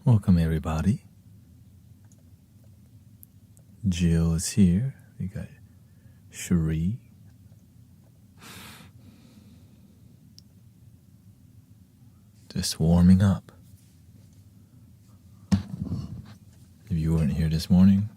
Welcome everybody. Jill is here. We got Cherie. Just warming up. If you weren't here this morning,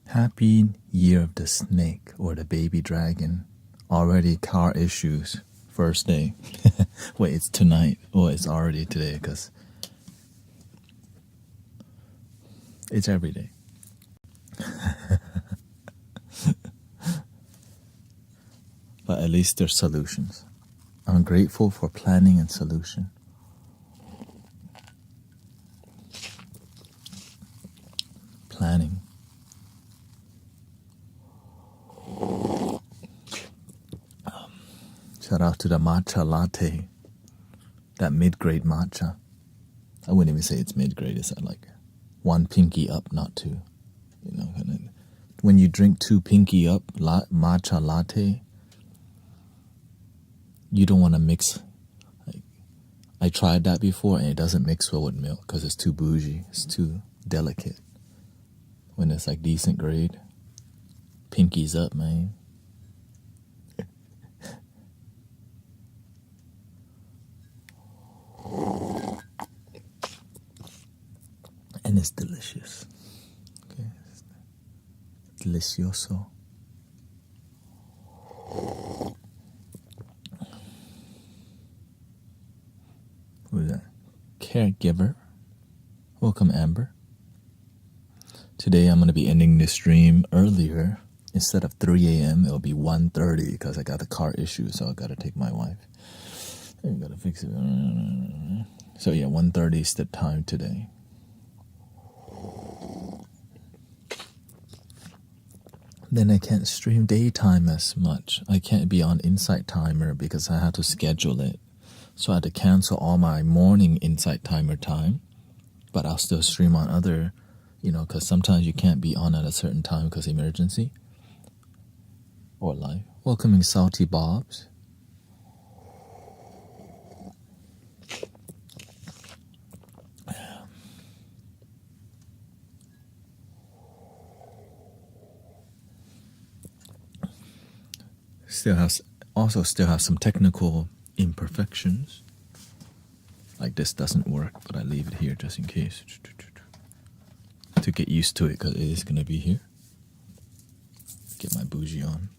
Happy Year of the Snake or the Baby Dragon. Already car issues. First day. Wait, it's tonight. Oh, it's already today because it's every day. But at least there's solutions. I'm grateful for planning and solution. Planning. Shout out to the matcha latte. That mid-grade matcha. I wouldn't even say it's mid-grade. It's like one pinky up, not two. You know, when you drink two pinky up matcha latte, you don't want to mix. Like, I tried that before and it doesn't mix well with milk because it's too bougie. It's too delicate. When it's like decent grade, pinkies up, man. And it's delicious. Okay. Delicioso. Who's that? Caregiver. Welcome, Amber. Today I'm going to be ending the stream earlier. Instead of 3 a.m., it'll be 1:30 because I got a car issue, so I got to take my wife. I got to fix it. So yeah, 1:30 is the time today. Then I can't stream daytime as much. I can't be on Insight Timer because I had to schedule it. So I had to cancel all my morning Insight Timer time. But I'll still stream on other, because sometimes you can't be on at a certain time because emergency. Or live. Welcoming Salty Bobs. Still have some technical imperfections. Like this doesn't work, but I leave it here just in case. To get used to it because it is going to be here. Get my bougie on.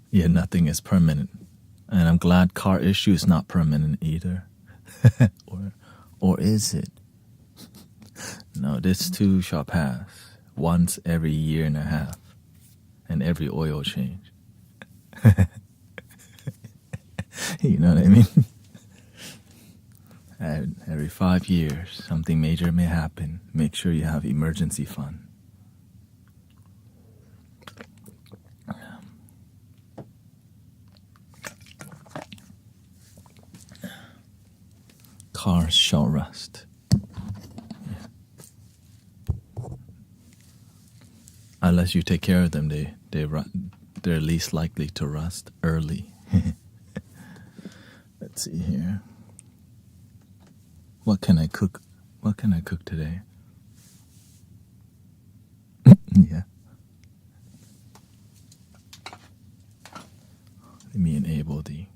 Yeah, nothing is permanent. And I'm glad car issue is not permanent either. or is it? No, this too shall pass. Once every year and a half. And every oil change. You know what I mean? Every 5 years, something major may happen. Make sure you have emergency fund. Cars shall rust. Yeah. Unless you take care of them, they're least likely to rust early. Let's see here. What can I cook? What can I cook today? Yeah. Let me enable the.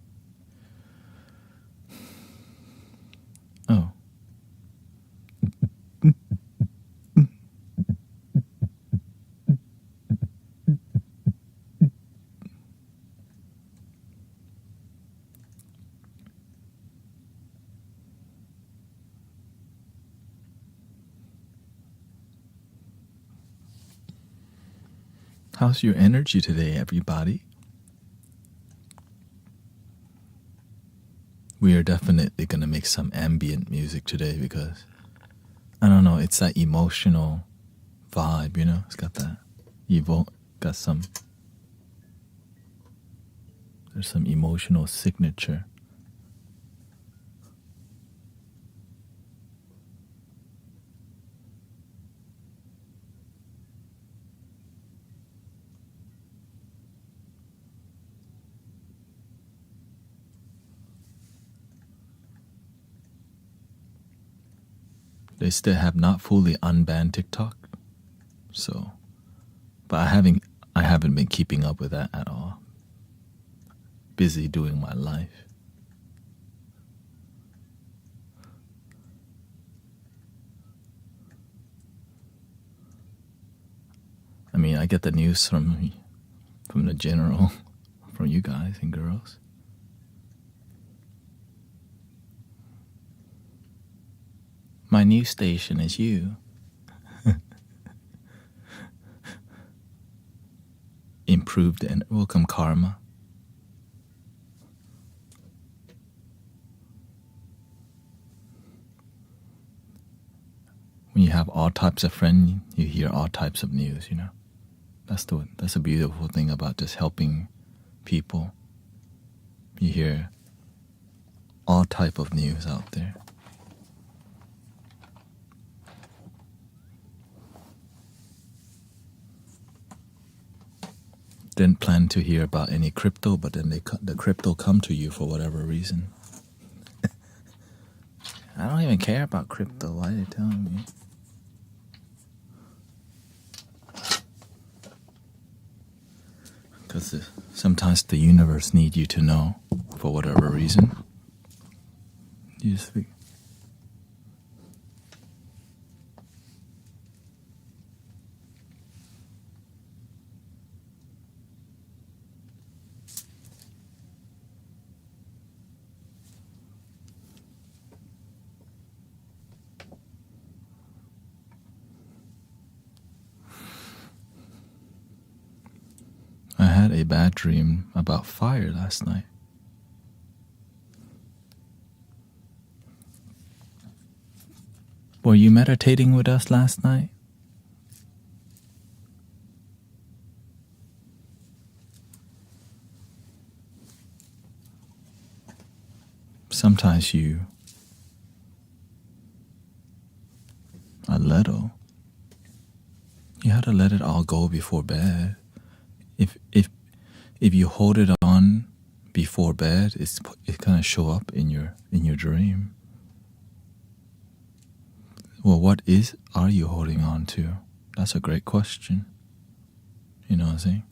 Oh. How's your energy today, everybody? We are definitely going to make some ambient music today because, I don't know, it's that emotional vibe, you know? It's got that, got some, there's some emotional signature. They still have not fully unbanned TikTok, so, but I haven't been keeping up with that at all. Busy doing my life. I mean, I get the news from the general, from you guys and girls. My news station is you. Improved and welcome karma. When you have all types of friends, you hear all types of news, you know. That's a beautiful thing about just helping people. You hear all type of news out there. Didn't plan to hear about any crypto, but then the crypto come to you for whatever reason. I don't even care about crypto. Why are they telling me? Because sometimes the universe needs you to know for whatever reason. You just think. I had a bad dream about fire last night. Were you meditating with us last night? Sometimes you a little. You have to let it all go before bed. If you hold it on before bed, it's gonna show up in your dream. Well, what are you holding on to? That's a great question. You know what I'm saying?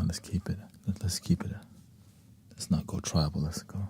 let's keep it. Let's keep it. Let's not go tribal. Let's go.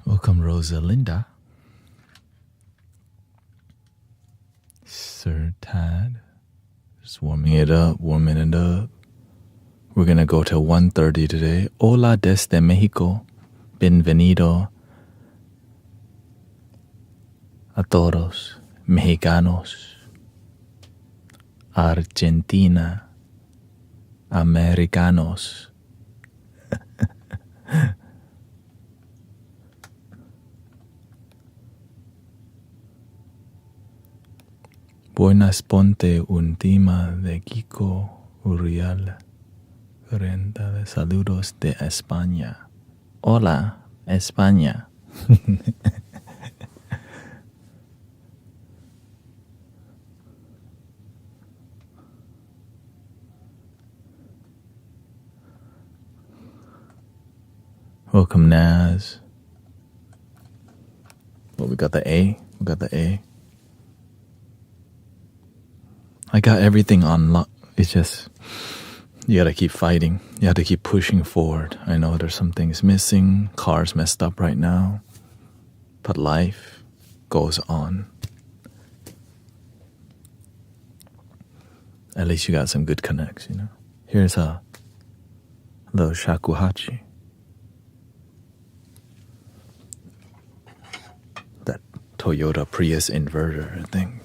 Welcome, Rosalinda. Sir Tad. Just warming it up. We're gonna go till 1:30 today. Hola desde Mexico. Bienvenido a todos mexicanos, Argentina, americanos. Buenas ponte un tema de Kiko Uriel. 40 de saludos de España. Hola, España. Welcome, Naz. Well, we got the A. I got everything on lock. It's just, you gotta keep fighting. You have to keep pushing forward. I know there's some things missing. Car's messed up right now. But life goes on. At least you got some good connects, you know. Here's a little shakuhachi. That Toyota Prius inverter thing.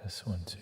Just want to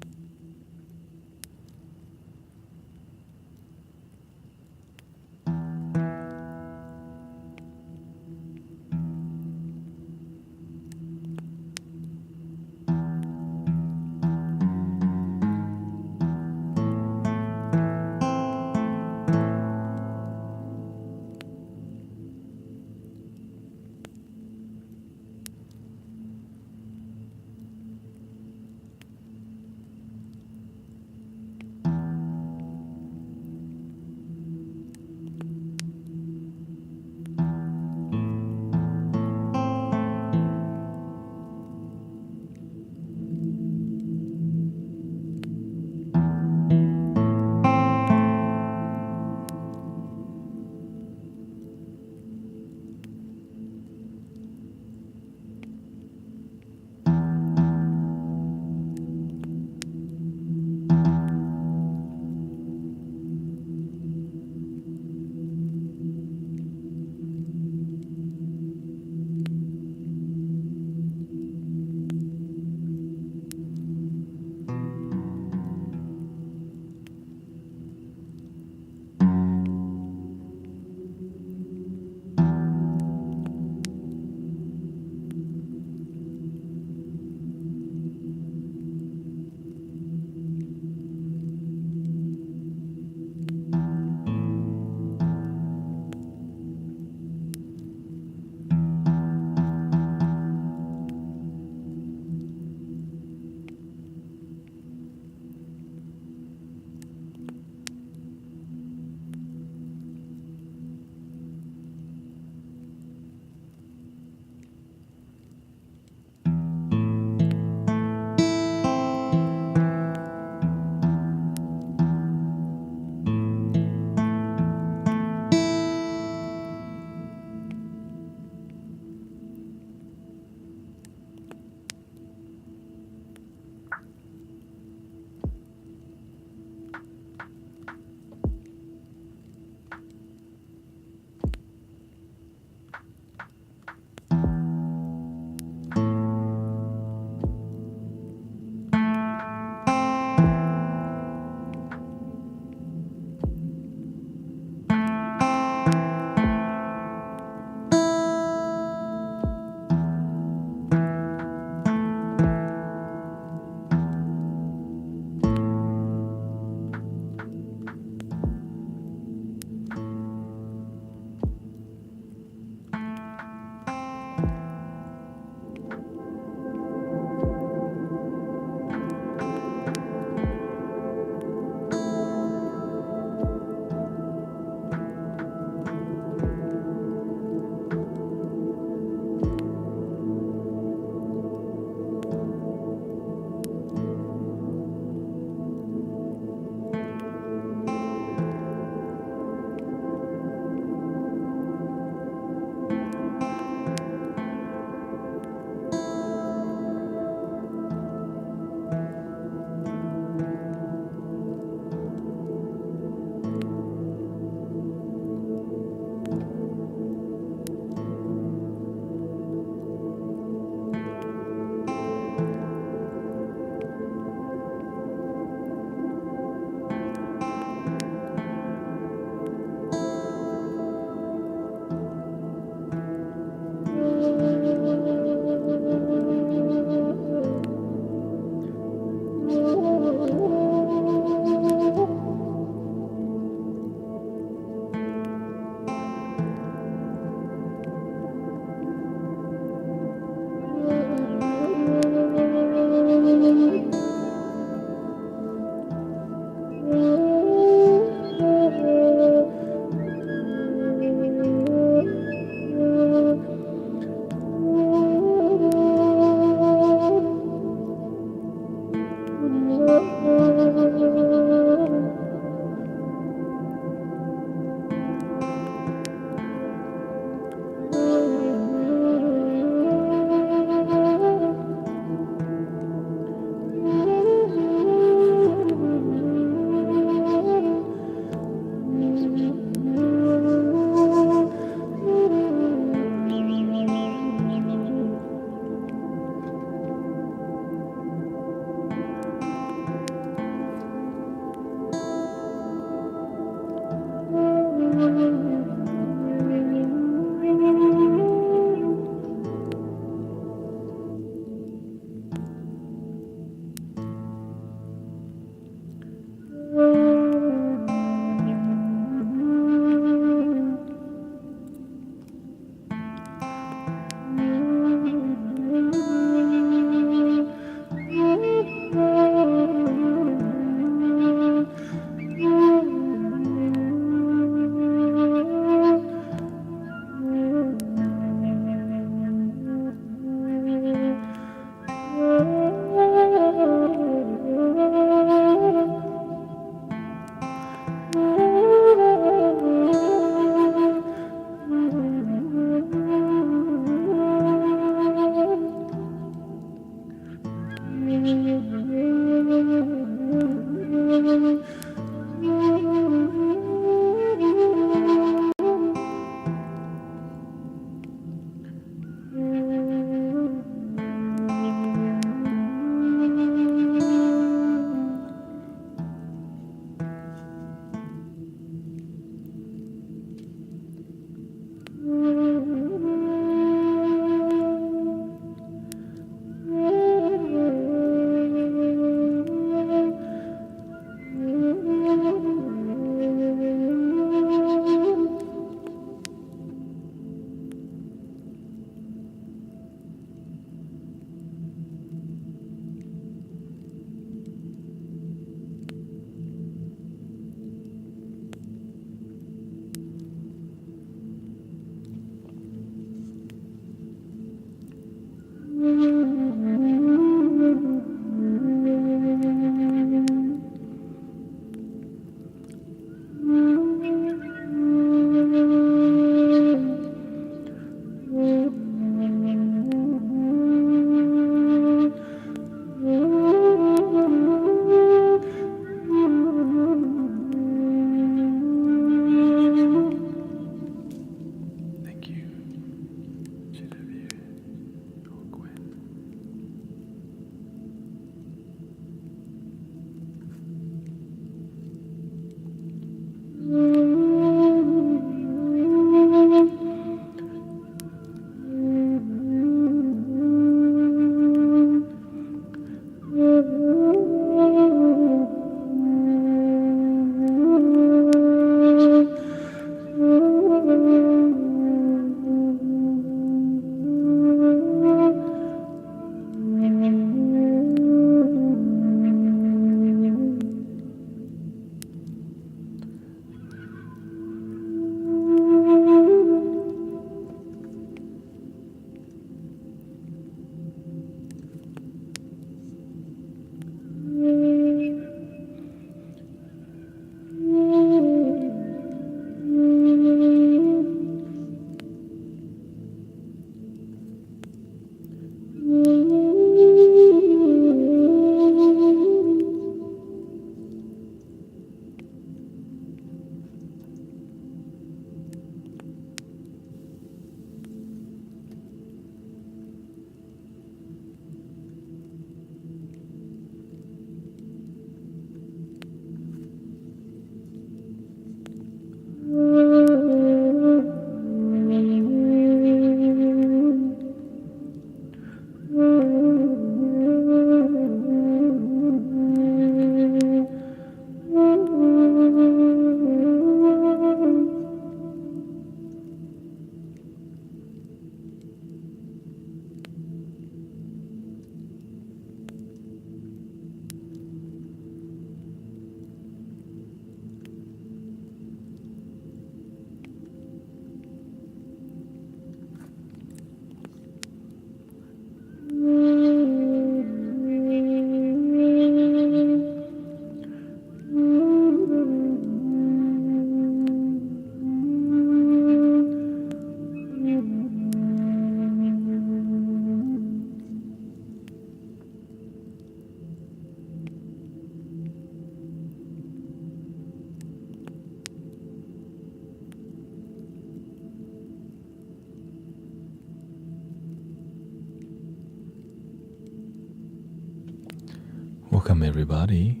Welcome everybody.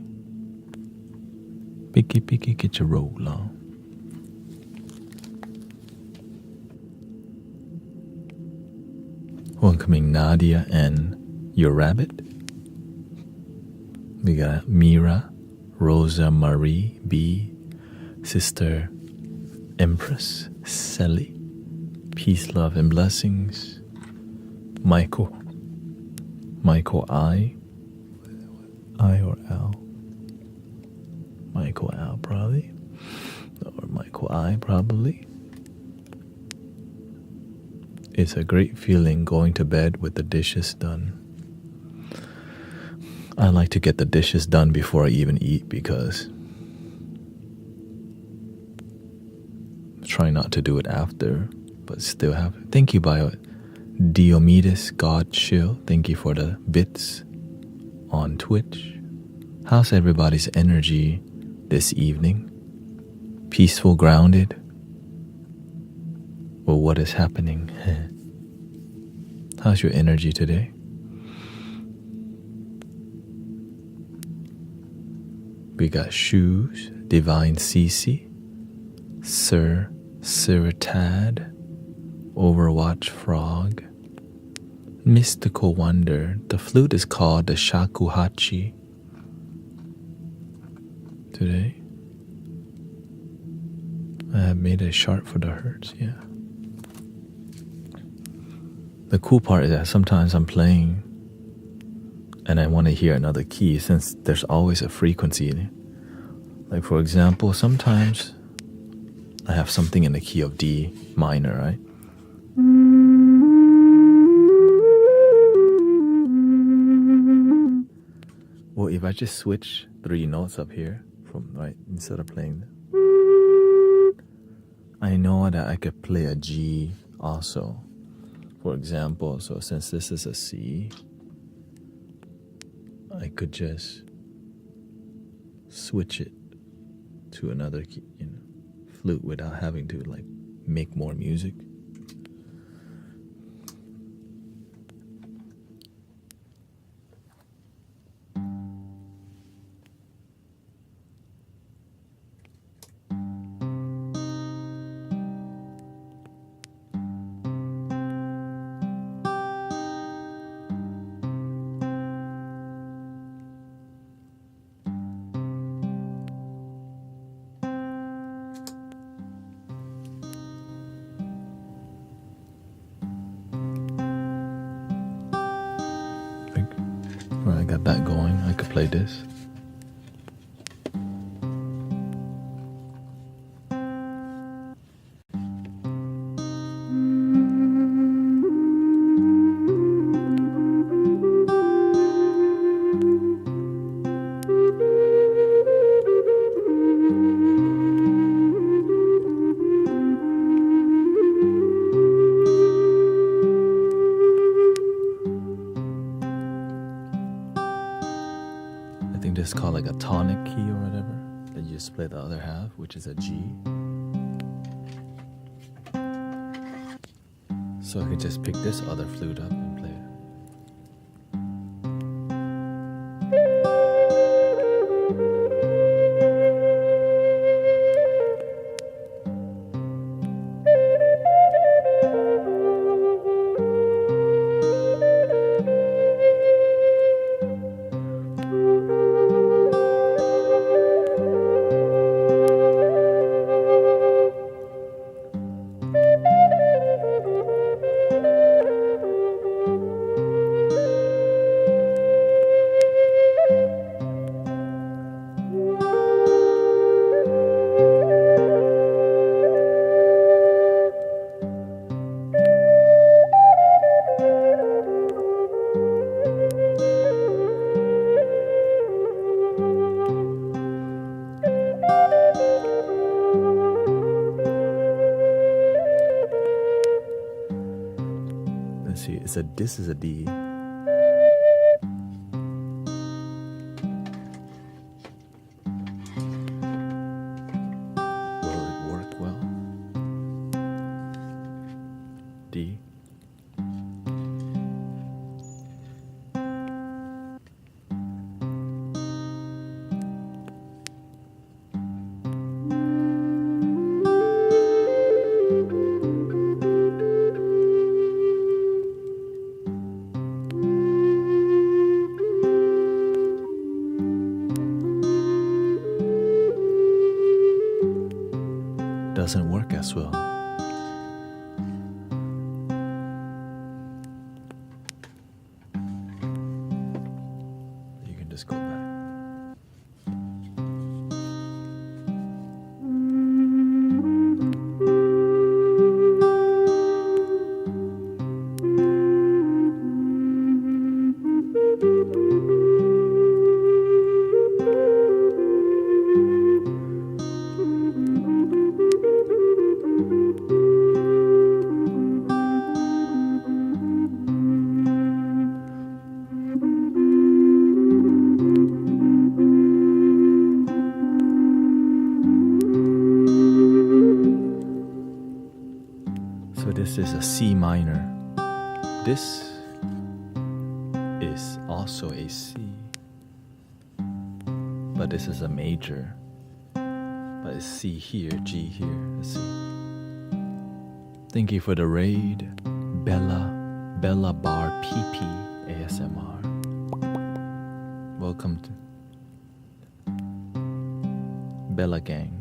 Picky, get your roll on. Welcoming Nadia and your rabbit. We got Mira, Rosa Marie B, Sister Empress, Sally, peace, love, and blessings. Michael I or Al? Michael Al probably, or Michael I probably. It's a great feeling going to bed with the dishes done. I like to get the dishes done before I even eat because I try not to do it after, but still have. Thank you, Diomedes God Chill. Thank you for the bits on Twitch. How's everybody's energy this evening? Peaceful, grounded? Well, what is happening? How's your energy today? We got Shoes, Divine Cece, Sir Tad, Overwatch Frog, Mystical Wonder. The flute is called the shakuhachi today. I have made it sharp for the hertz, yeah. The cool part is that sometimes I'm playing and I want to hear another key since there's always a frequency. Like for example, sometimes I have something in the key of D minor, right? Well, if I just switch 3 notes up here from right instead of playing, I know that I could play a G also. For example, so since this is a C, I could just switch it to another key, flute without having to like make more music. Alright, I got that going. I could play this. This is called like a tonic key or whatever. Then you just play the other half, which is a G. So I could just pick this other flute up and play it. See, this is a D. Will it work well? D. doesn't work as well. You can just go back. So this is a C minor. This is also a C, but this is a major. But it's C here, G here. Let's see. Thank you for the raid, Bella Bar PP ASMR. Welcome to Bella Gang.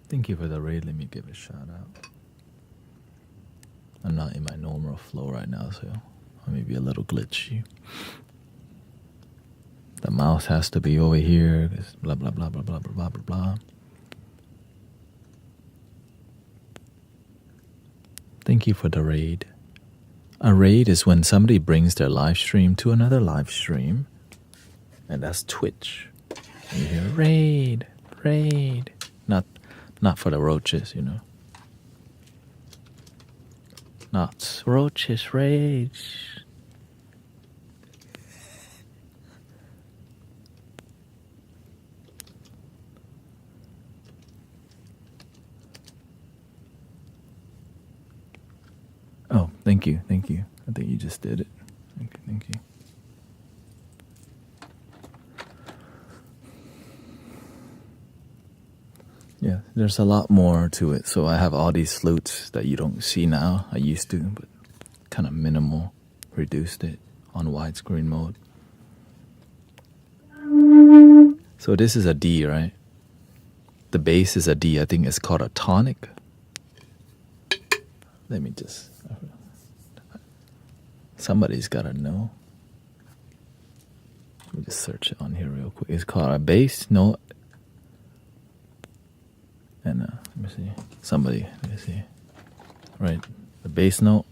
Thank you for the raid. Let me give a shout out. I'm not in my normal flow right now, so I may be a little glitchy. The mouse has to be over here. Blah blah blah blah blah blah blah blah. Thank you for the raid. A raid is when somebody brings their live stream to another live stream, and that's Twitch. And you hear raid, raid. Not for the roaches, you know. Not roaches rage. Oh, thank you. I think you just did it. Okay, thank you. Yeah, there's a lot more to it. So I have all these flutes that you don't see now. I used to, but kind of minimal. Reduced it on widescreen mode. So this is a D, right? The bass is a D. I think it's called a tonic. Let me just... Somebody's got to know. Let me just search it on here real quick. It's called a bass note. And let me see. Let me see. Right, the bass note.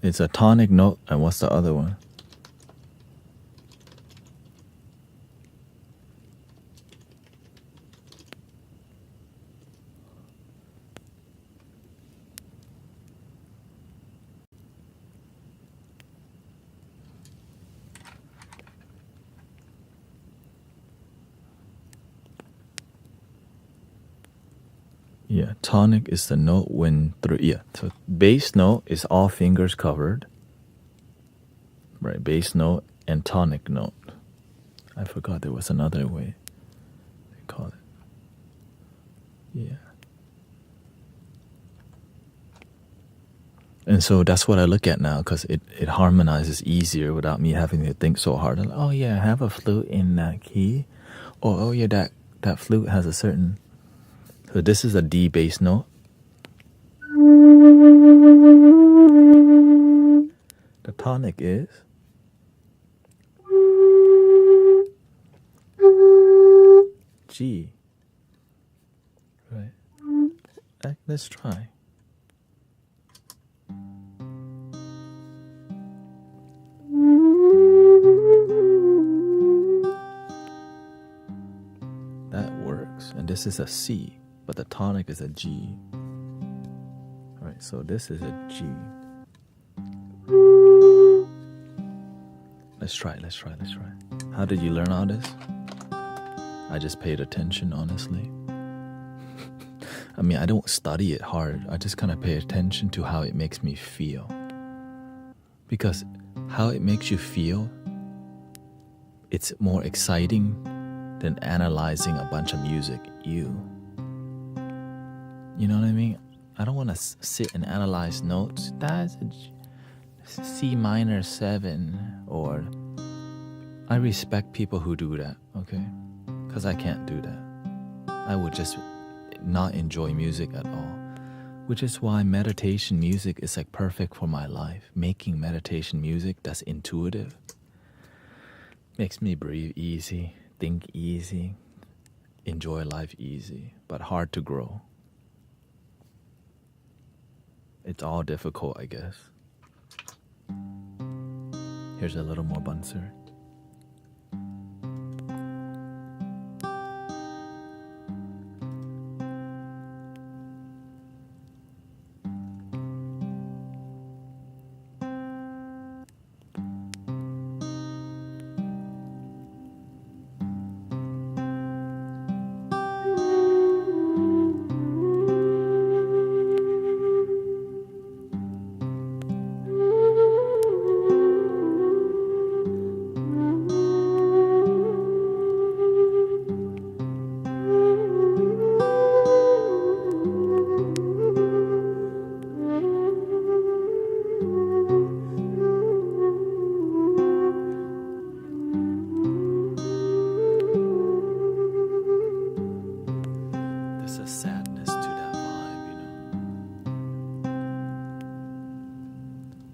It's a tonic note, and what's the other one? Yeah, tonic is the note when through. Yeah, so bass note is all fingers covered. Right, bass note and tonic note. I forgot there was another way they call it. Yeah. And so that's what I look at now because it harmonizes easier without me having to think so hard. And, oh yeah, I have a flute in that key. Or oh yeah, that flute has a certain. So this is a D bass note. The tonic is G. Right. Let's try. That works. And this is a C, but the tonic is a G. All right, so this is a G. Let's try. How did you learn all this? I just paid attention, honestly. I mean, I don't study it hard. I just kind of pay attention to how it makes me feel. Because how it makes you feel, it's more exciting than analyzing a bunch of music. You know what I mean? I don't want to sit and analyze notes. That's a C minor 7, or I respect people who do that, okay? Because I can't do that. I would just not enjoy music at all, which is why meditation music is like perfect for my life. Making meditation music that's intuitive makes me breathe easy, think easy, enjoy life easy, but hard to grow. It's all difficult, I guess. Here's a little more Bunser.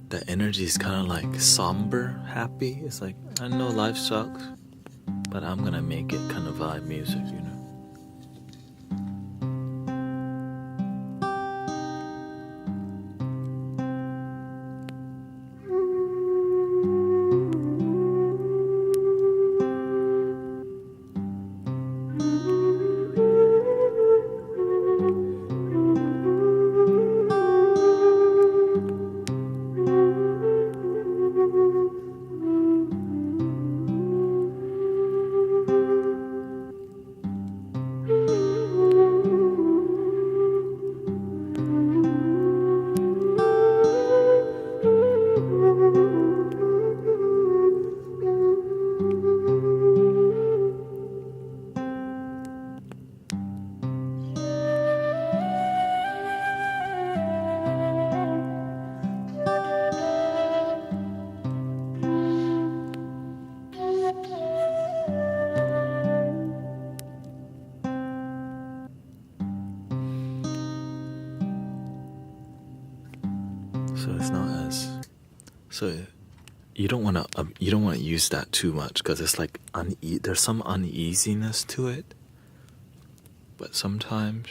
The energy is kind of like somber, happy. It's like, I know life sucks, but I'm gonna make it kind of vibe music, you know? So it's not as, so you don't want to use that too much because it's like there's some uneasiness to it. But sometimes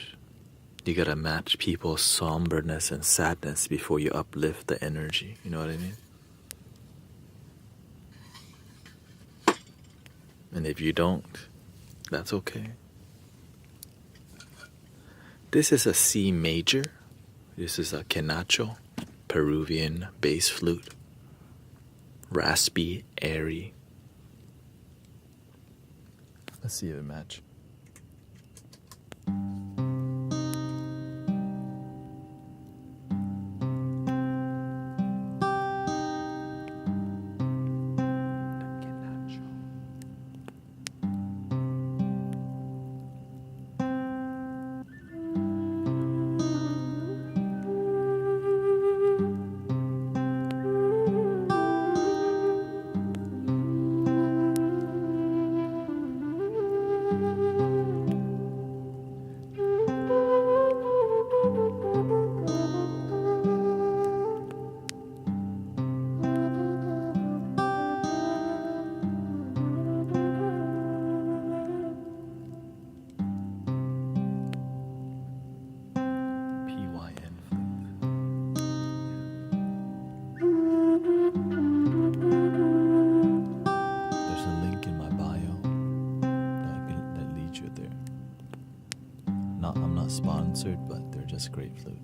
you gotta match people's somberness and sadness before you uplift the energy. You know what I mean? And if you don't, that's okay. This is a C major. This is a Canacho, Peruvian bass flute. Raspy, airy. Let's see if it matches. not sponsored, but they're just great flutes.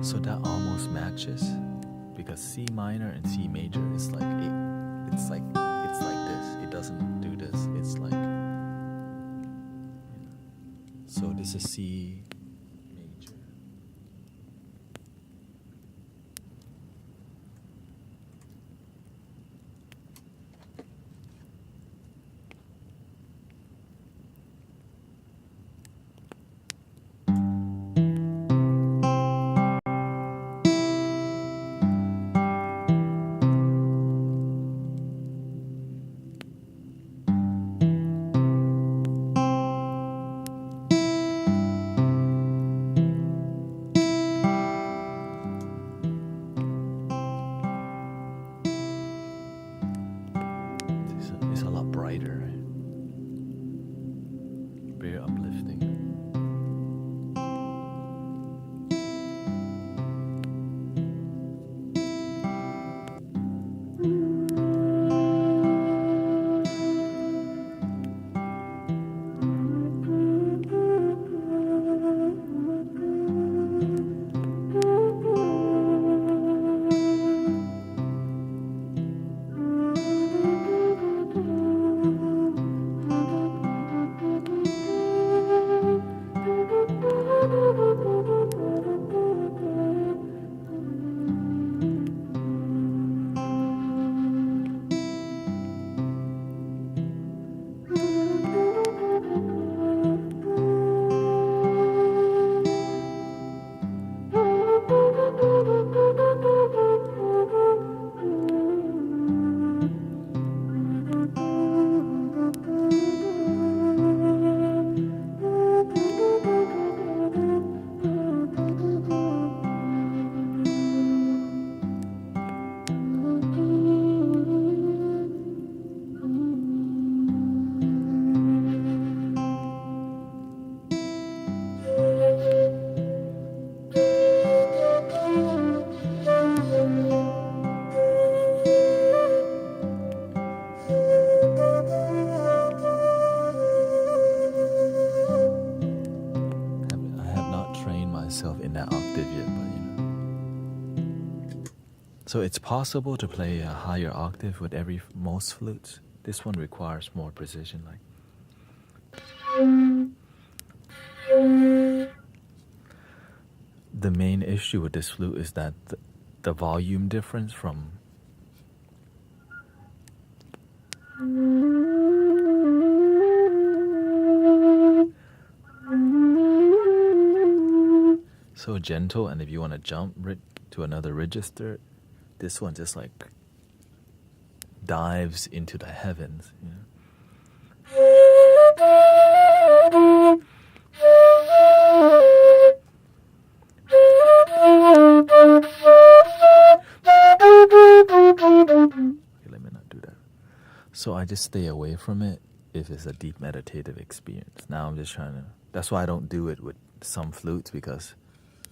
So that almost matches, because C minor and C major is like it's like this. It doesn't do this. It's like, so this is C major. It's a lot brighter, right? Very uplifting. In that octave yet, but So it's possible to play a higher octave with most flutes. This one requires more precision, The main issue with this flute is that the volume difference from so gentle, and if you want to jump to another register, this one just like dives into the heavens. Okay, let me not do that. So I just stay away from it if it's a deep meditative experience. Now I'm just trying to. That's why I don't do it with some flutes, because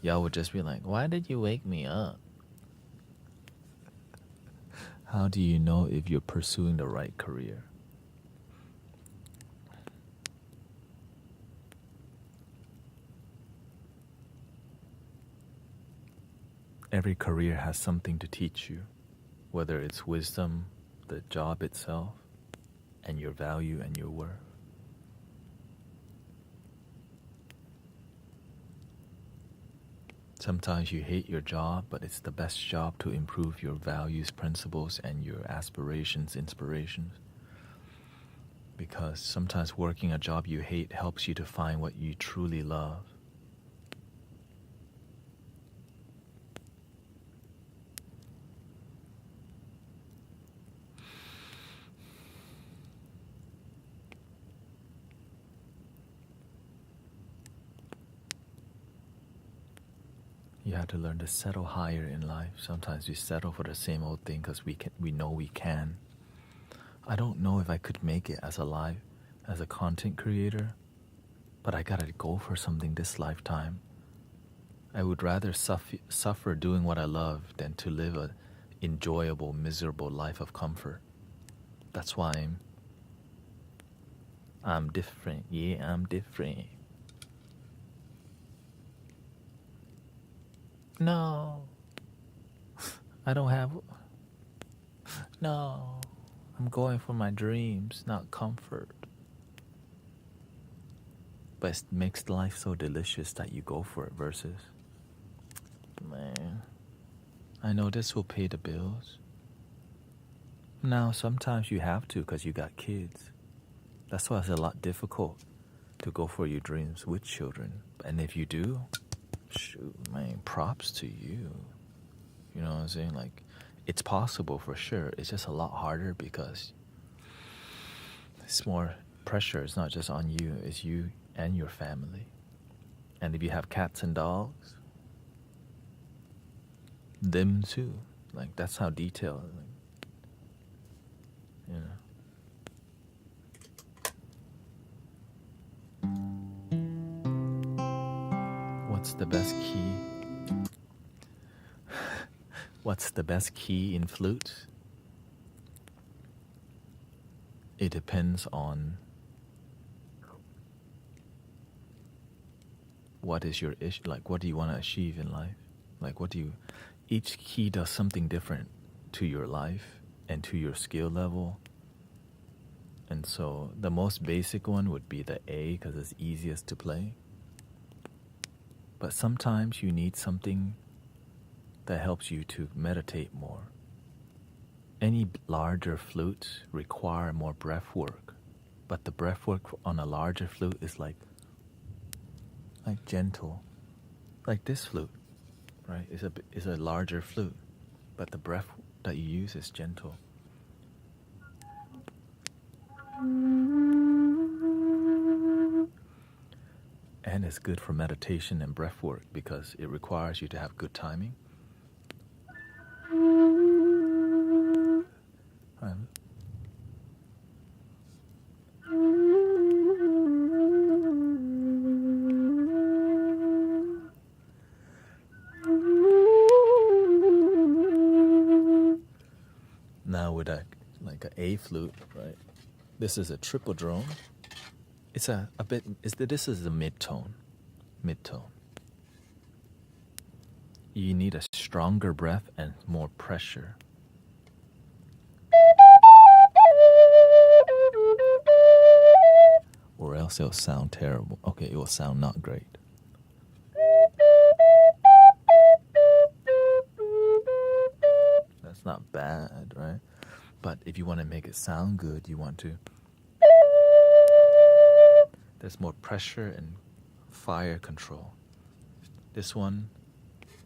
y'all would just be like, why did you wake me up? How do you know if you're pursuing the right career? Every career has something to teach you, whether it's wisdom, the job itself, and your value and your worth. Sometimes you hate your job, but it's the best job to improve your values, principles, and your aspirations, inspirations. Because sometimes working a job you hate helps you to find what you truly love. You have to learn to settle higher in life. Sometimes we settle for the same old thing because we know we can. I don't know if I could make it as a content creator but I gotta go for something this lifetime. I would rather suffer doing what I love than to live a enjoyable, miserable life of comfort. That's why I'm different. Yeah, I'm different. No, I don't have. No, I'm going for my dreams, not comfort. But it makes life so delicious that you go for it versus, man, I know this will pay the bills. Now, sometimes you have to because you got kids. That's why it's a lot difficult to go for your dreams with children. And if you do, shoot, man, props to you. You know what I'm saying? Like, it's possible for sure. It's just a lot harder because it's more pressure. It's not just on you, it's you and your family. And if you have cats and dogs, them too. Like, that's how detailed, like, you know. What's the best key? What's the best key in flute? It depends on what is your issue, like what do you want to achieve in life? Like each key does something different to your life and to your skill level. And so the most basic one would be the A because it's easiest to play. But sometimes you need something that helps you to meditate more. Any larger flutes require more breath work, but the breath work on a larger flute is like gentle, like this flute, right? It's a larger flute, but the breath that you use is gentle. And it's good for meditation and breath work because it requires you to have good timing. Now with an A flute, right? This is a triple drone. It's this is a mid-tone. You need a stronger breath and more pressure. Or else it'll sound terrible. Okay, it will sound not great. That's not bad, right? But if you want to make it sound good, you want to. There's more pressure and fire control. This one,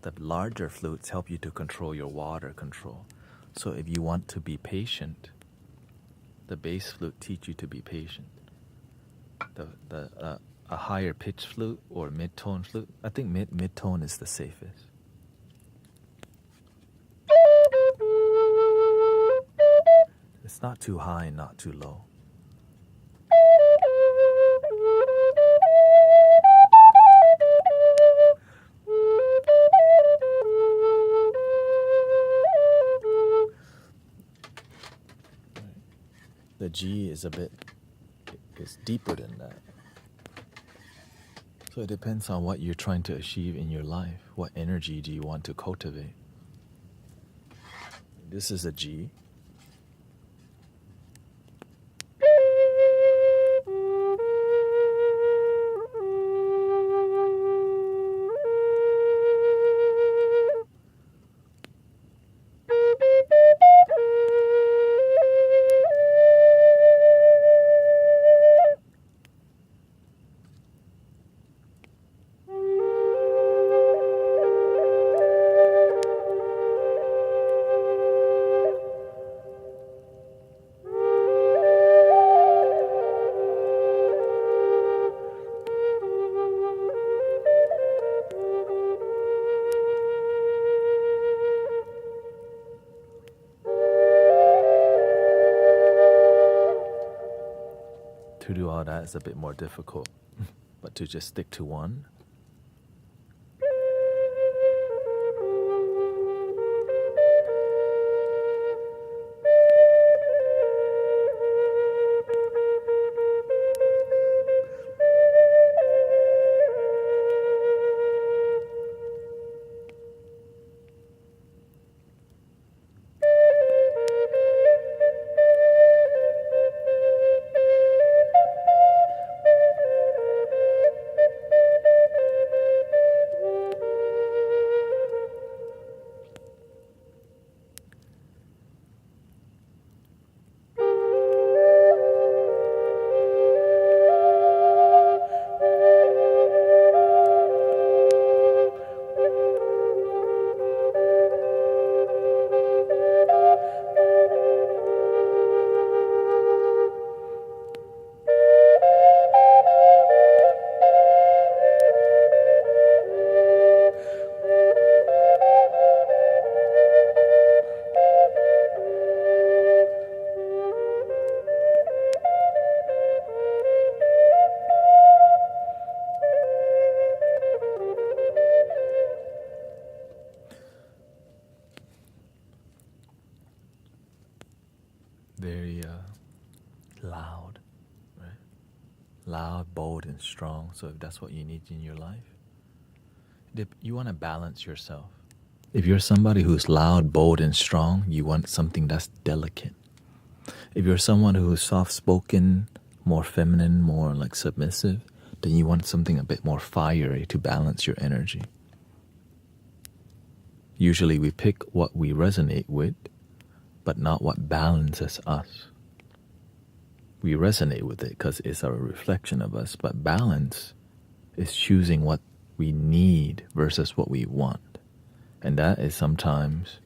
the larger flutes help you to control your water control. So if you want to be patient, the bass flute teach you to be patient. A higher pitch flute or mid-tone flute, I think mid-tone is the safest. It's not too high and not too low. The G is it's deeper than that. So it depends on what you're trying to achieve in your life. What energy do you want to cultivate? This is a G. To do all that is a bit more difficult. but to just stick to one. Very loud, right? Loud, bold, and strong. So if that's what you need in your life, you want to balance yourself. If you're somebody who's loud, bold, and strong, you want something that's delicate. If you're someone who's soft-spoken, more feminine, more like submissive, then you want something a bit more fiery to balance your energy. Usually we pick what we resonate with, but not what balances us. We resonate with it because it's a reflection of us, but balance is choosing what we need versus what we want. And that is sometimes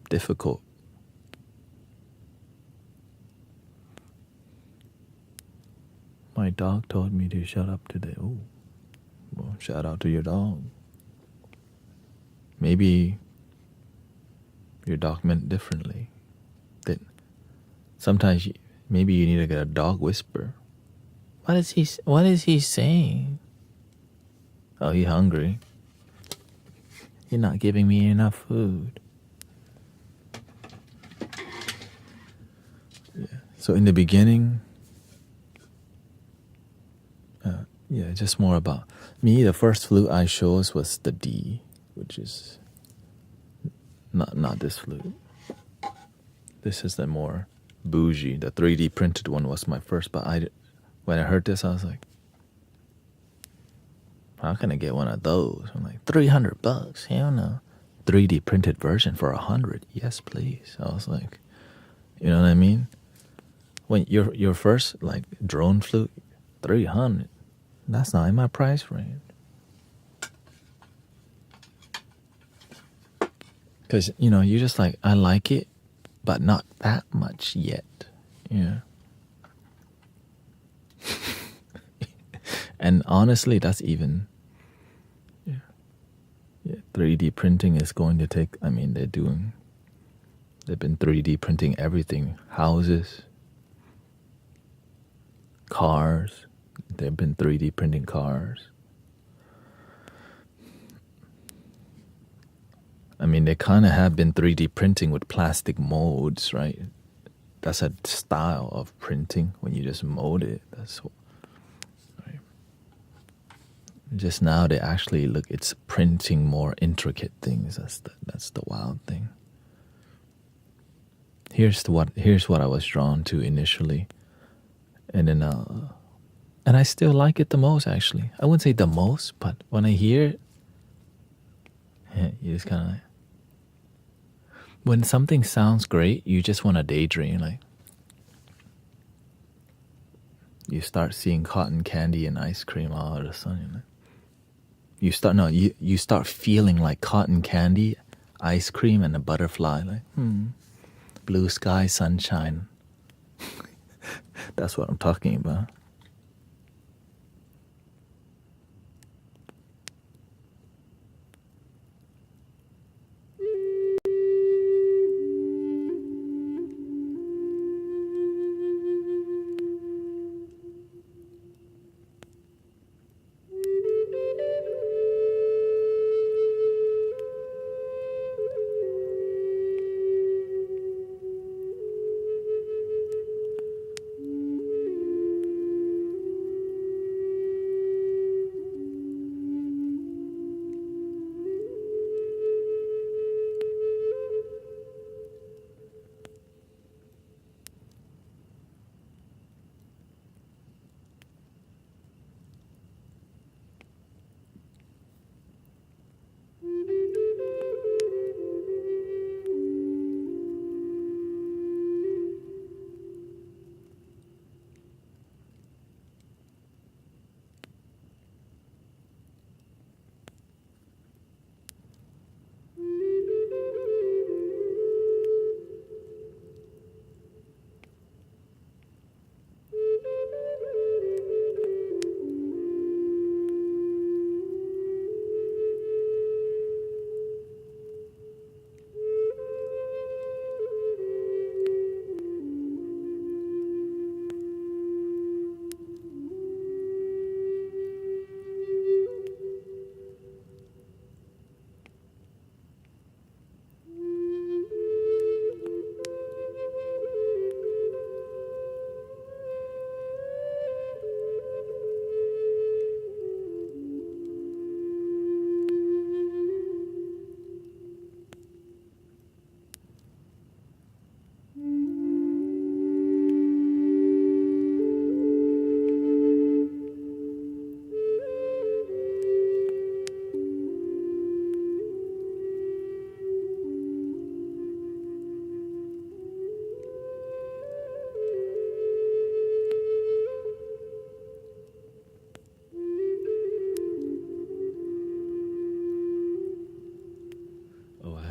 difficult. My dog told me to shut up today. Oh, well, shout out to your dog. Maybe your dog meant differently. That sometimes maybe you need to get a dog whisper. What is he saying? Oh, he's hungry. You're not giving me enough food. Yeah. So in the beginning, just more about me. The first flute I chose was the D, which is not this flute. This is the more bougie. The 3D printed one was my first, but when I heard this, I was like, how can I get one of those? I'm like, $300? Hell no. 3D printed version for $100? Yes, please. I was like, you know what I mean? When your first like drone flute, $300. That's not in my price range. Because, you're just like, I like it, but not that much yet. Yeah. And honestly, that's even... Yeah, 3D printing is going to take... they've been 3D printing everything. Houses, cars. They've been 3D printing cars. They kind of have been 3D printing with plastic molds, right? That's a style of printing when you just mold it. That's what, right? Just now they actually it's printing more intricate things. That's the wild thing. Here's what I was drawn to initially, and then and I still like it the most. Actually, I wouldn't say the most, but when I hear it, you just kind of like, when something sounds great, you just want to daydream. Like, you start seeing cotton candy and ice cream all of a sudden. You start feeling like cotton candy, ice cream, and a butterfly. Like, blue sky, sunshine. That's what I'm talking about.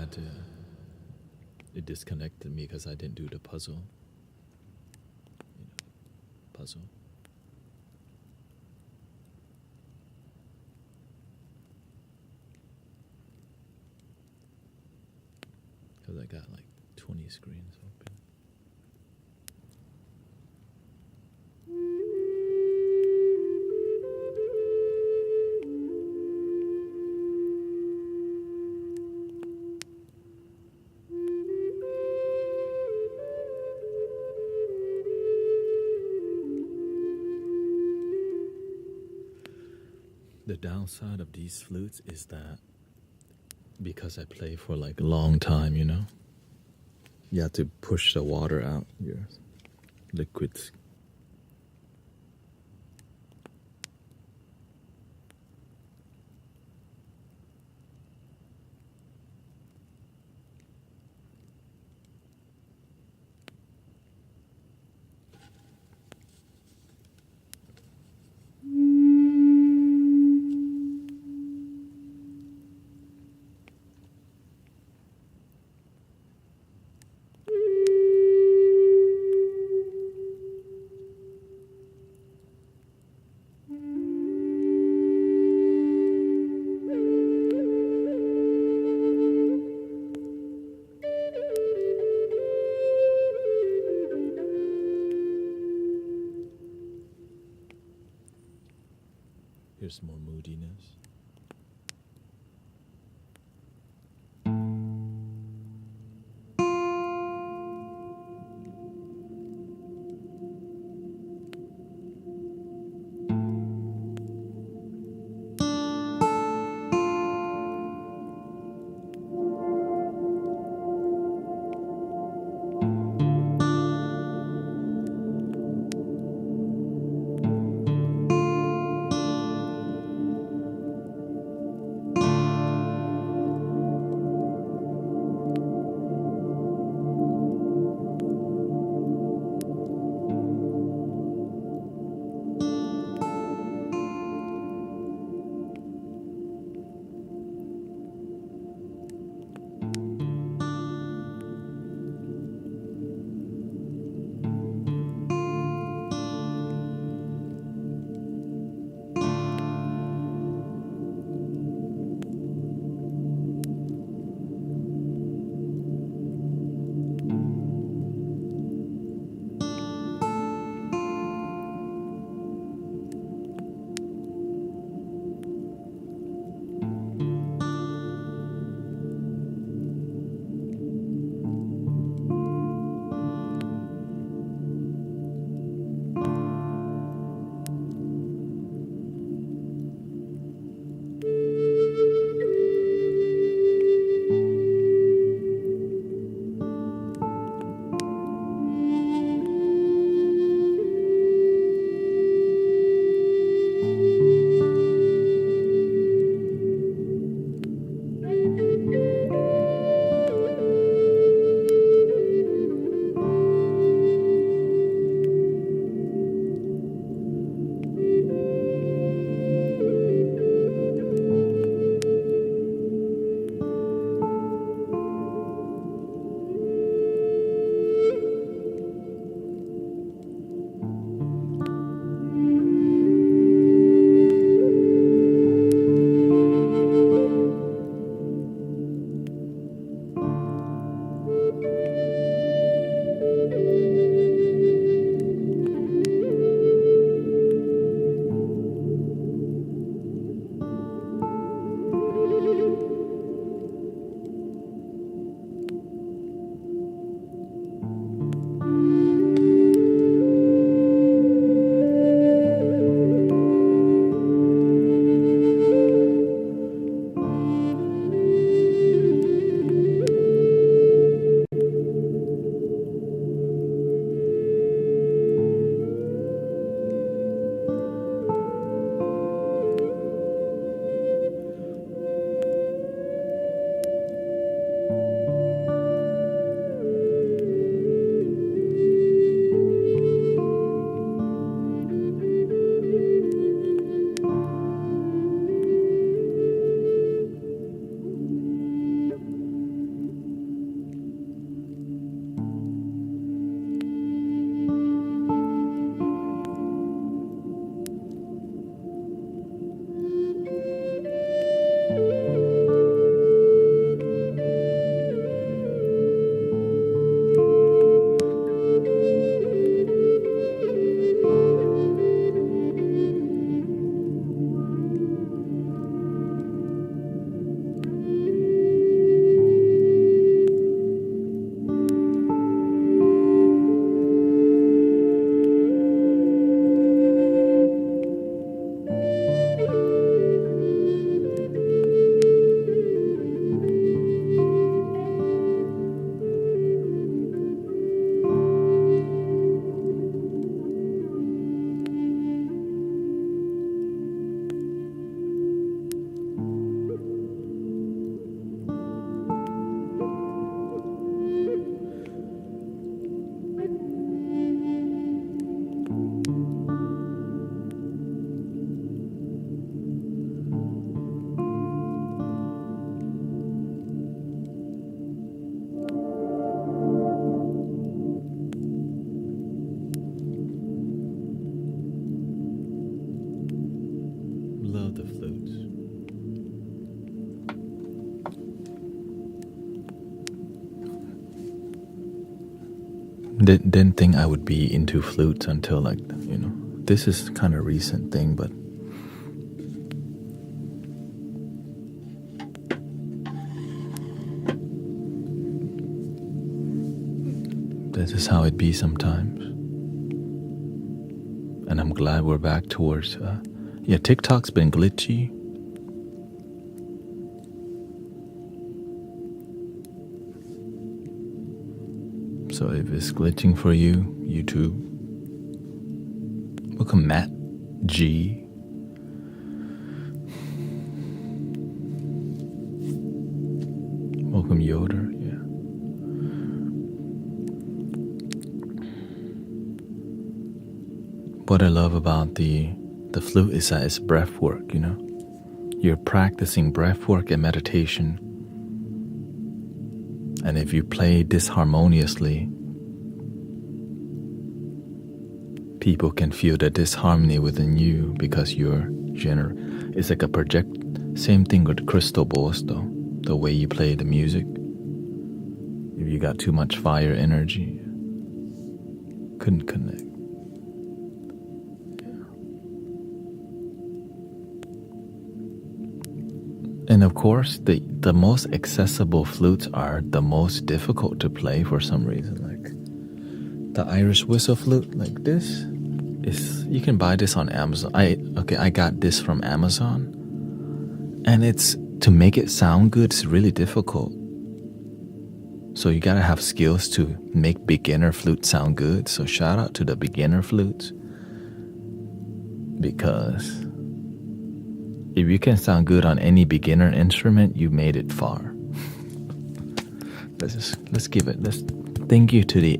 had to. It disconnected me because I didn't do the puzzle. Puzzle. Because I got like 20 screens open. The downside of these flutes is that because I play for like a long time, you have to push the water out, your liquids. Here's more moodiness. love the flutes. Didn't think I would be into flutes until this is kind of recent thing, but this is how it be sometimes. And I'm glad we're back towards, TikTok's been glitchy. So if it's glitching for you, YouTube. Welcome Matt G. Welcome Yoder, yeah. What I love about the flute is that it's breath work, You're practicing breath work and meditation. And if you play disharmoniously, people can feel the disharmony within you because you're it's like a project. Same thing with crystal balls, though. The way you play the music. If you got too much fire energy, couldn't connect. And of course, the most accessible flutes are the most difficult to play for some reason. Like the Irish whistle flute, like this, you can buy this on Amazon. I got this from Amazon, and to make it sound good, it's really difficult. So you gotta have skills to make beginner flute sound good. So shout out to the beginner flutes, because if you can sound good on any beginner instrument, you made it far. Let's thank you to the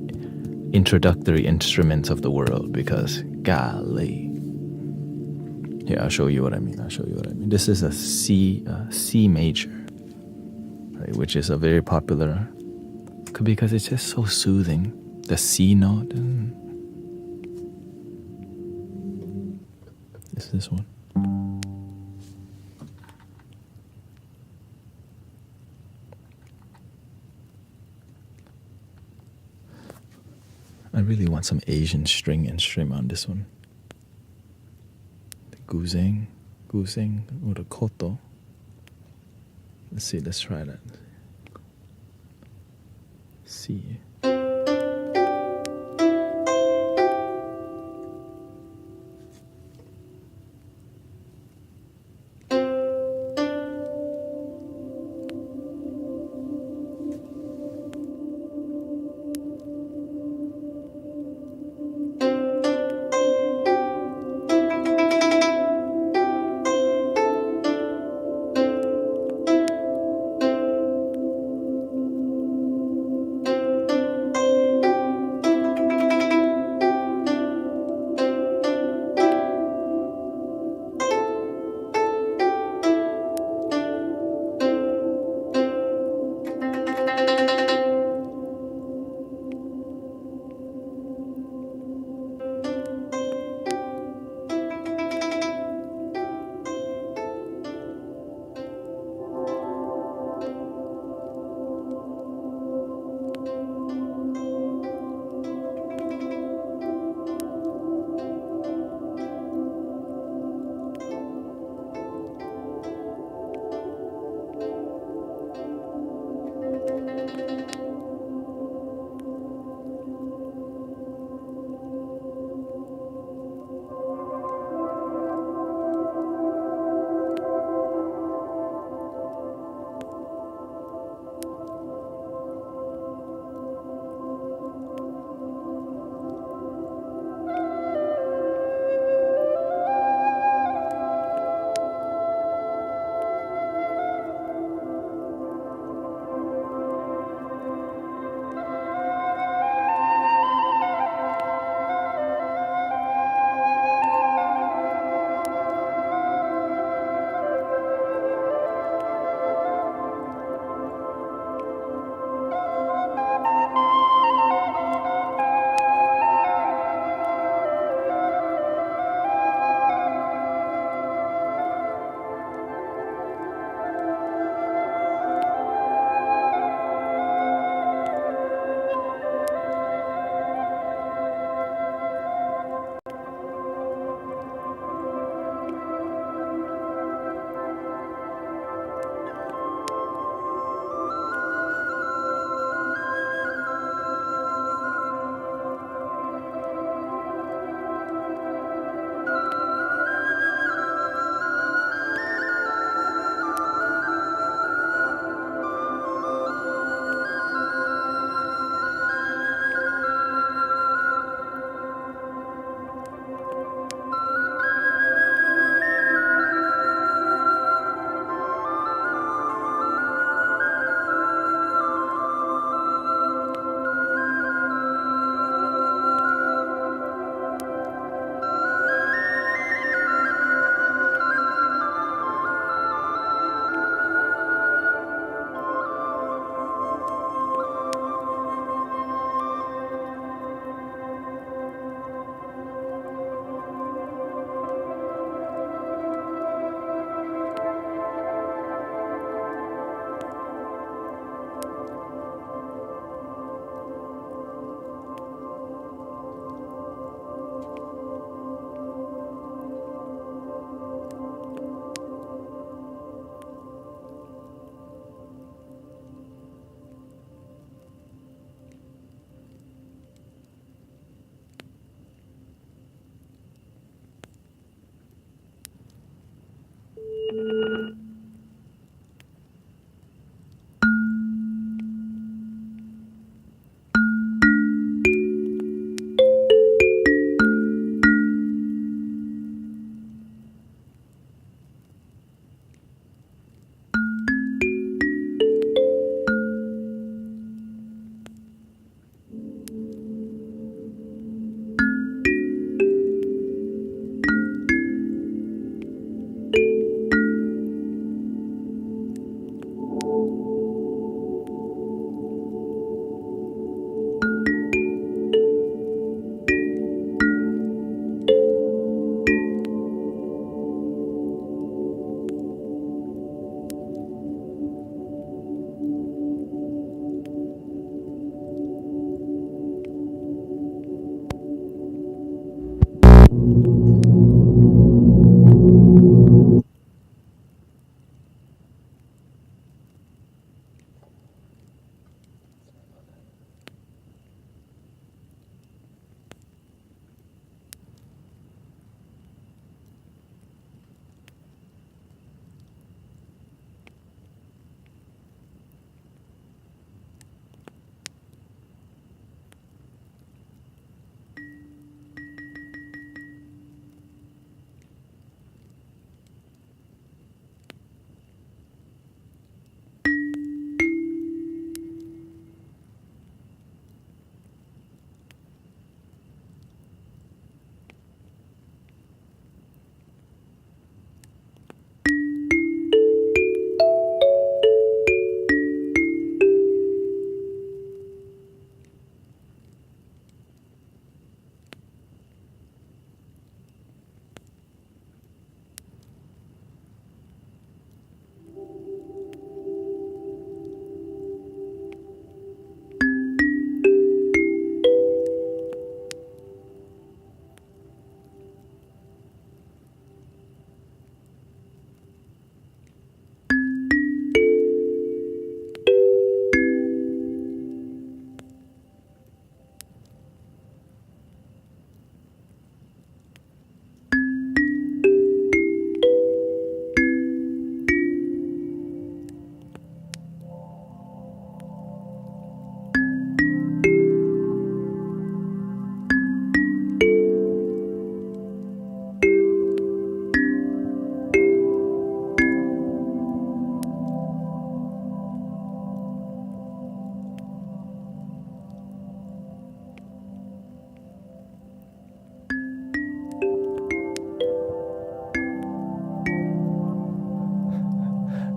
introductory instruments of the world, because golly. Here, I'll show you what I mean. This is a C major, right, which is a very popular, because it's just so soothing. The C note. It's this one. I really want some Asian string instrument on this one. The guzheng or the koto. Let's try that. C.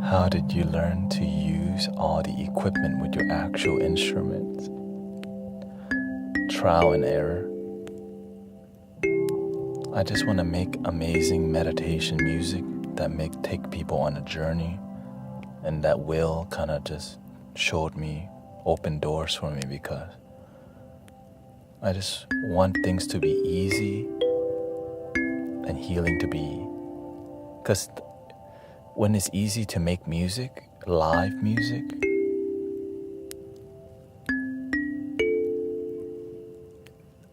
How did you learn to use all the equipment with your actual instruments? Trial and error. I just want to make amazing meditation music that take people on a journey, and that will kind of just showed me, open doors for me, because I just want things to be easy and healing to be, because when it's easy to make music, live music,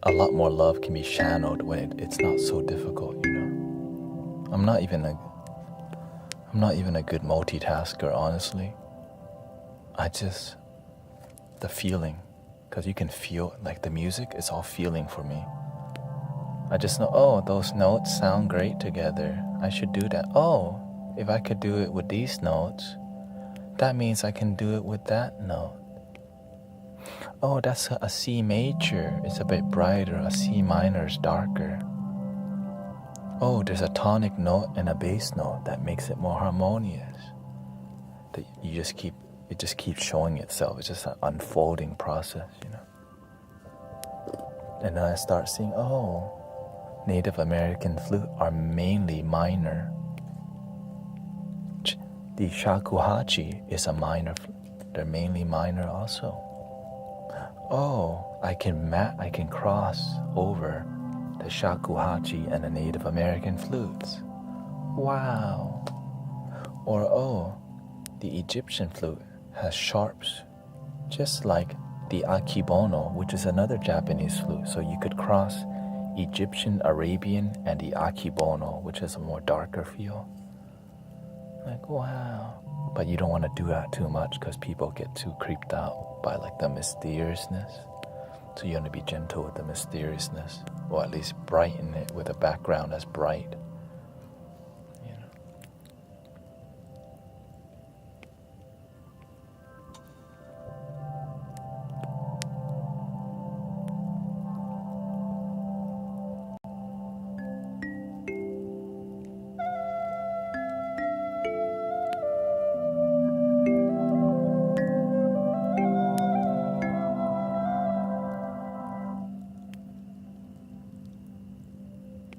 a lot more love can be channeled when it's not so difficult, you know. I'm not even a good multitasker, honestly. The feeling, because you can feel, like the music is all feeling for me. I just know, oh, those notes sound great together. I should do that. Oh, if I could do it with these notes, that means I can do it with that note. Oh, that's a C major. It's a bit brighter. A C minor is darker. Oh, there's a tonic note and a bass note that makes it more harmonious. It just keeps showing itself. It's just an unfolding process, you know. And then I start seeing, oh, Native American flute are mainly minor. The shakuhachi is a minor flute. They're mainly minor also. Oh, I can cross over the shakuhachi and the Native American flutes. Wow. Or oh, the Egyptian flute has sharps, just like the akibono, which is another Japanese flute. So you could cross Egyptian, Arabian, and the akibono, which is a more darker feel. Like, wow. But you don't want to do that too much because people get too creeped out by like the mysteriousness. So you want to be gentle with the mysteriousness, or at least brighten it with a background that's bright. You know.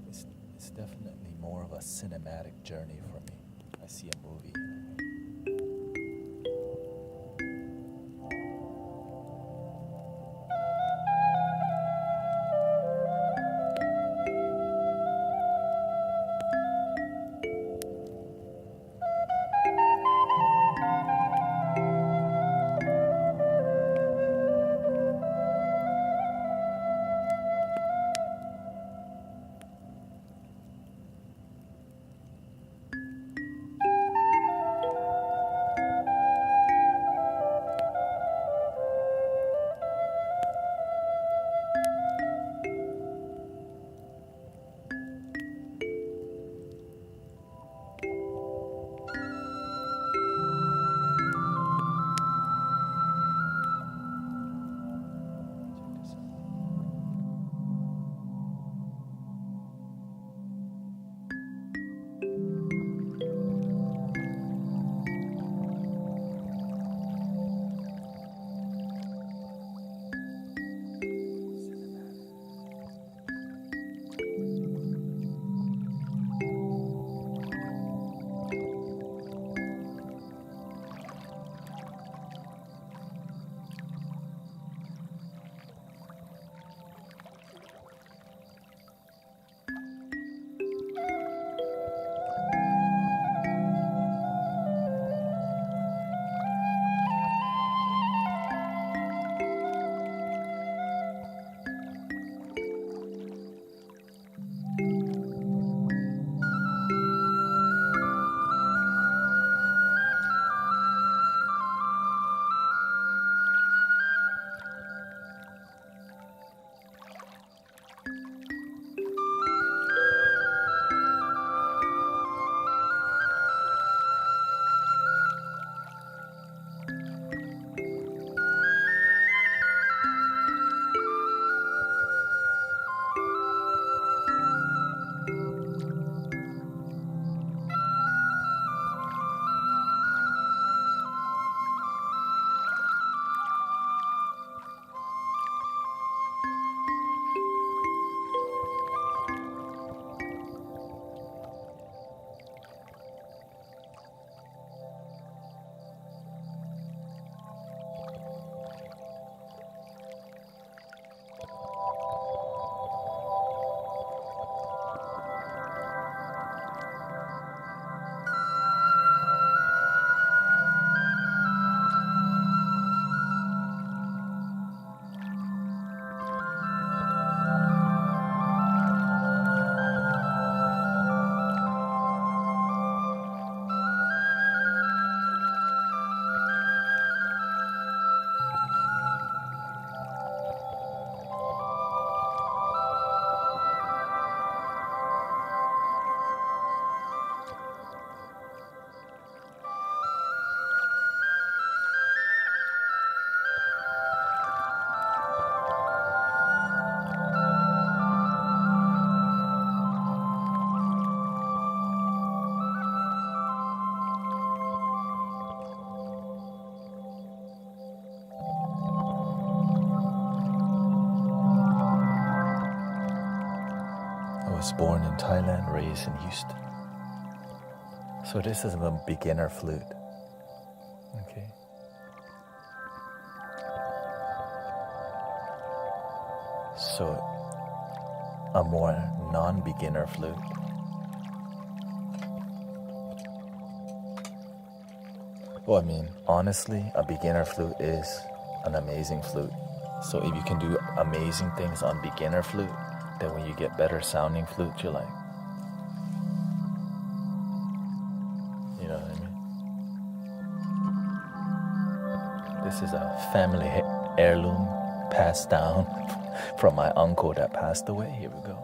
It's definitely more of a cinematic journey for me. I see a movie. was born in Thailand, raised in Houston. So this is a beginner flute. Okay. So a more non-beginner flute. Well, I mean, honestly, a beginner flute is an amazing flute. So if you can do amazing things on beginner flute, then when you get better sounding flute, you're like, you know what I mean? This is a family heirloom passed down from my uncle that passed away. Here we go.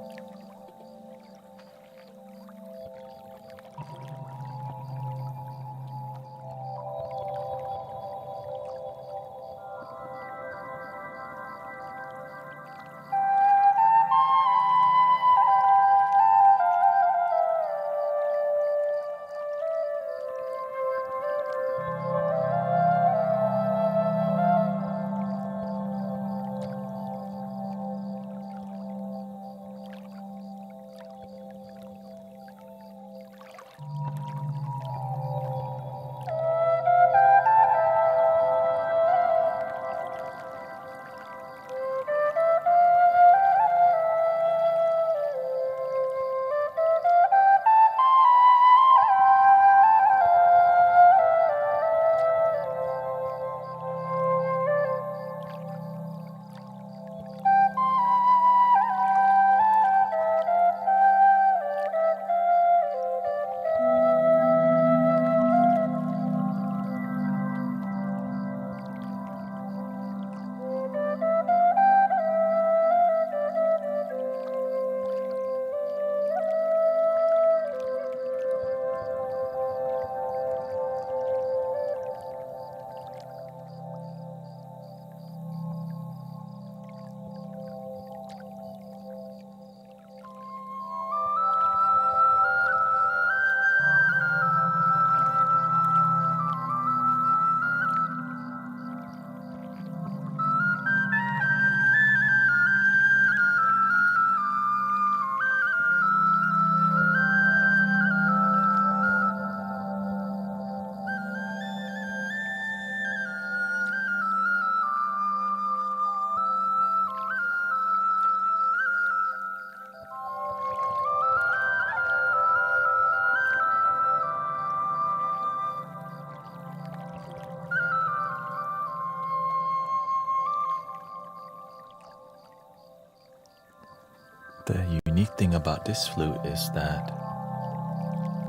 The unique thing about this flute is that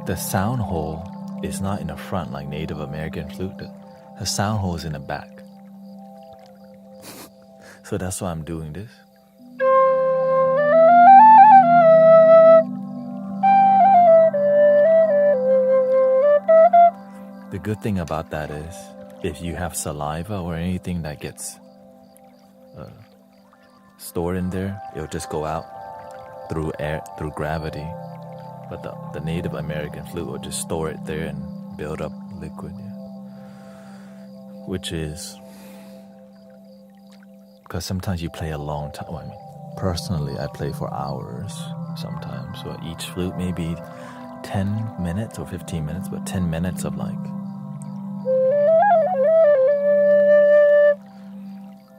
the sound hole is not in the front like Native American flute. The sound hole is in the back. So that's why I'm doing this. The good thing about that is if you have saliva or anything that gets stored in there, it'll just go out through air, through gravity. But the Native American flute will just store it there and build up liquid. Yeah. Which is because sometimes you play a long time. Well, I mean, personally, I play for hours sometimes. So each flute maybe 10 minutes or 15 minutes, but 10 minutes of like,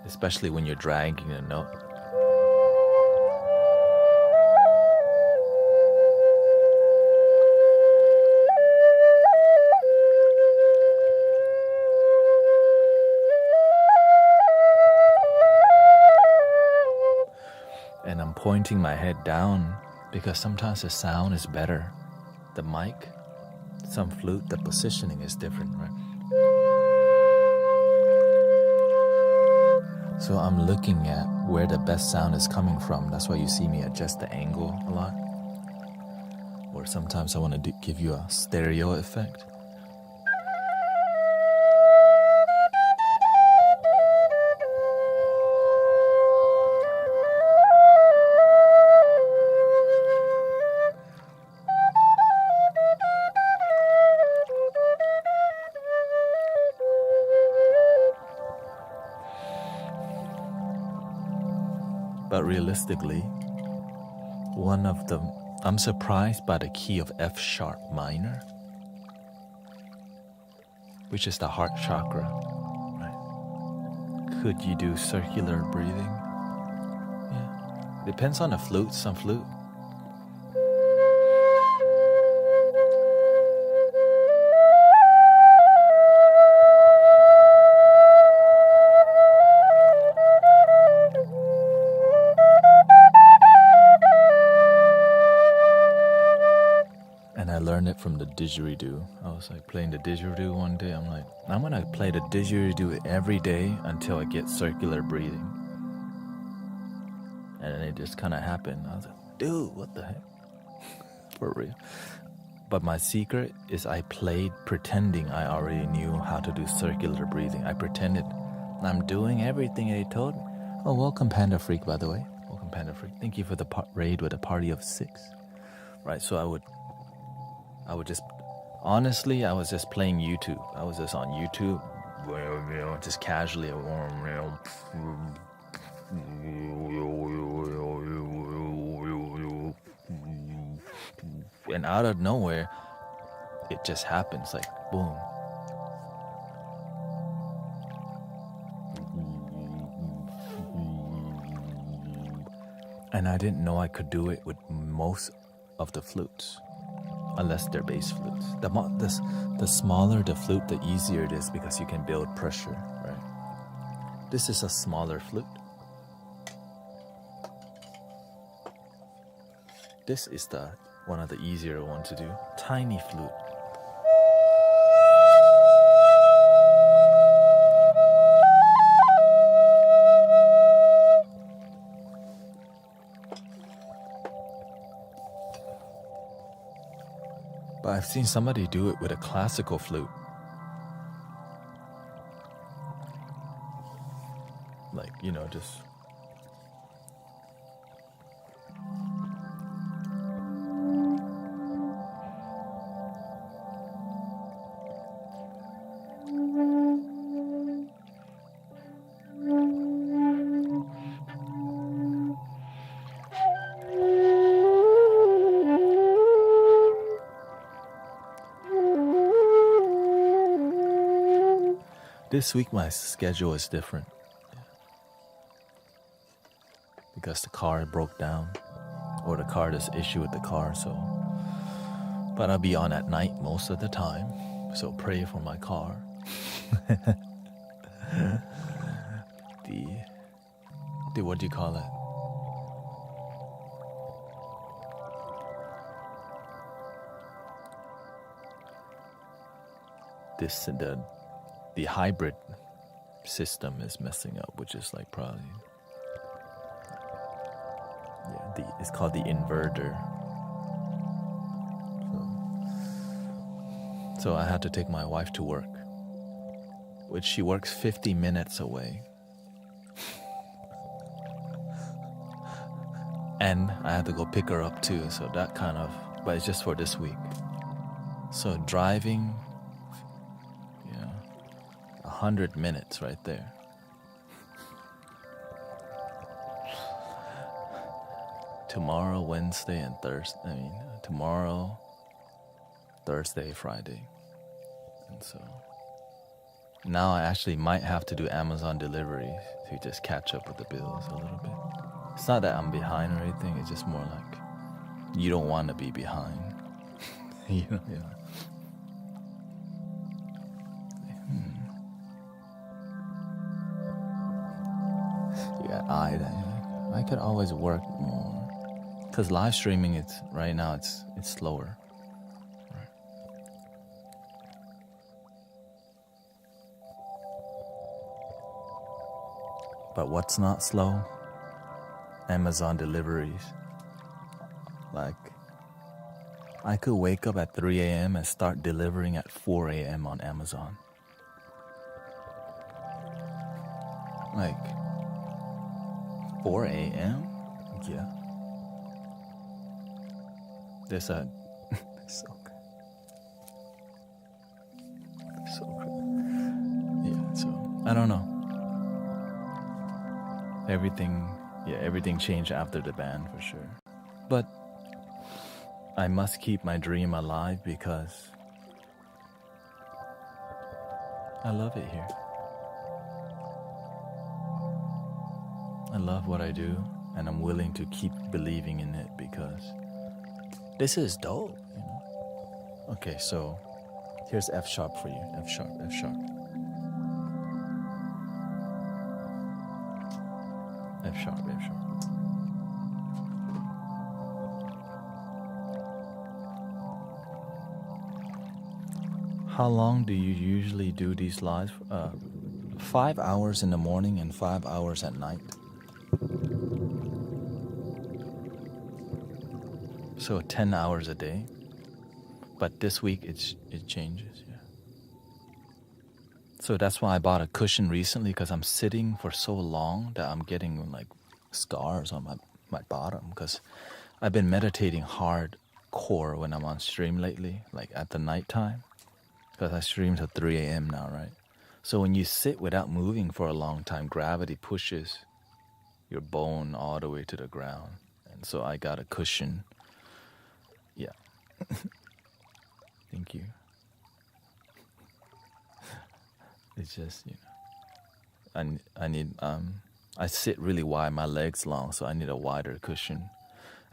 especially when you're dragging a note. And I'm pointing my head down because sometimes the sound is better. The mic, some flute, the positioning is different, right? So I'm looking at where the best sound is coming from. That's why you see me adjust the angle a lot. Or sometimes I want to give you a stereo effect. But realistically, one of the I'm surprised by the key of F sharp minor, which is the heart chakra. Right? Could you do circular breathing? Yeah. Depends on the flute. Some flute. I learned it from the didgeridoo. I was like playing the didgeridoo one day. I'm like, I'm gonna play the didgeridoo every day until I get circular breathing. And then it just kind of happened. I was like, dude, what the heck? For real. But my secret is I played pretending I already knew how to do circular breathing. I pretended I'm doing everything they told me. Oh, welcome Panda Freak, by the way. Welcome Panda Freak. Thank you for the raid with a party of 6. Right, so I would just, honestly, I was just playing YouTube. I was just on YouTube, just casually. And out of nowhere, it just happens, like, boom. And I didn't know I could do it with most of the flutes. Unless they're bass flutes. The smaller the flute, the easier it is because you can build pressure, right? This is a smaller flute. This is one of the easier ones to do. Tiny flute. But I've seen somebody do it with a classical flute. Like, just... This week my schedule is different because the car broke down, or the car is issue with the car. So, but I'll be on at night most of the time. So pray for my car. the what do you call it? The hybrid system is messing up, which is like probably, it's called the inverter. So I had to take my wife to work, which she works 50 minutes away. And I had to go pick her up too, so that kind of, but it's just for this week. So driving, 100 minutes right there. Tomorrow, Wednesday, and Thursday. Tomorrow, Thursday, Friday. And so now I actually might have to do Amazon deliveries to just catch up with the bills a little bit. It's not that I'm behind or anything, it's just more like you don't want to be behind. You know? I could always work more, because live streaming, right now it's slower. Right. But what's not slow? Amazon deliveries. Like, I could wake up at 3 a.m. and start delivering at 4 a.m. on Amazon. Like 4 a.m.? Yeah. There's a... so good. So good. Yeah, so... I don't know. Everything changed after the ban, for sure. But I must keep my dream alive because I love it here. I love what I do, and I'm willing to keep believing in it because this is dope, you know? Okay, so here's F sharp for you. F sharp, F sharp. F sharp, F sharp. How long do you usually do these lives? 5 hours in the morning and 5 hours at night. So 10 hours a day. But this week it changes, yeah. So that's why I bought a cushion recently, because I'm sitting for so long that I'm getting like scars on my bottom, because I've been meditating hardcore when I'm on stream lately, like at the nighttime, because I stream till 3 a.m. now, right? So when you sit without moving for a long time, gravity pushes your bone all the way to the ground. And so I got a cushion. Yeah. Thank you. It's just, you know, I need, I sit really wide, my legs long, so I need a wider cushion.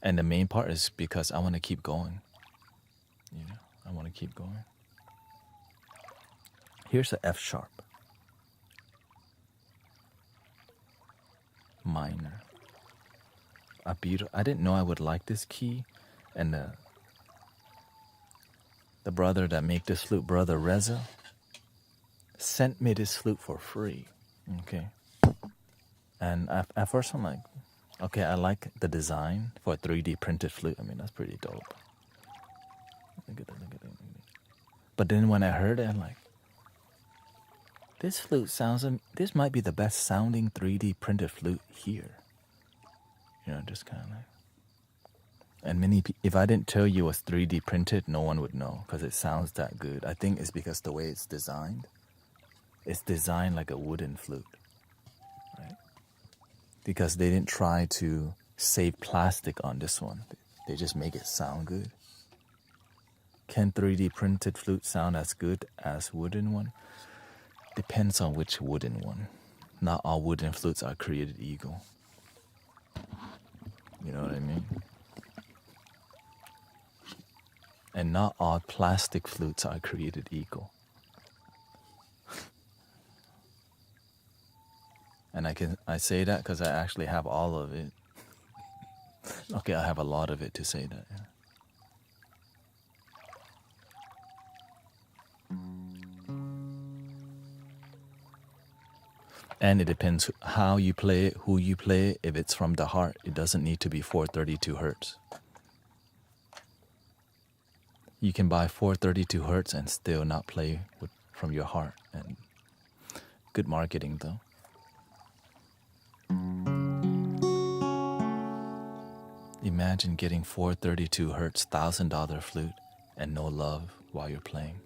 And the main part is because I want to keep going. You know, I want to keep going. Here's a F sharp. Minor. A beautiful, I didn't know I would like this key. And the brother that make this flute, Brother Reza, sent me this flute for free. Okay. And at first I'm like, okay, I like the design for a 3D printed flute. I mean, that's pretty dope. Look at that, look at that. But then when I heard it, I'm like, this flute sounds, this might be the best sounding 3D printed flute here. You know, just kind of like. And if I didn't tell you it was 3D printed, no one would know because it sounds that good. I think it's because the way it's designed. It's designed like a wooden flute, right? Because they didn't try to save plastic on this one. They just make it sound good. Can 3D printed flute sound as good as wooden one? Depends on which wooden one. Not all wooden flutes are created equal. You know what I mean? And not all plastic flutes are created equal. And I say that because I actually have all of it. Okay, I have a lot of it to say that. Yeah. And it depends how you play it, who you play it. If it's from the heart, it doesn't need to be 432 hertz. You can buy 432 hertz and still not play from your heart. And good marketing though. Imagine getting 432 hertz $1,000 flute and no love while you're playing.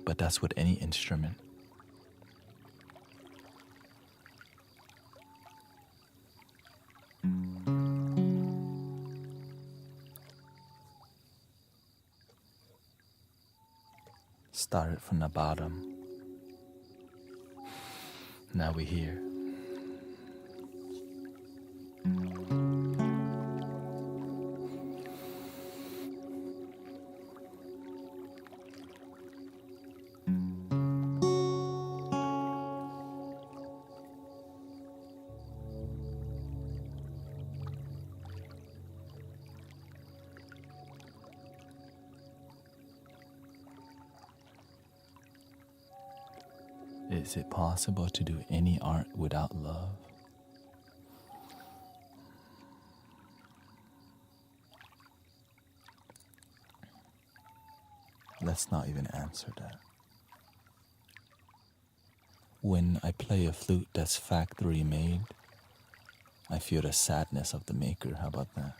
But that's with any instrument. Started from the bottom. Now we're here. Is it possible to do any art without love? Let's not even answer that. When I play a flute that's factory made, I feel the sadness of the maker. How about that?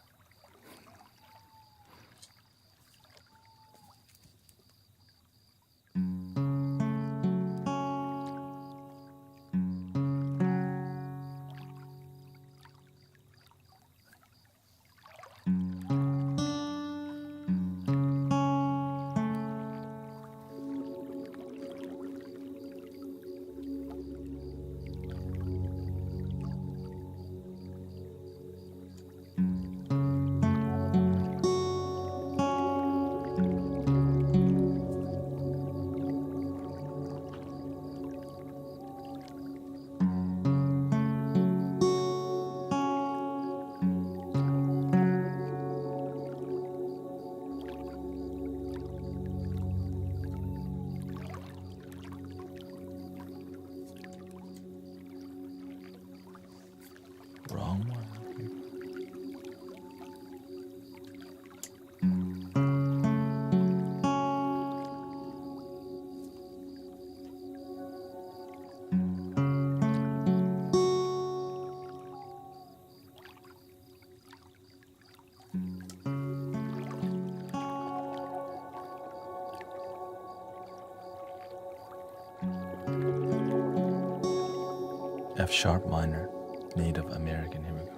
F sharp minor, Native American. Here we go.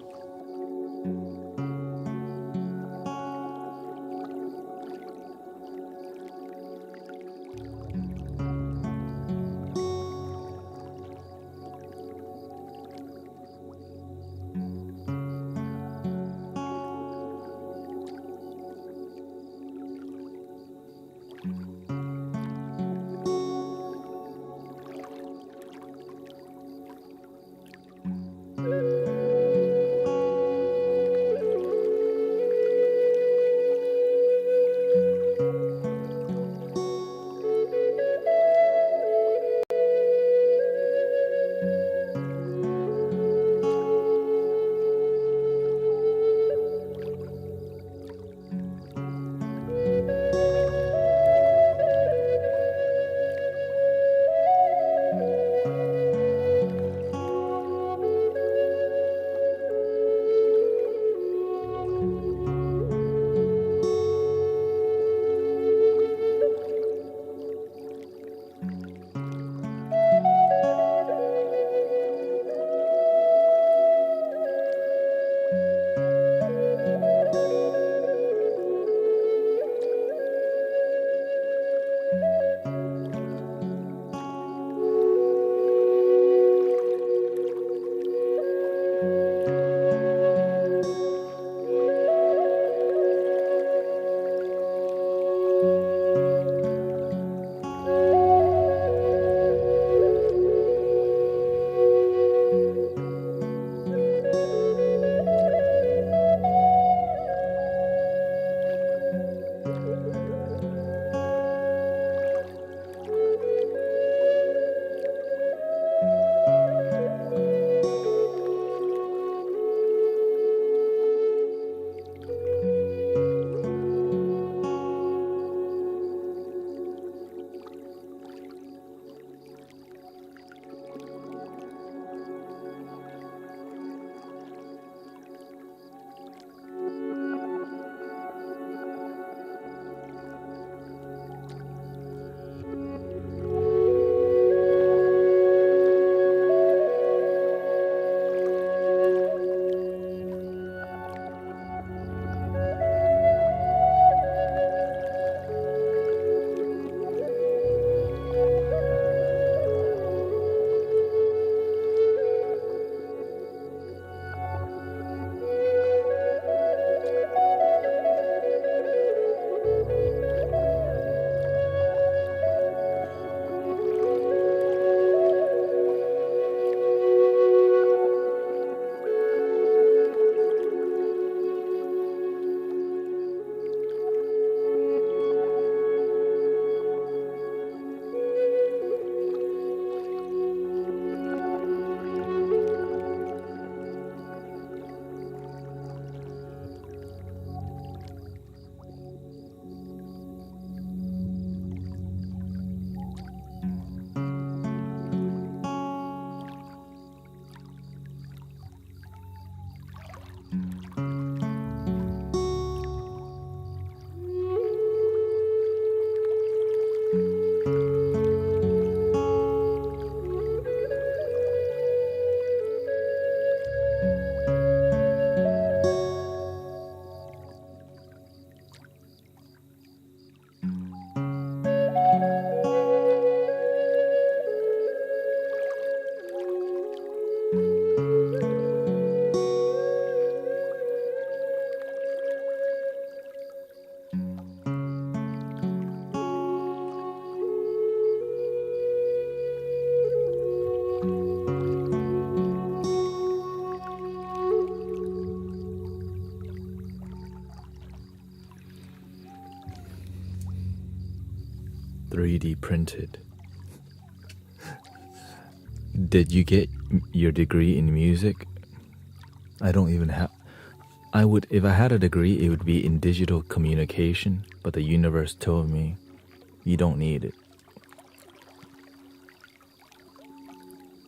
Printed. Did you get your degree in music? I don't even have. I would, if I had a degree, it would be in digital communication, but the universe told me, you don't need it.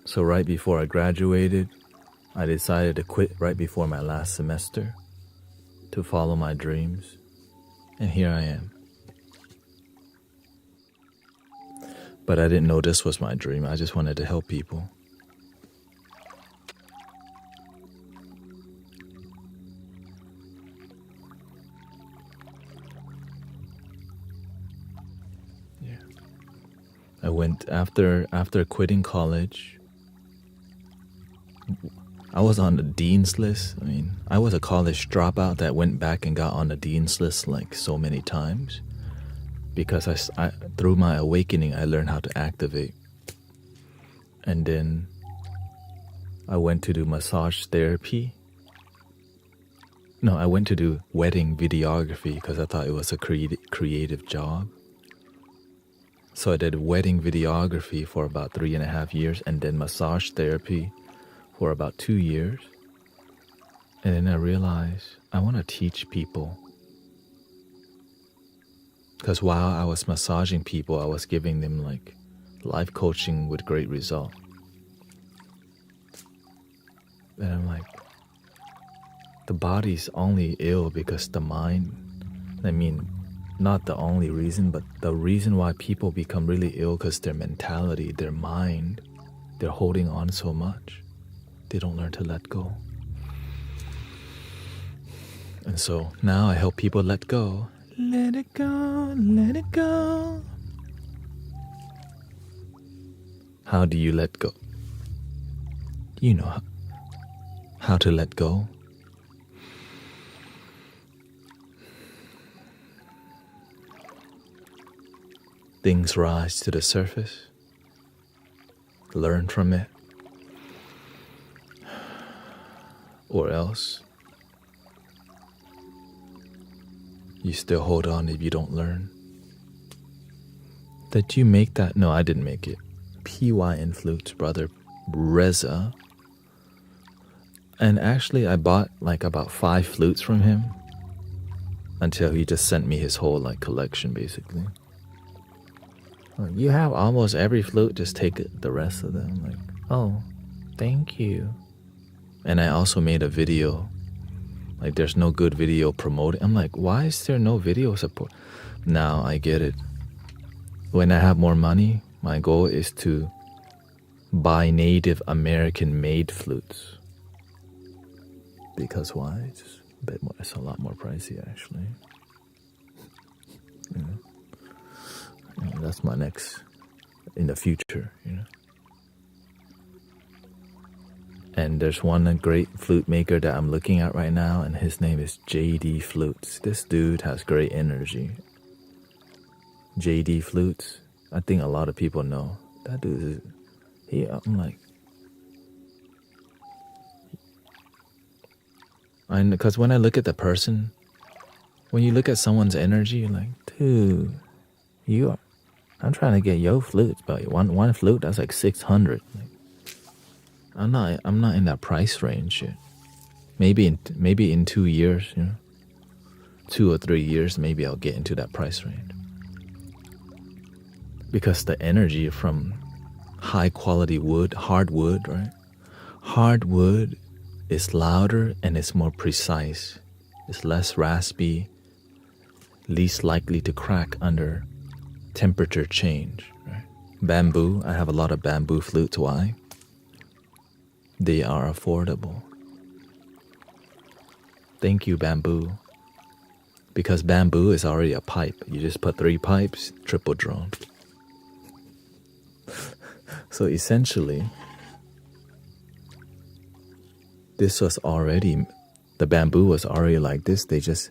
So right before I graduated, I decided to quit right before my last semester to follow my dreams, and here I am. But I didn't know this was my dream. I just wanted to help people. went after quitting college. I was on the dean's list. I mean, I was a college dropout that went back and got on the dean's list like so many times because I through my awakening, I learned how to activate. And then I went to do massage therapy. No, I went to do wedding videography because I thought it was a creative job. So I did wedding videography for about 3.5 years and then massage therapy for about 2 years. And then I realized I want to teach people. Because while I was massaging people, I was giving them like life coaching with great result. And I'm like, the body's only ill because the mind, I mean, not the only reason, but the reason why people become really ill because their mentality, their mind, they're holding on so much. They don't learn to let go. And so now I help people let go. Let it go, let it go. How do you let go? You know how to let go. Things rise to the surface. Learn from it. Or else you still hold on if you don't learn. Did you make that? No, I didn't make it. PY in Flutes, brother Reza. And actually I bought like about 5 flutes from him until he just sent me his whole like collection basically. You have almost every flute, just take the rest of them. Like, oh, thank you. And I also made a video. Like, there's no good video promoting. I'm like, why is there no video support? Now I get it. When I have more money, my goal is to buy Native American made flutes. Because why? It's just a bit more. It's a lot more pricey actually. You know? That's my next in the future, you know. And there's one great flute maker that I'm looking at right now, and his name is JD Flutes. This dude has great energy. JD Flutes. I think a lot of people know that dude. I'm like, because when I look at the person, when you look at someone's energy, you're like, dude, I'm trying to get your flutes, but one flute that's like 600. Like, I'm not in that price range yet. Maybe in 2 years, you know, 2 or 3 years, maybe I'll get into that price range. Because the energy from high quality wood, hardwood, right? Hardwood is louder and it's more precise. It's less raspy, least likely to crack under temperature change, right? Bamboo, I have a lot of bamboo flutes. Why? They are affordable. Thank you, bamboo. Because bamboo is already a pipe. You just put 3 pipes, triple drone. So essentially, the bamboo was already like this. They just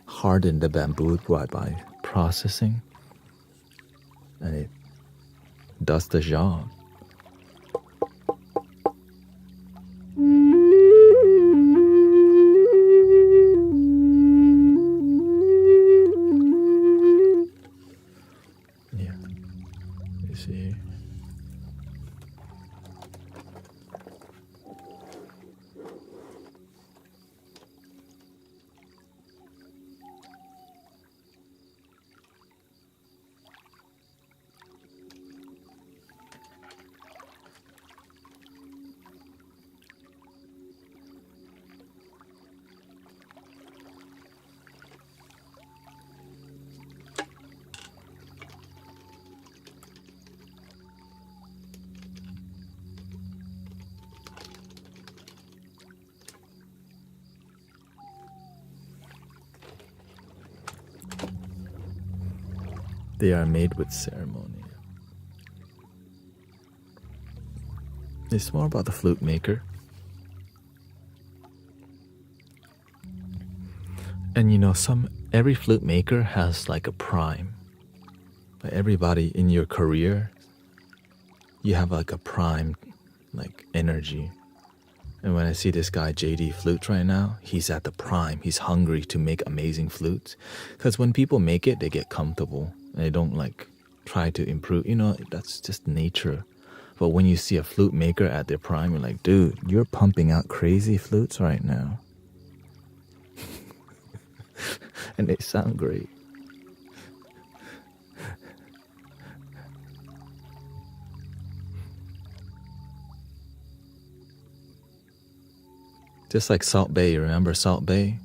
hardened the bamboo by processing. And it does the job. Yeah, you see. They are made with ceremony. It's more about the flute maker. And you know, every flute maker has like a prime. But everybody in your career, you have like a prime like energy. And when I see this guy JD Flutes right now, he's at the prime. He's hungry to make amazing flutes. Because when people make it, they get comfortable. And they don't like try to improve. You know, that's just nature. But when you see a flute maker at their prime, you're like, dude, you're pumping out crazy flutes right now. And they sound great. Just like Salt Bay, remember Salt Bay?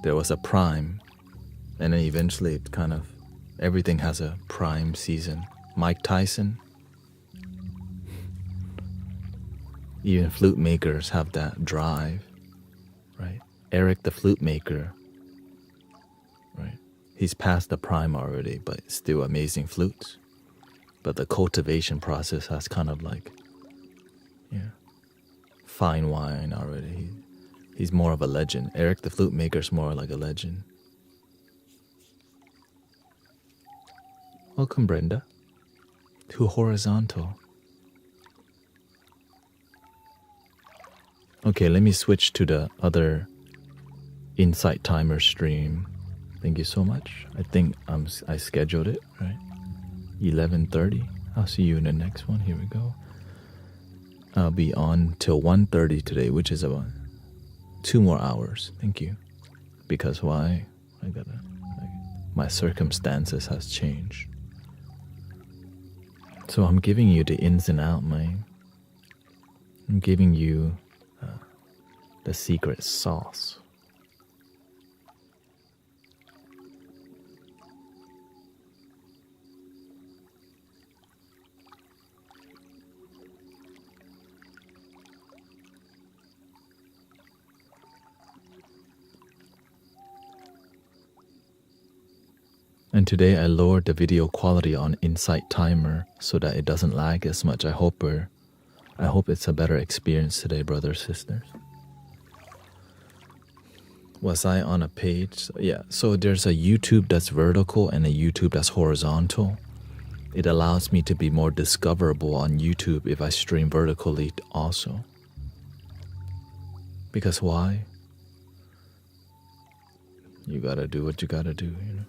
There was a prime, and then eventually it kind of, everything has a prime season. Mike Tyson, even flute makers have that drive, right? Eric the flute maker, right? He's past the prime already, but still amazing flutes. But the cultivation process has kind of like, yeah, fine wine already. He's more of a legend. Eric the flute maker's more like a legend. Welcome, Brenda, to Horizontal. Okay, let me switch to the other Insight Timer stream. Thank you so much. I think I scheduled it, right? 11:30. I'll see you in the next one. Here we go. I'll be on till 1:30 today, which is about 2 more hours. Thank you. Because why? My circumstances has changed. So I'm giving you the ins and out, man. I'm giving you the secret sauce. And today I lowered the video quality on Insight Timer so that it doesn't lag as much. I hope it's a better experience today, brothers, sisters. Was I on a page? Yeah, so there's a YouTube that's vertical and a YouTube that's horizontal. It allows me to be more discoverable on YouTube if I stream vertically also. Because why? You gotta do what you gotta do, you know.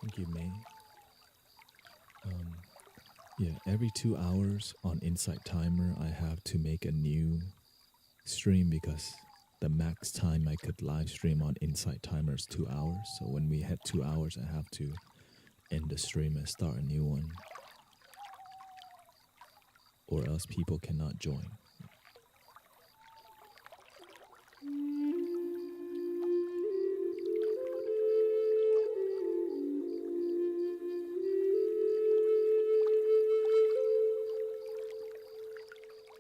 Thank you, May. Yeah, every 2 hours on Insight Timer, I have to make a new stream because the max time I could live stream on Insight Timer is 2 hours. So when we hit 2 hours, I have to end the stream and start a new one, or else people cannot join.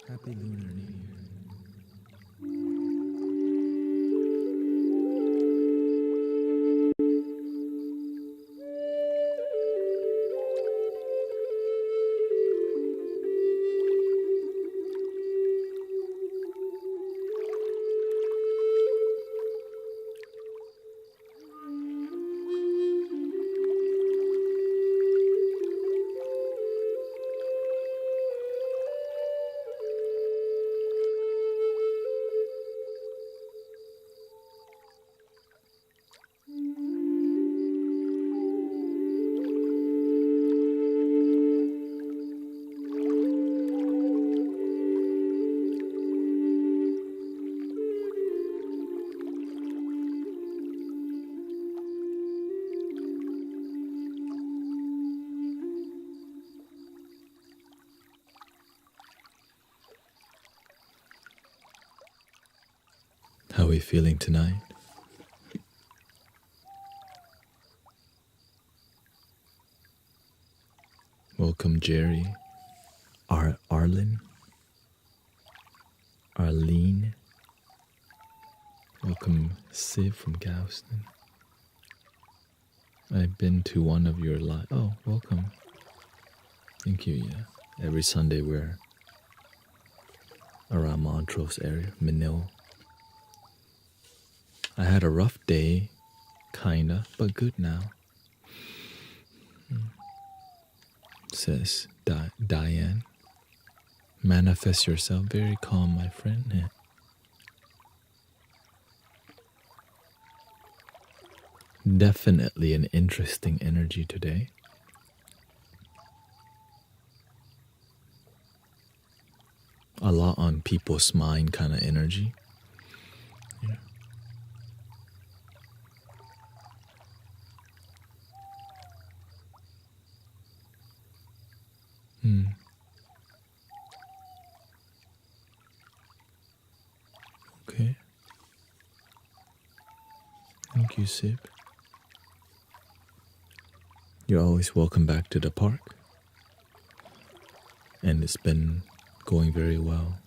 Happy Lunar New Year. How are we feeling tonight? Welcome, Jerry, Arlen, Arlene. Welcome, Siv from Galveston. I've been to one of your live. Oh, welcome. Thank you. Yeah, every Sunday we're around Montrose area, Manila. I had a rough day, kinda, but good now. Says Diane. Manifest yourself. Very calm, my friend. Yeah. Definitely an interesting energy today. A lot on people's mind kind of energy. Yeah. Okay. Thank you, Sib. You're always welcome back to the park. And it's been going very well.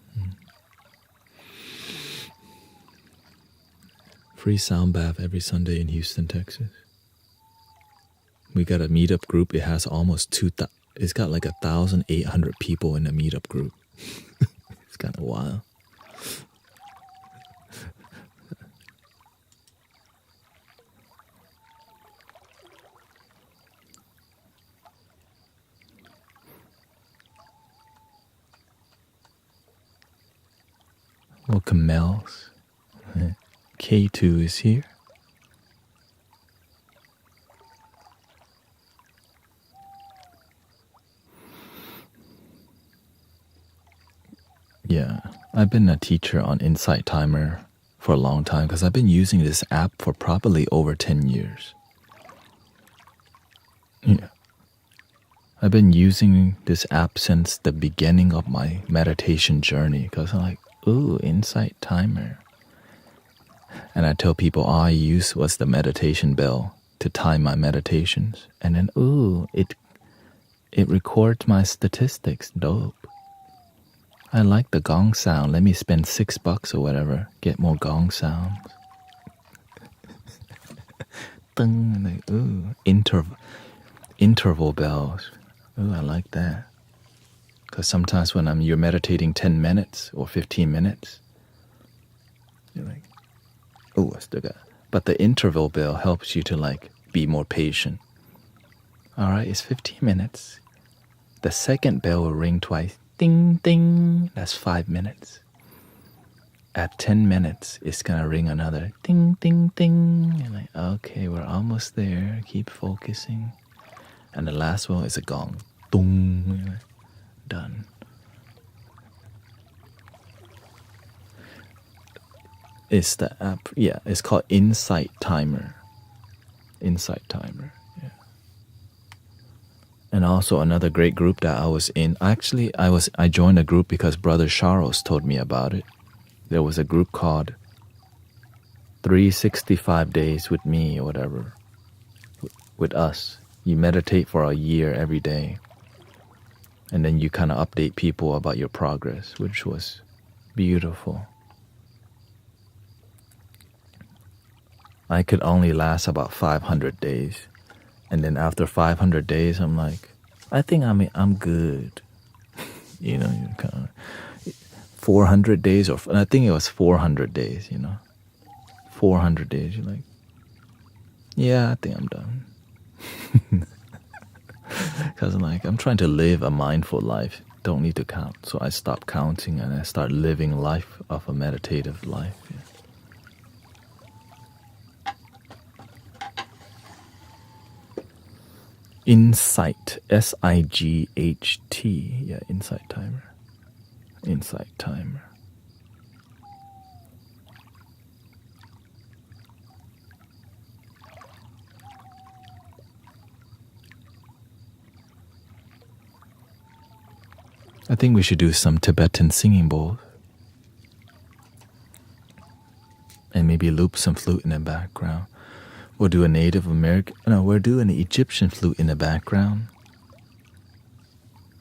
Free sound bath every Sunday in Houston, Texas. We got a meetup group. It has almost it's got like 1,800 people in the meetup group. It's kind of wild. Welcome, Mels. K2 is here. Yeah, I've been a teacher on Insight Timer for a long time because I've been using this app for probably over 10 years. Yeah. I've been using this app since the beginning of my meditation journey because I'm like, ooh, Insight Timer. And I tell people all I used was the meditation bell to time my meditations. And then, ooh, it records my statistics. Dope. I like the gong sound. Let me spend $6 or whatever. Get more gong sounds. Ding, like, ooh, interval bells. Ooh, I like that. Because sometimes when you're meditating 10 minutes or 15 minutes, you're like, oh, I still got. But the interval bell helps you to like be more patient. All right, it's 15 minutes. The second bell will ring twice. Ding, ding. That's 5 minutes. At 10 minutes, it's gonna ring another ding, ding, ding. You're like, okay, we're almost there. Keep focusing. And the last one is a gong. Dong. Like, done. It's the app. Yeah, it's called Insight Timer. Insight Timer. Yeah. And also another great group that I was in. Actually, I joined a group because Brother Charles told me about it. There was a group called 365 Days with Me or whatever. With us. You meditate for a year every day. And then you kind of update people about your progress, which was beautiful. I could only last about 500 days. And then after 500 days, I'm like, I think I'm good. You know, you kind of 400 days, or I think it was 400 days, you know. 400 days, you're like, yeah, I think I'm done. Because I'm trying to live a mindful life. Don't need to count. So I stop counting and I start living life of a meditative life. Yeah. Insight, SIGHT. Yeah, Insight Timer. Insight Timer. I think we should do some Tibetan singing bowls. and maybe loop some flute in the background. We'll do a Native American, no, we'll do an Egyptian flute in the background,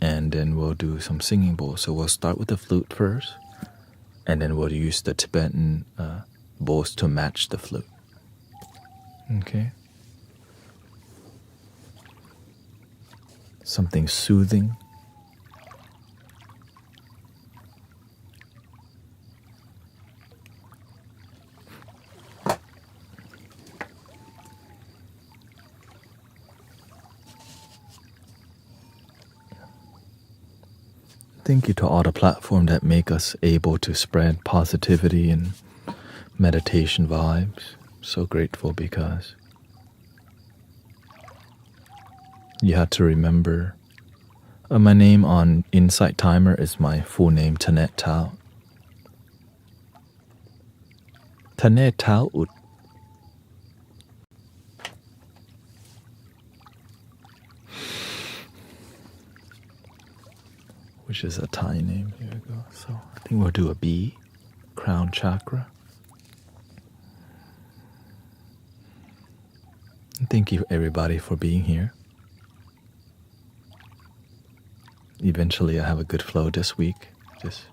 and then we'll do some singing bowls. So we'll start with the flute first, and then we'll use the Tibetan bowls to match the flute. Okay? Something soothing. Thank you to all the platforms that make us able to spread positivity and meditation vibes. So grateful because you had to remember my name on Insight Timer is my full name, Taout. Thanettaout. Which is a Thai name. Here we go. So I think we'll do a B, crown chakra. And thank you everybody for being here. Eventually I have a good flow this week. Just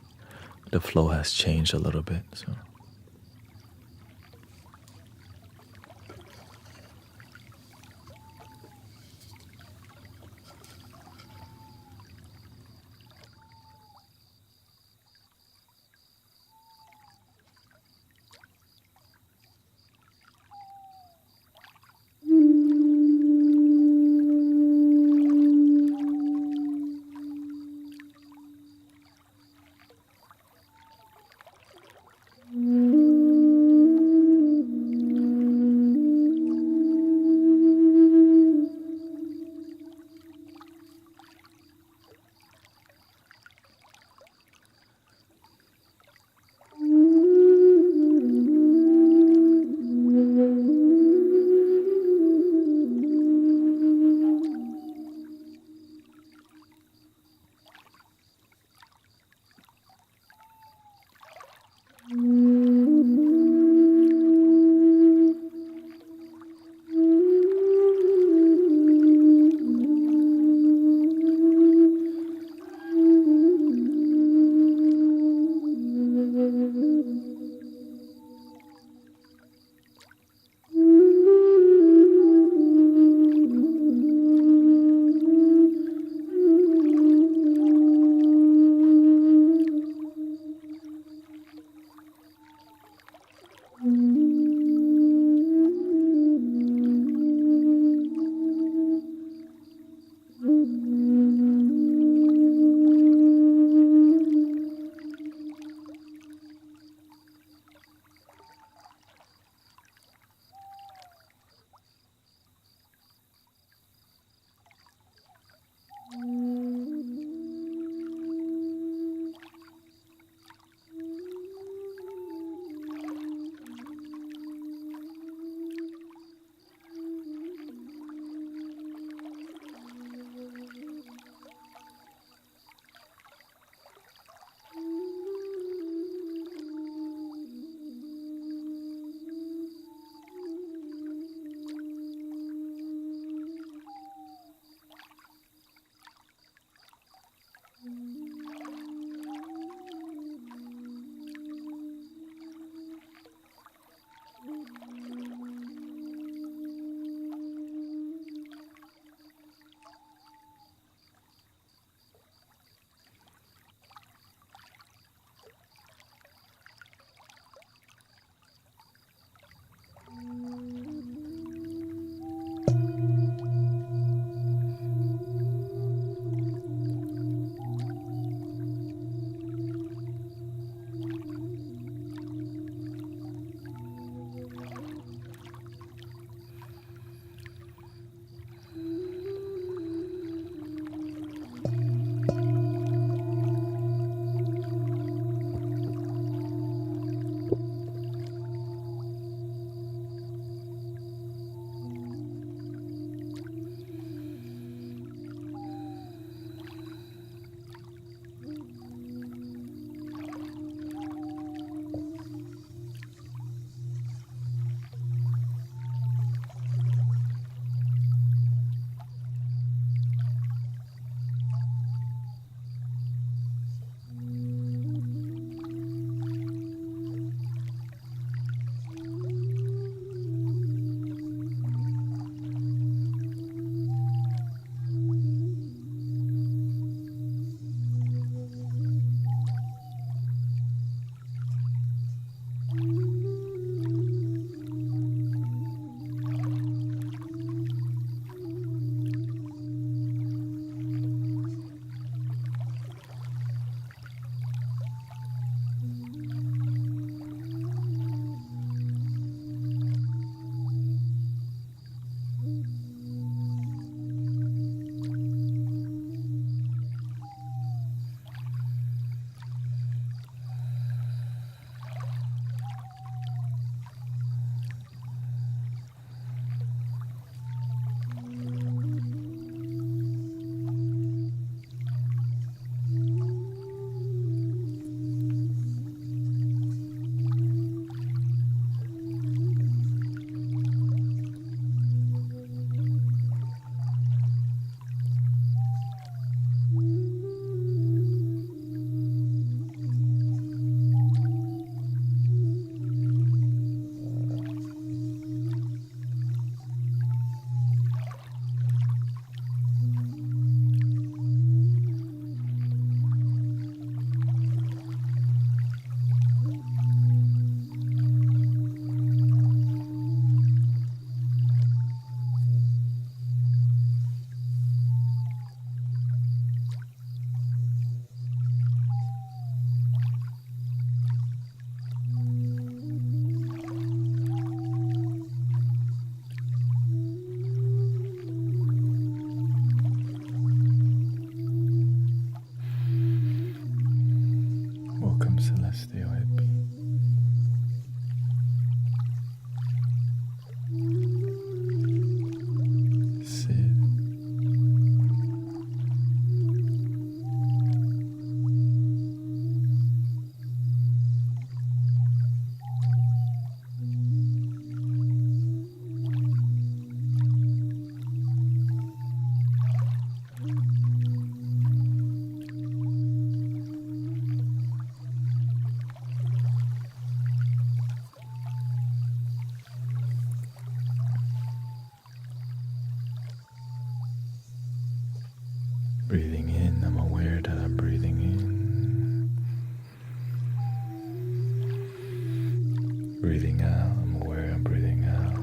the flow has changed a little bit, so. Welcome, Celestial Hippie. Sid. Breathing in, I'm aware that I'm breathing in. Breathing out, I'm aware I'm breathing out.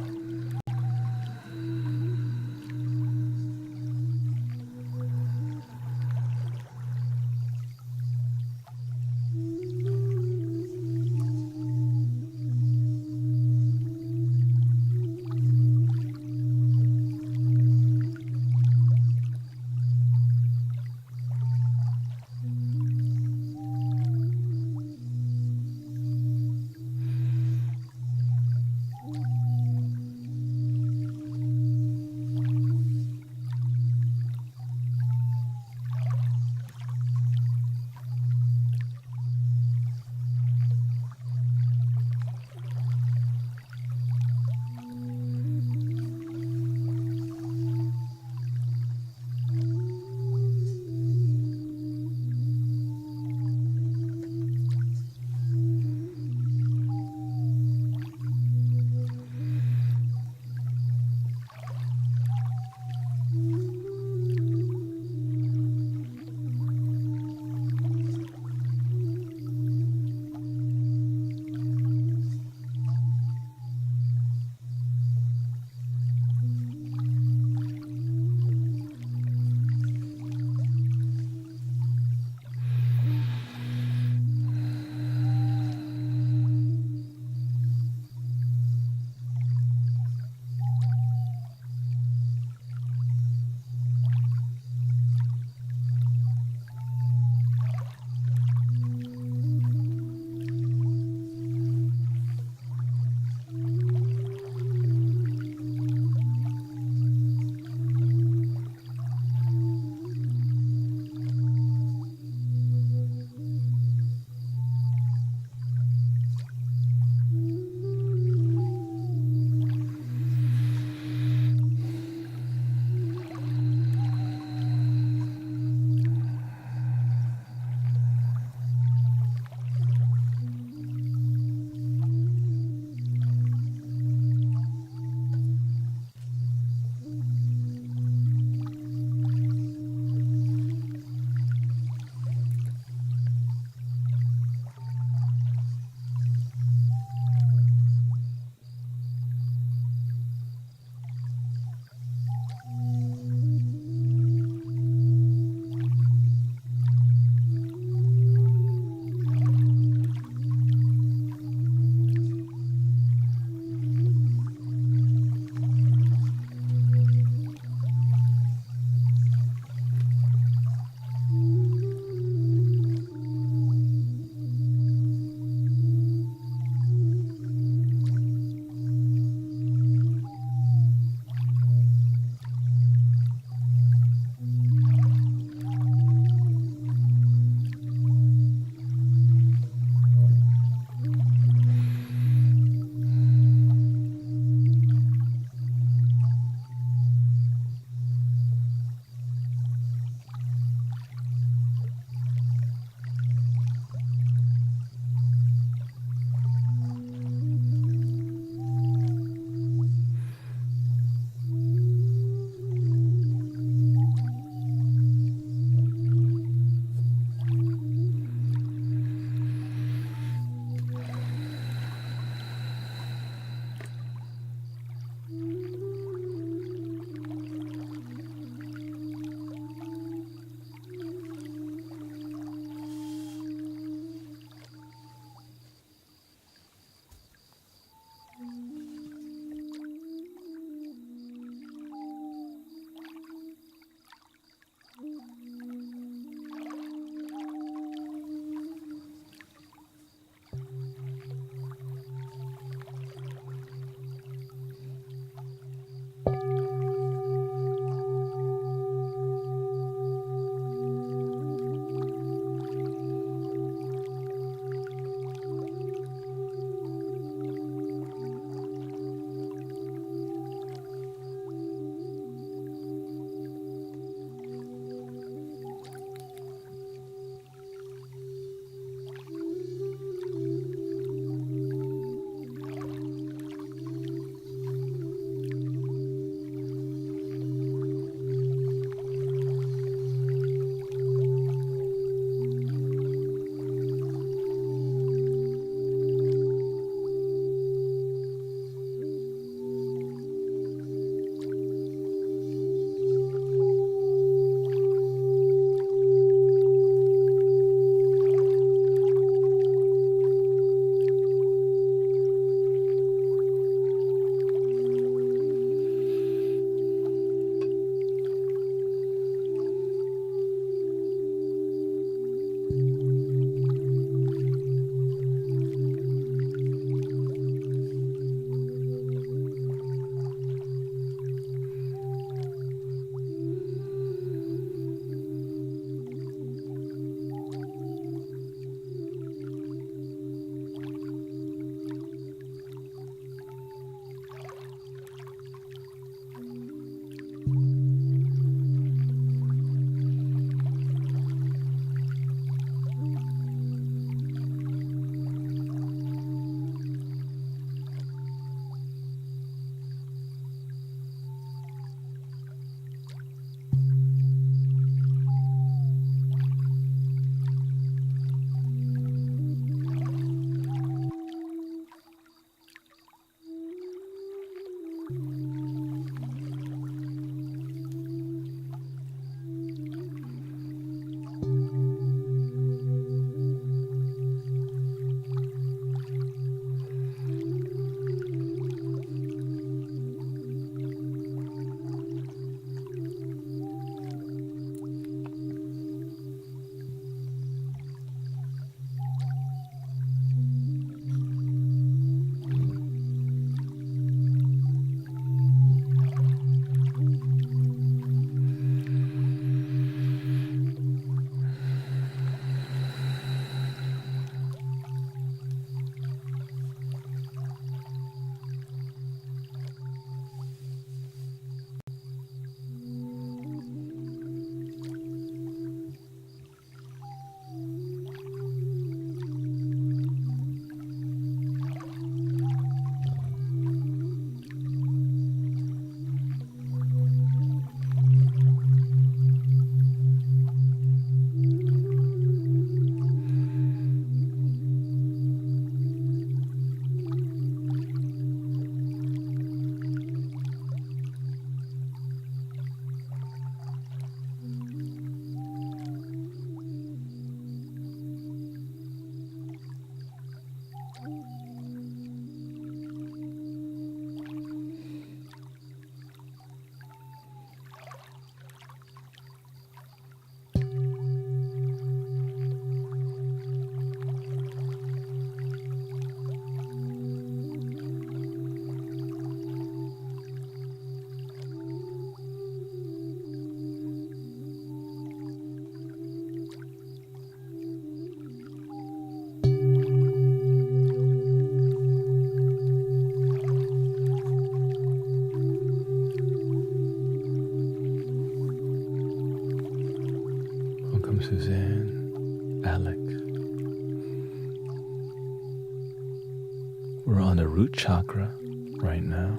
We're on the root chakra right now.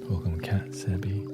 Welcome, Kat Sebi.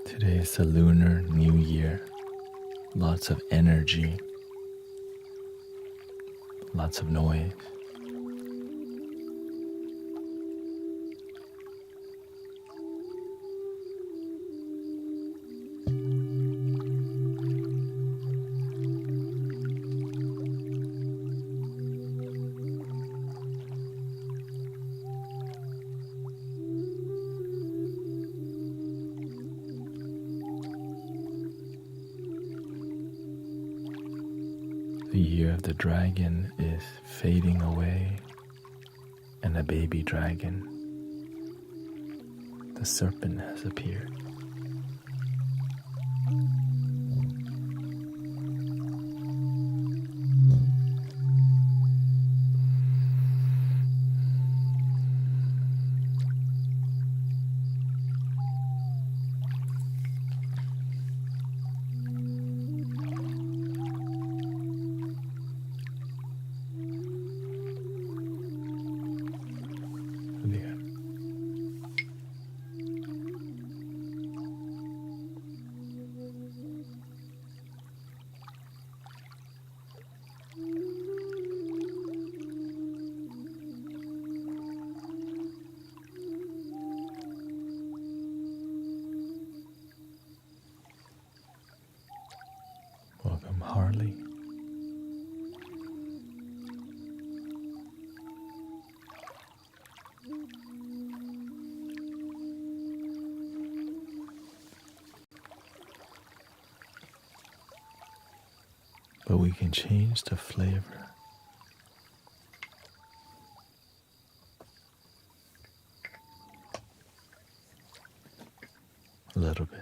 Today is the Lunar New Year. Lots of energy, lots of noise. The year of the dragon is fading away, and a baby dragon, the serpent, has appeared. but we can change the flavor a little bit.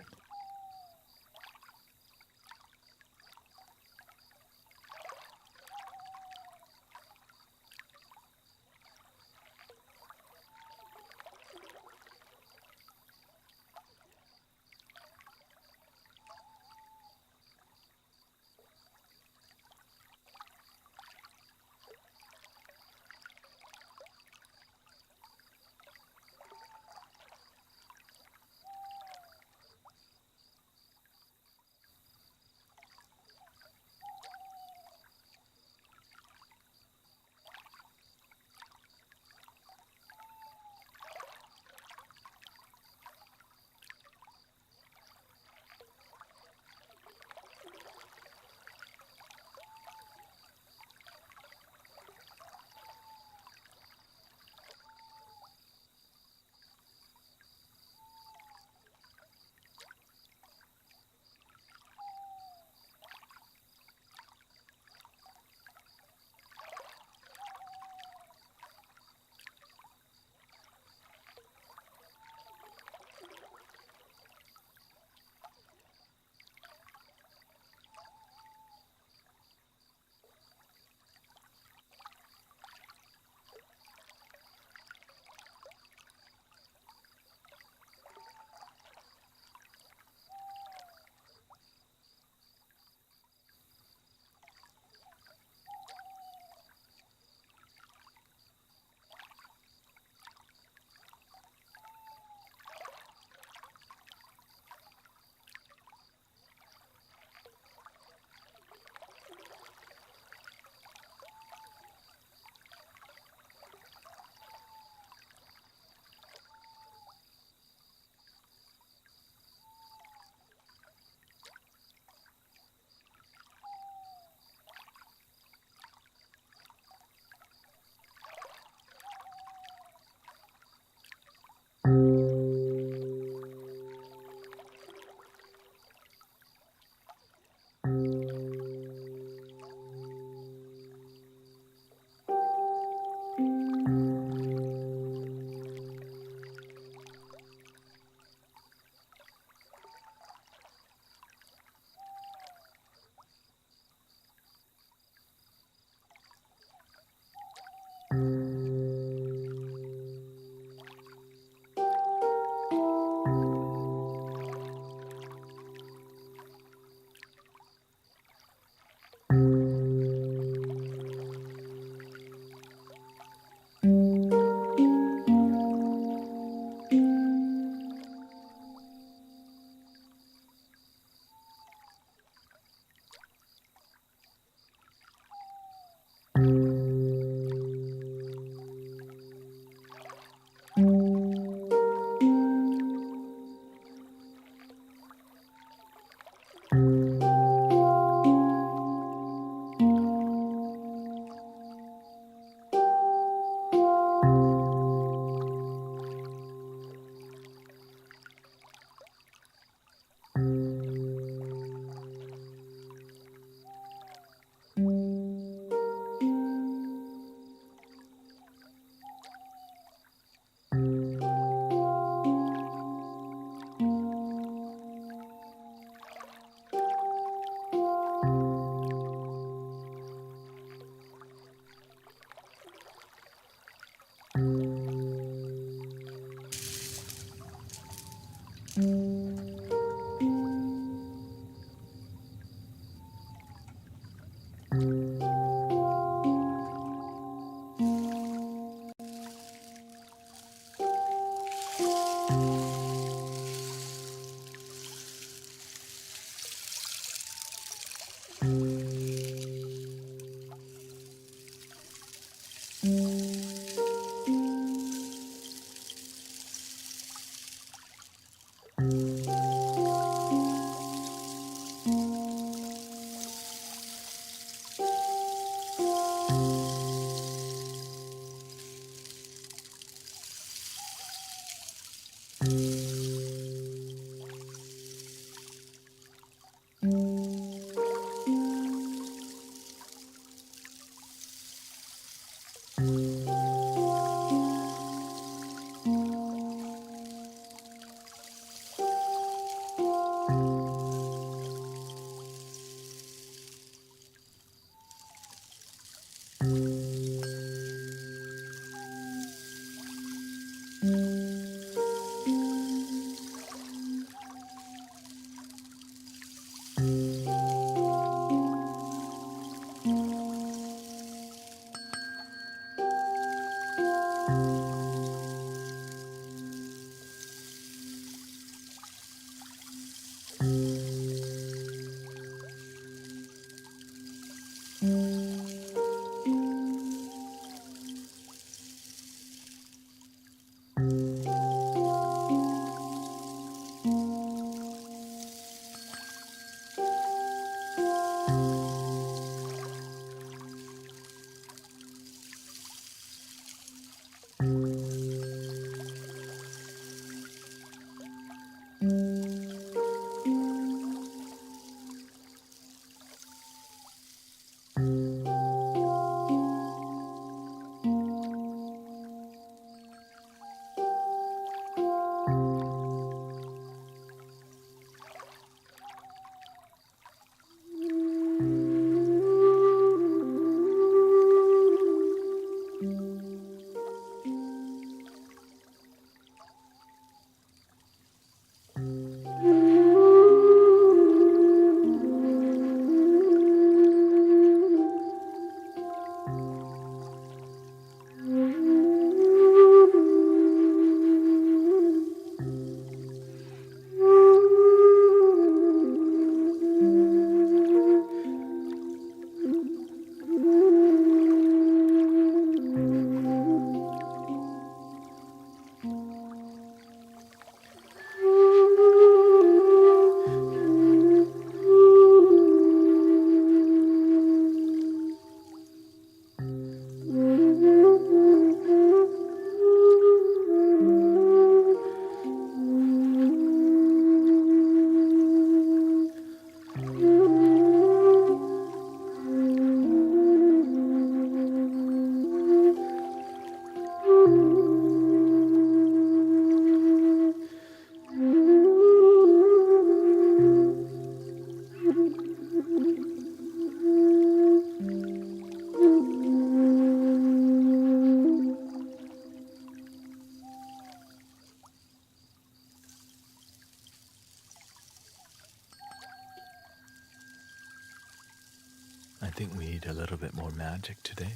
I think we need a little bit more magic today.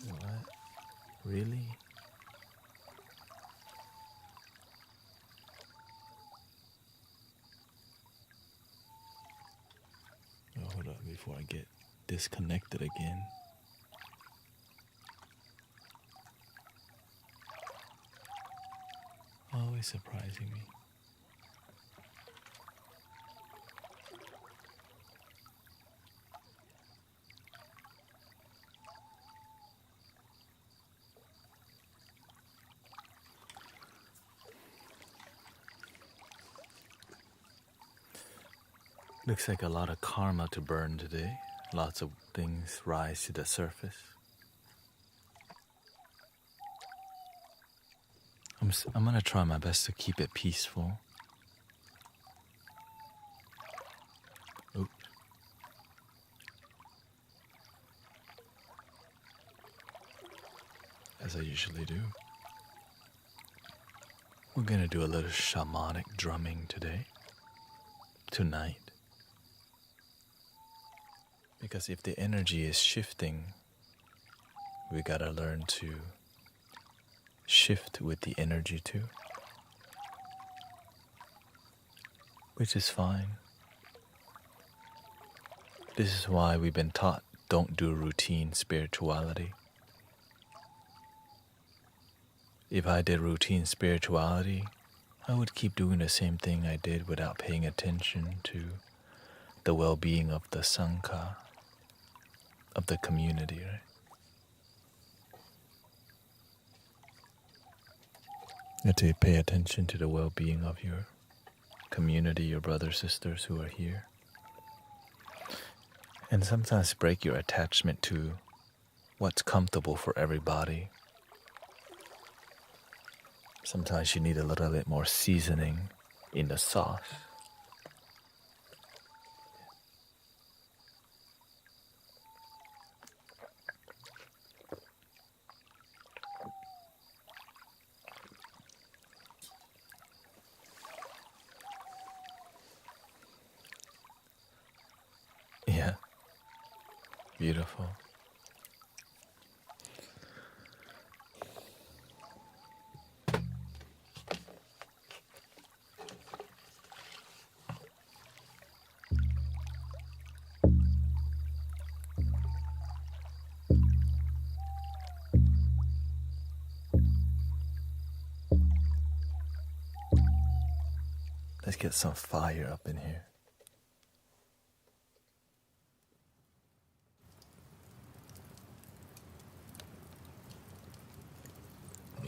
What? Really? Oh, hold on before I get disconnected again. Always surprising me. Looks like a lot of karma to burn today. Lots of things rise to the surface. I'm gonna try my best to keep it peaceful. Oops. As I usually do. We're gonna do a little shamanic drumming today. Tonight. Because if the energy is shifting, we gotta learn to shift with the energy too. Which is fine. This is why we've been taught don't do routine spirituality. If I did routine spirituality, I would keep doing the same thing I did without paying attention to the well-being of the Sangha, of the community, right? You have to pay attention to the well-being of your community, your brothers, sisters who are here. And sometimes break your attachment to what's comfortable for everybody. Sometimes you need a little bit more seasoning in the sauce. Yeah, beautiful. Let's get some fire up in here.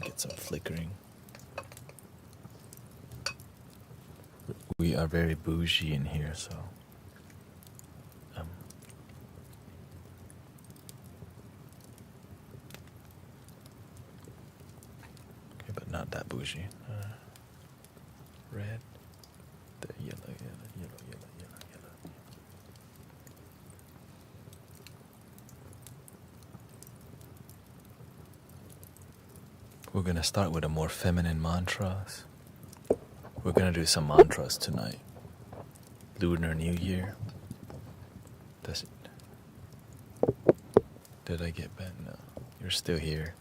Get some flickering. We are very bougie in here, so okay, but not that bougie. Red, the yellow. We're gonna start with the more feminine mantras. We're gonna do some mantras tonight. Lunar New Year. Did I get back? No, you're still here.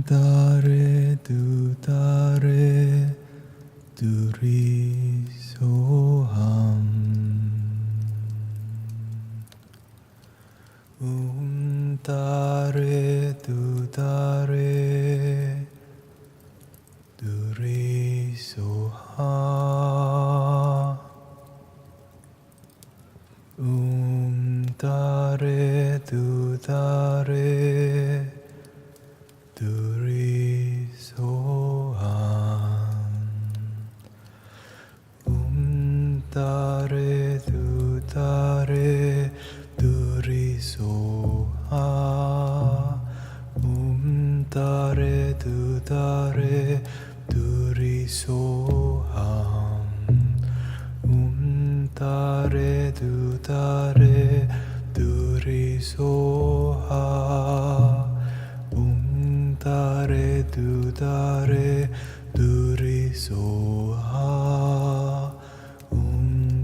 Dare du dare duri soham dare du dare duri soha dare du dare duri soham dare du dare duri soha dare du dare duri soham dare du dare duri soha dare du dare duri soha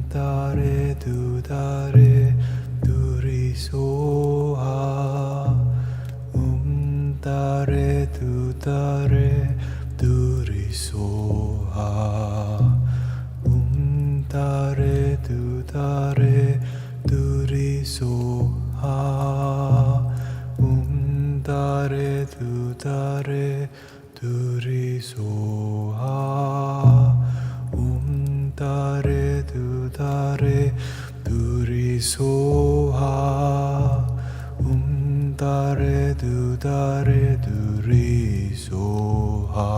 dare du dare duri soha dare du dare duri soha dare du dare duri soha dare du dare duri soha dare du dare duri soha dare du dare duri soha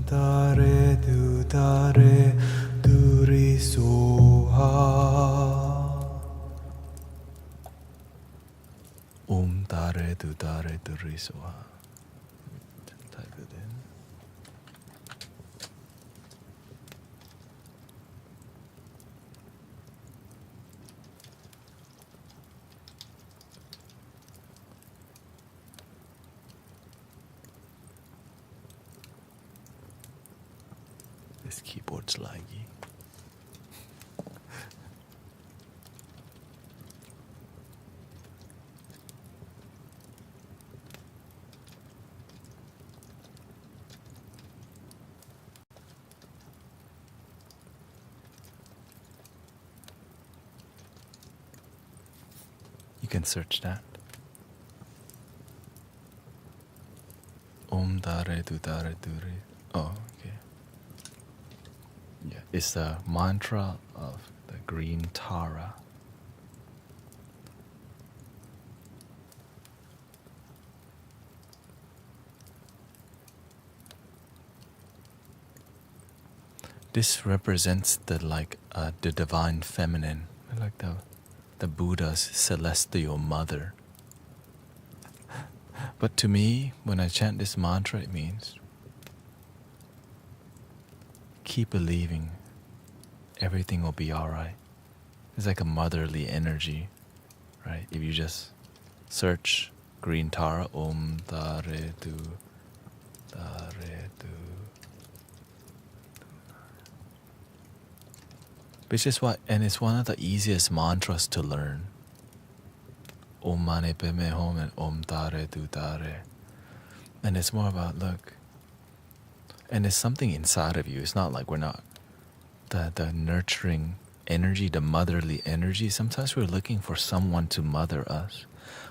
Dare du dare duri soha. Dare du dare duri soha. Type it in. This keyboard's laggy. You can search that. Dare du dare duri. Oh, okay. Yeah, it's the mantra of the green Tara. This represents the divine feminine, like the Buddha's celestial mother. But to me, when I chant this mantra, it means keep believing everything will be alright. It's like a motherly energy, right? If you just search green Tara, Dare du, Dare du. Which is what, and it's one of the easiest mantras to learn. Om mani padme hum and Dare du dare. And it's more about, look, and it's something inside of you. It's not like we're not, the nurturing energy, the motherly energy. Sometimes we're looking for someone to mother us.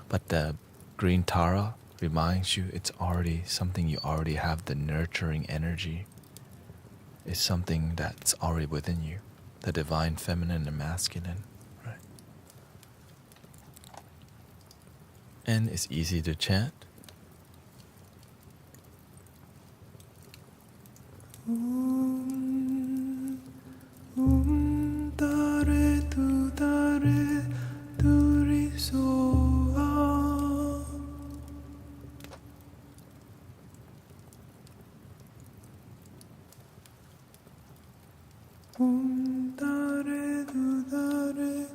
But the green Tara reminds you it's already something you already have, the nurturing energy. It's something that's already within you. The divine feminine and masculine, right? And it's easy to chant. Dare du dare duri soha. Dare du dare.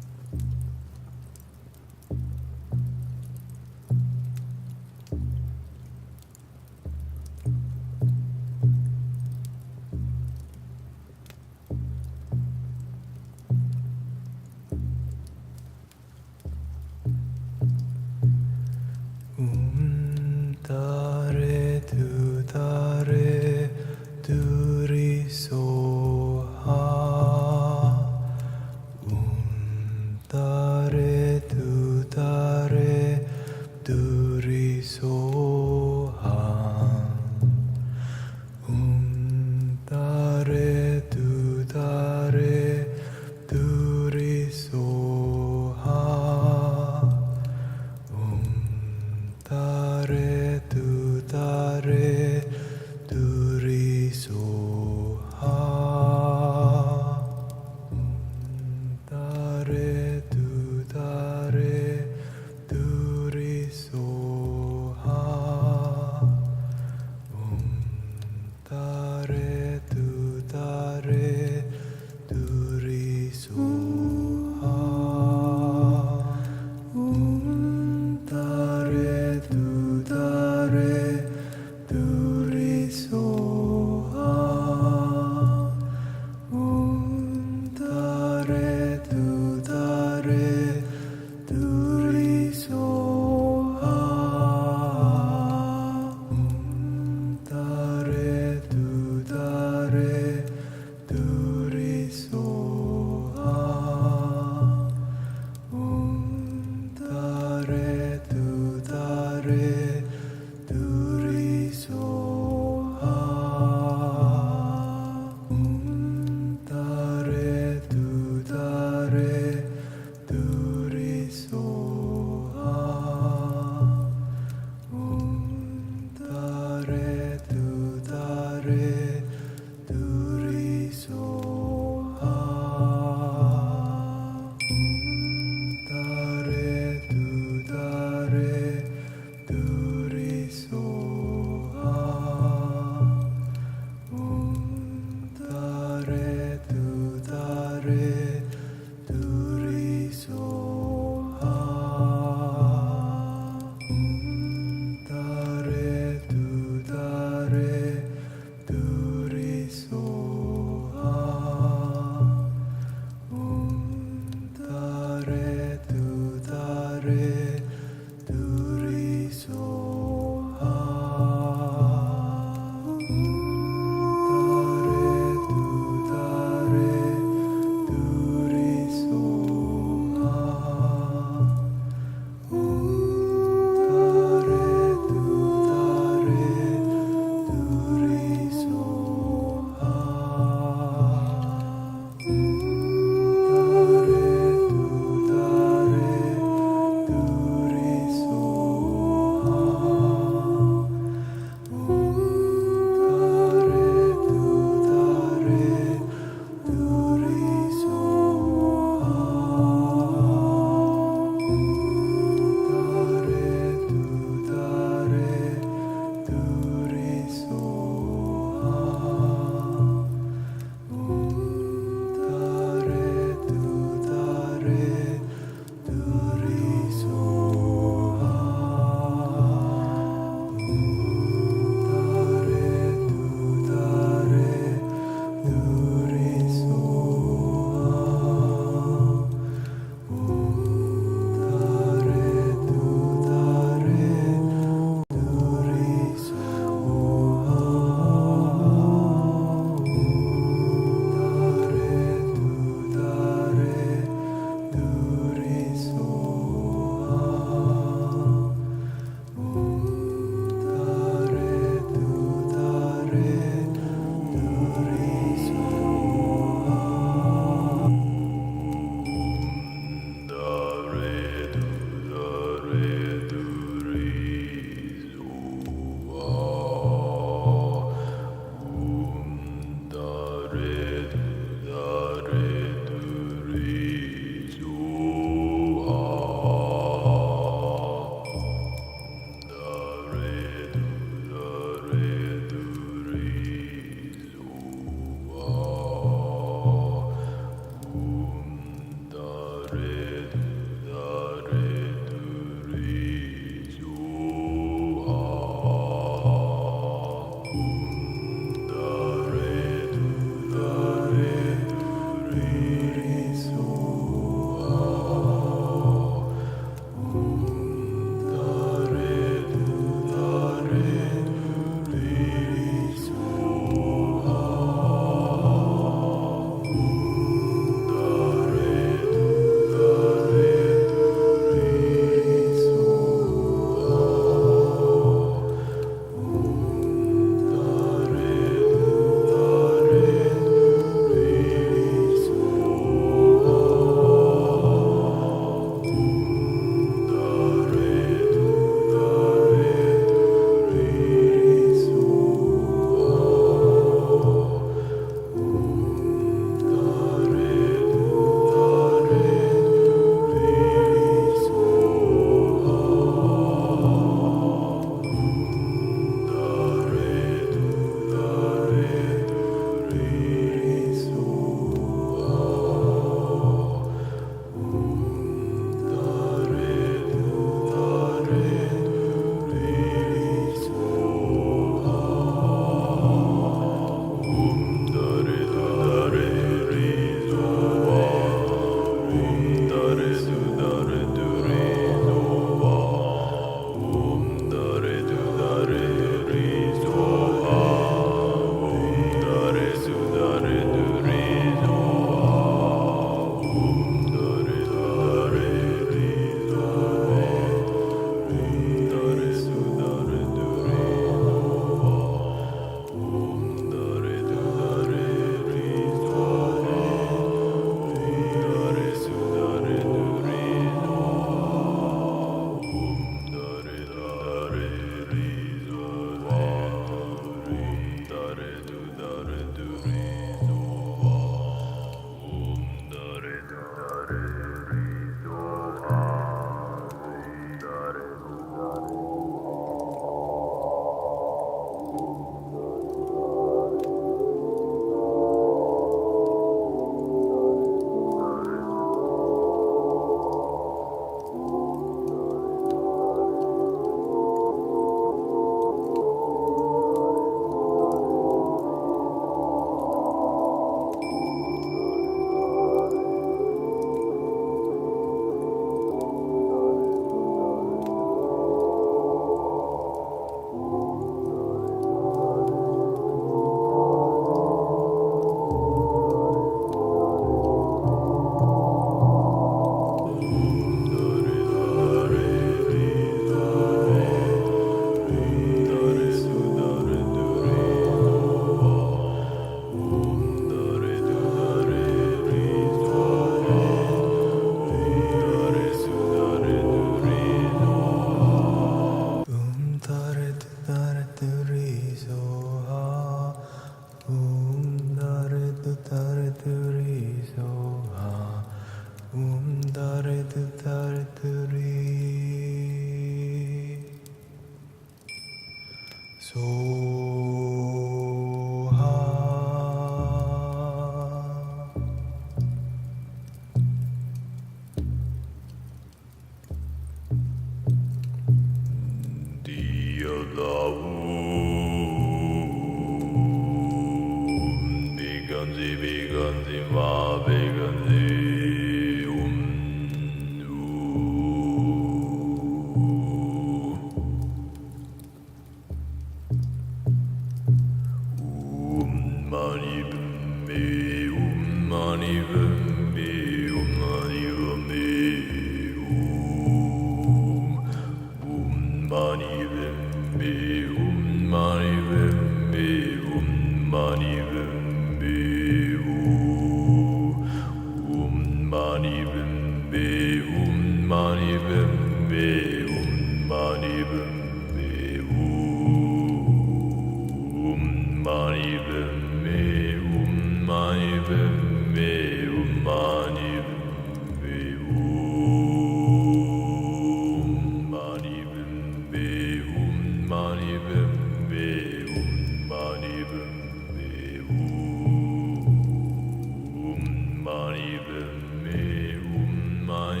Mani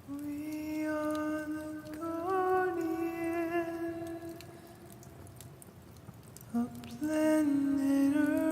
We are the guardian of planet Earth.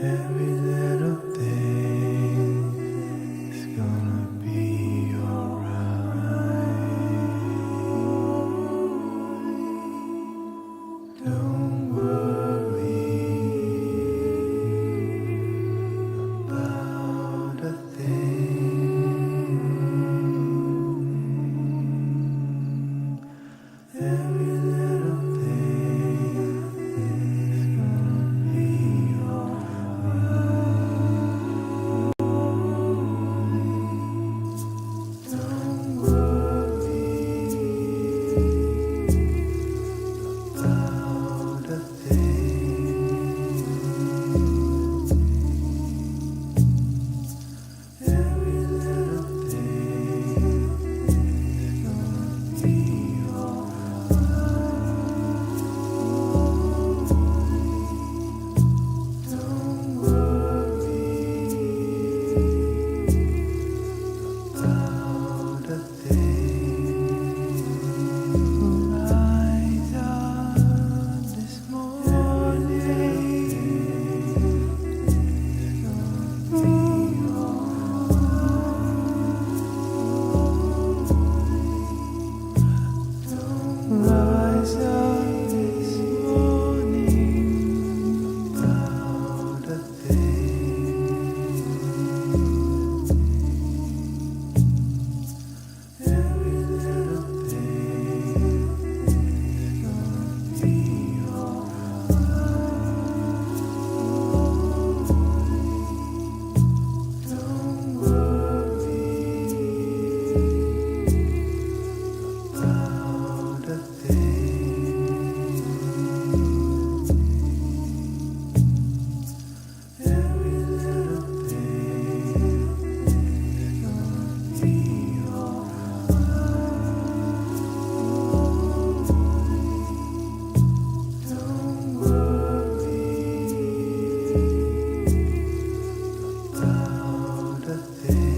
Every little thing is gonna be alright. Don't worry about a thing. Every little thing is gonna be alright. Don't worry about a thing. Every little thing is gonna be alright. Don't worry about a thing. Rise up this morning. Rise up this morning about a thing. Every little thing is gonna be alright. Don't worry about a thing.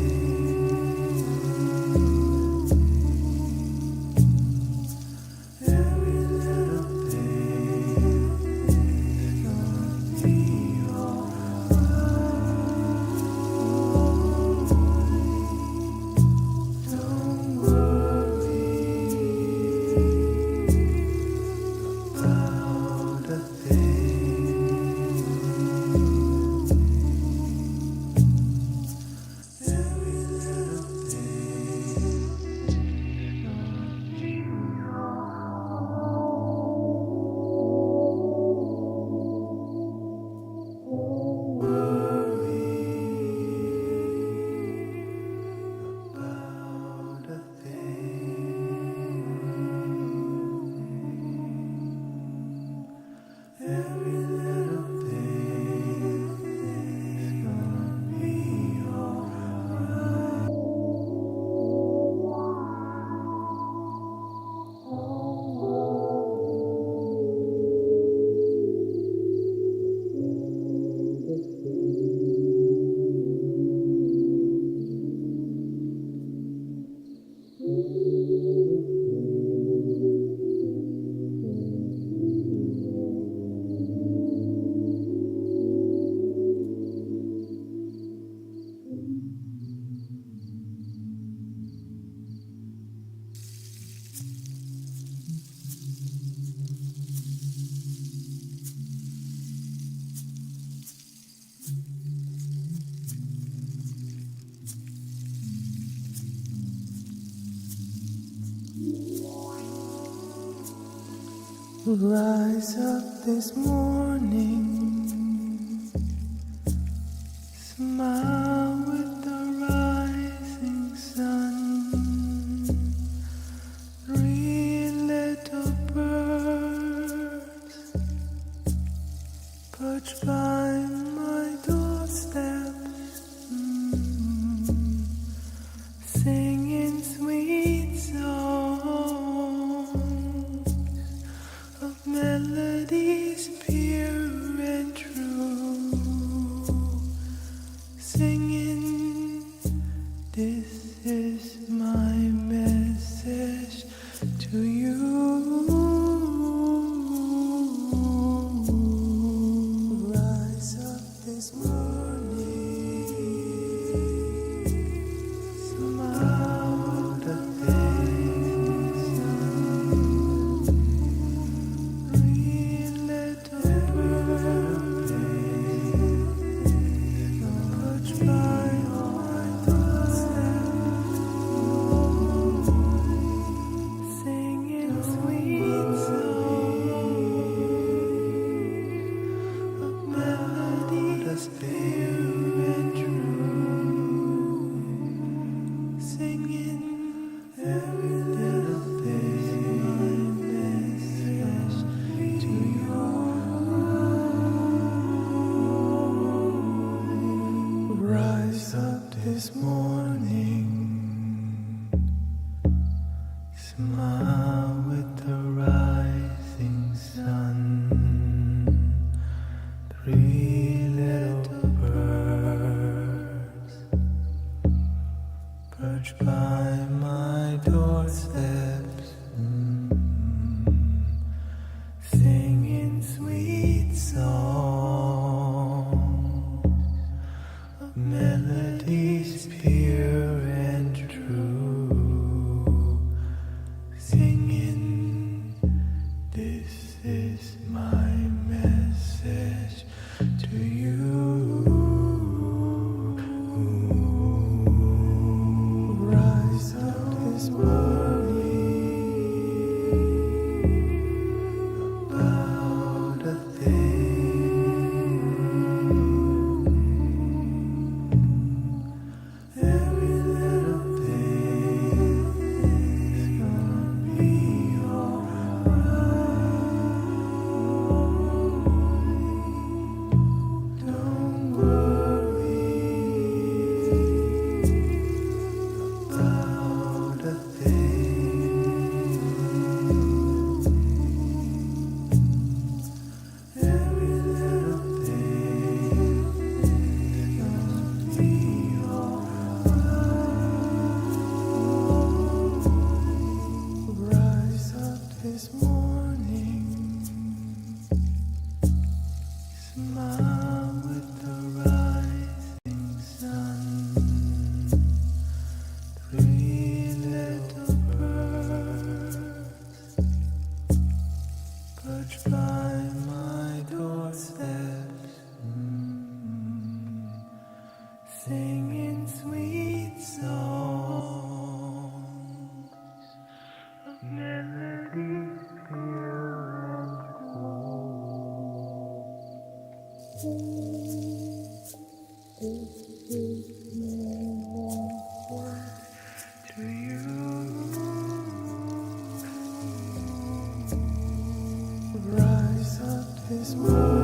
Every little thing is gonna be alright. Don't worry about a thing. Every little thing is gonna be alright. Don't worry about a thing. Every little about a thing. Every little thing is gonna be alright. Rise up this morning, smile with the rising sun. 3 little birds perch by my doorstep, singing sweet songs of melodies pure and this morning, smile the things, read little bird, touch my heart, singing sweet songs of melody, pure and true, singing every little thing, message to you. Rise up this morning, smile with the rising sun. Three little birds perch by my doorsteps, singing sweet songs of melodies pure and true, singing, this is my message to you. Rise up this morning, about a thing, every little thing is gonna be alright. Don't worry about a thing. Every little thing is gonna be alright. Rise up this morning, smile with the rising sun. Three little birds perch by my doorsteps, singing sweet songs of melodies pure and true to you. Rise up this morning,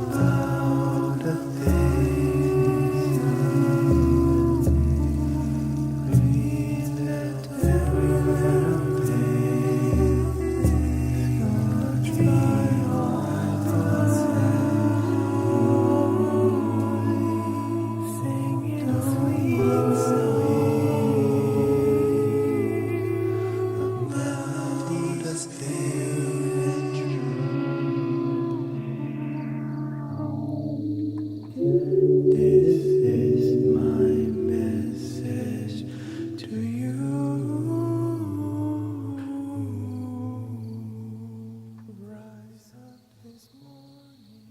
about a thing, read every little thing, gonna try hard, singing sweet songs of melodies pure and true. This is my message to you. Rise up this morning.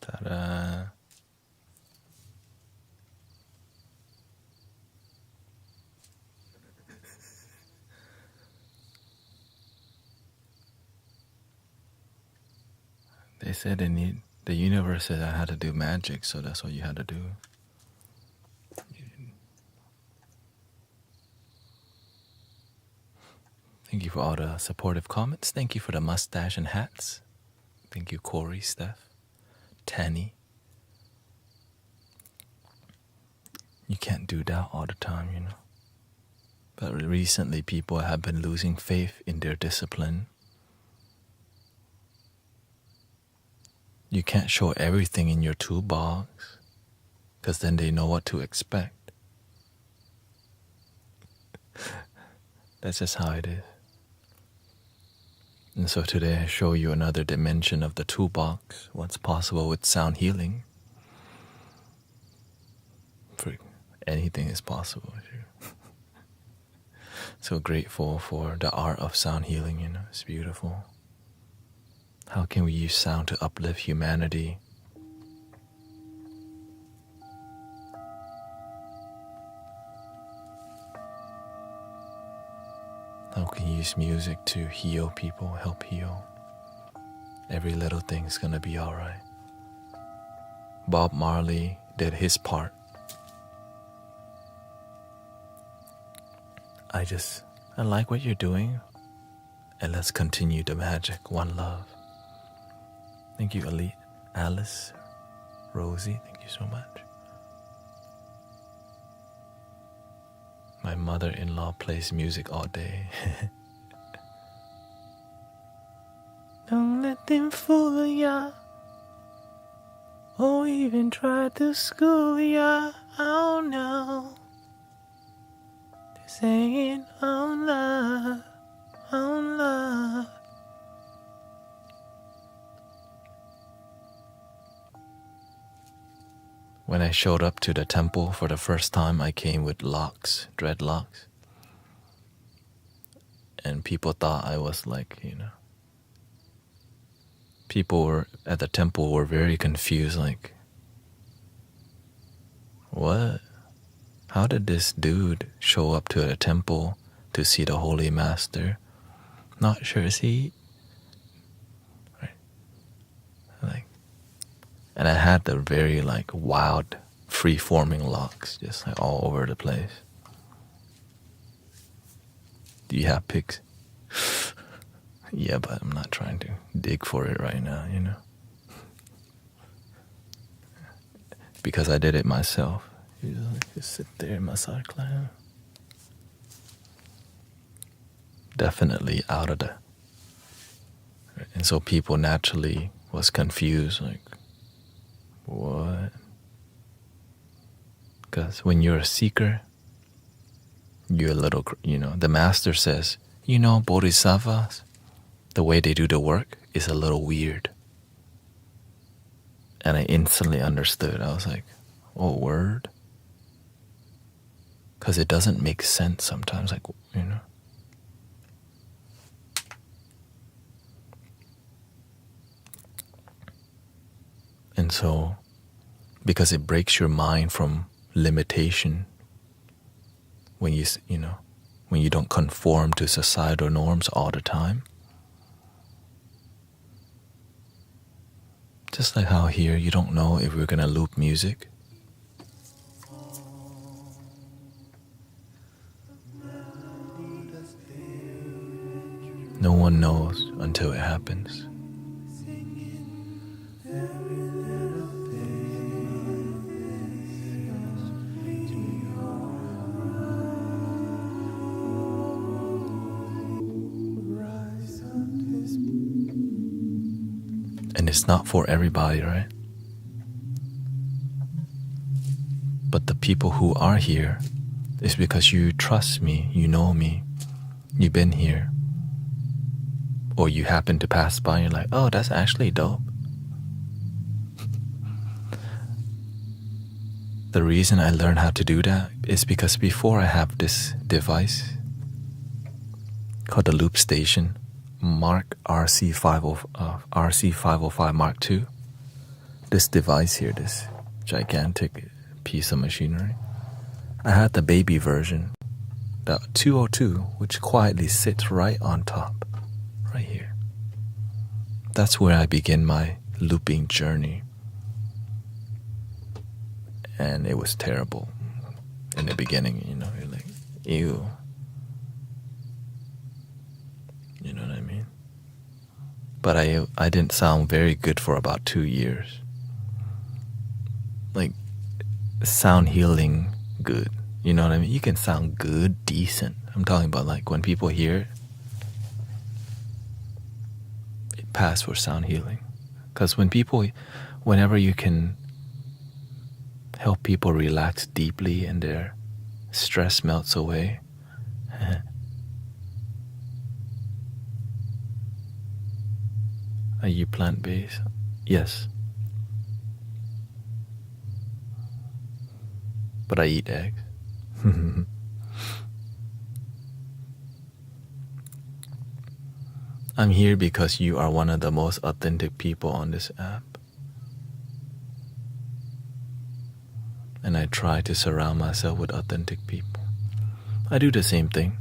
Ta-da. They said the universe said I had to do magic, so that's what you had to do. Thank you for all the supportive comments. Thank you for the mustache and hats. Thank you, Corey, Steph, Tanny. You can't do that all the time, you know. But recently people have been losing faith in their discipline. You can't show everything in your toolbox, because then they know what to expect. That's just how it is. And so today I show you another dimension of the toolbox, what's possible with sound healing. For anything is possible. So grateful for the art of sound healing, you know, it's beautiful. How can we use sound to uplift humanity? How can you use music to heal people, help heal? Every little thing's gonna be alright. Bob Marley did his part. I like what you're doing, and let's continue the magic. One love. Thank you, Ali, Alice, Rosie, thank you so much. My mother-in-law plays music all day. Don't let them fool ya, or even try to school ya. Oh no. Saying, oh love, oh love. When I showed up to the temple for the first time, I came with locks, dreadlocks. And people thought I was like, you know. People were at the temple were very confused, like, what? How did this dude show up to the temple to see the Holy Master? Not sure, is he? Right. Like, and I had the very like wild, free-forming locks, just like all over the place. Do you have pics? Yeah, but I'm not trying to dig for it right now, you know. Because I did it myself. You just sit there in massage class. Definitely out of the. And so people naturally was confused, like, what? Because when you're a seeker, you're a little, you know, the master says, you know, bodhisattvas, the way they do the work is a little weird. And I instantly understood. I was like, oh, word? Because it doesn't make sense sometimes, like, you know. And so, because it breaks your mind from limitation when you know, when you don't conform to societal norms all the time. Just like how here you don't know if we're gonna loop music. No one knows until it happens. And it's not for everybody, right? But the people who are here is because you trust me, you know me, you've been here. Or you happen to pass by and you're like, oh, that's actually dope. The reason I learned how to do that is because before I have this device called the loop station, Mark RC505 Mark II, this device here, this gigantic piece of machinery, I had the baby version, the 202, which quietly sits right on top, right here. That's where I begin my looping journey. And it was terrible in the beginning, you know, you're like, ew. You know what I mean? But I didn't sound very good for about 2 years. Like, sound healing good. You know what I mean? You can sound good, decent. I'm talking about like when people hear it pass for sound healing. Because whenever you can help people relax deeply and their stress melts away. Are you plant-based? Yes. But I eat eggs. I'm here because you are one of the most authentic people on this app. And I try to surround myself with authentic people. I do the same thing.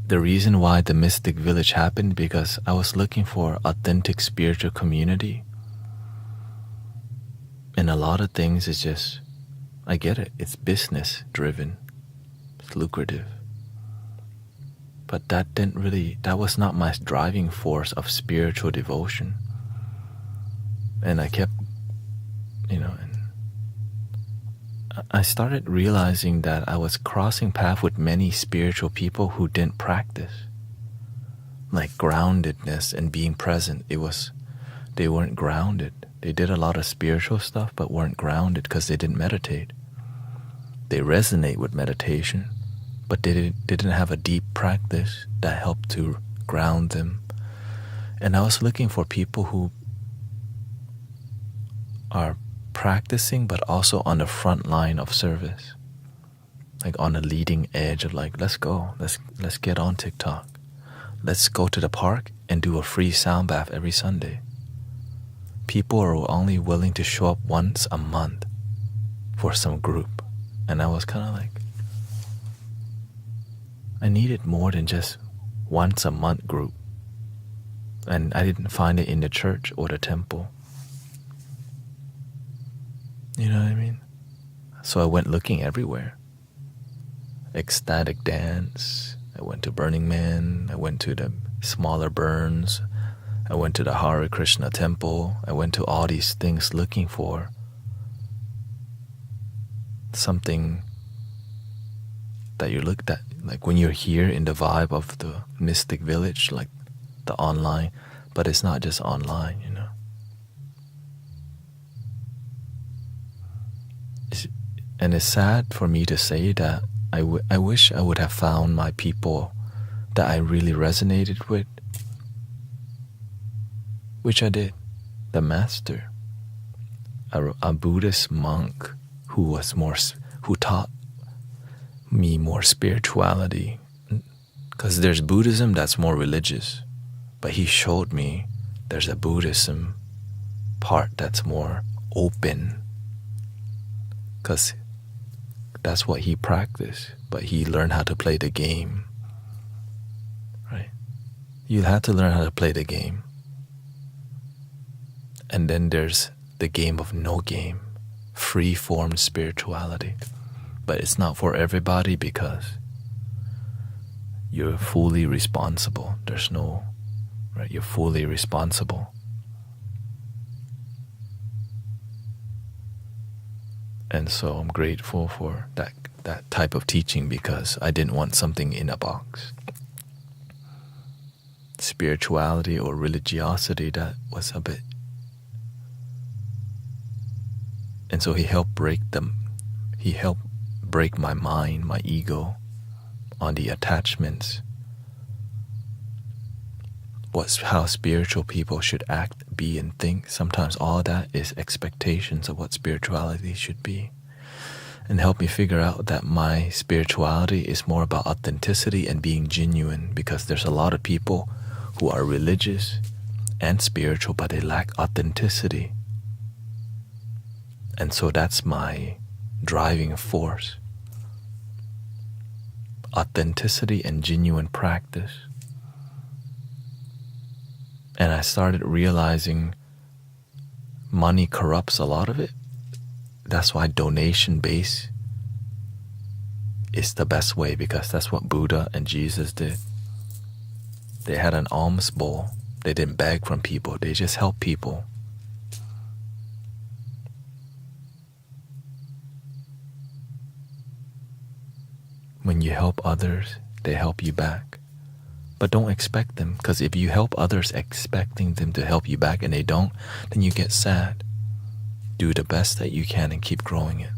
The reason why the Mystic Village happened because I was looking for authentic spiritual community. And a lot of things is just, I get it, it's business driven, it's lucrative. But that was not my driving force of spiritual devotion. And I kept, and I started realizing that I was crossing paths with many spiritual people who didn't practice. Like groundedness and being present. They weren't grounded. They did a lot of spiritual stuff but weren't grounded because they didn't meditate. They resonate with meditation, but they didn't have a deep practice that helped to ground them. And I was looking for people who are practicing but also on the front line of service, like on the leading edge of like, let's go, let's get on TikTok, let's go to the park and do a free sound bath every Sunday. People are only willing to show up once a month for some group. And I was kind of like, I needed more than just once a month group. And I didn't find it in the church or the temple. You know what I mean? So I went looking everywhere. Ecstatic dance. I went to Burning Man. I went to the smaller burns. I went to the Hare Krishna temple. I went to all these things looking for something that you looked at. Like when you're here in the vibe of the Mystic Village, like the online, but it's not just online, And it's sad for me to say that I wish I would have found my people that I really resonated with, which I did. The master, a Buddhist monk who taught me more spirituality. Because there's Buddhism that's more religious, but he showed me there's a Buddhism part that's more open. Because that's what he practiced, but he learned how to play the game, right? You have to learn how to play the game. And then there's the game of no game, free-form spirituality. But it's not for everybody because you're fully responsible. You're fully responsible. And so I'm grateful for that type of teaching because I didn't want something in a box. Spirituality or religiosity, that was a bit. And so he helped break them. He helped break my mind, my ego, on the attachments. How spiritual people should act, be, and think. Sometimes all that is expectations of what spirituality should be. And help me figure out that my spirituality is more about authenticity and being genuine, because there's a lot of people who are religious and spiritual, but they lack authenticity. And so that's my driving force. Authenticity and genuine practice. And I started realizing money corrupts a lot of it. That's why donation-based is the best way, because that's what Buddha and Jesus did. They had an alms bowl. They didn't beg from people. They just helped people. When you help others, they help you back. But don't expect them, because if you help others expecting them to help you back and they don't, then you get sad. Do the best that you can and keep growing it.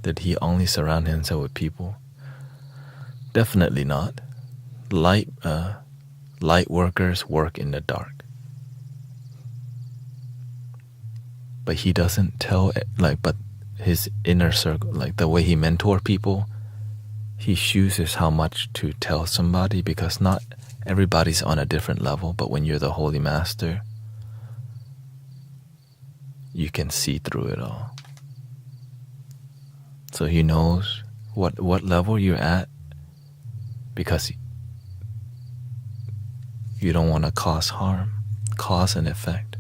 Did he only surround himself with people? Definitely not. Light workers work in the dark. But he doesn't tell, but his inner circle, the way he mentor people, he chooses how much to tell somebody, because not everybody's on a different level, but when you're the Holy Master, you can see through it all. So he knows what level you're at, because you don't want to cause harm, cause and effect.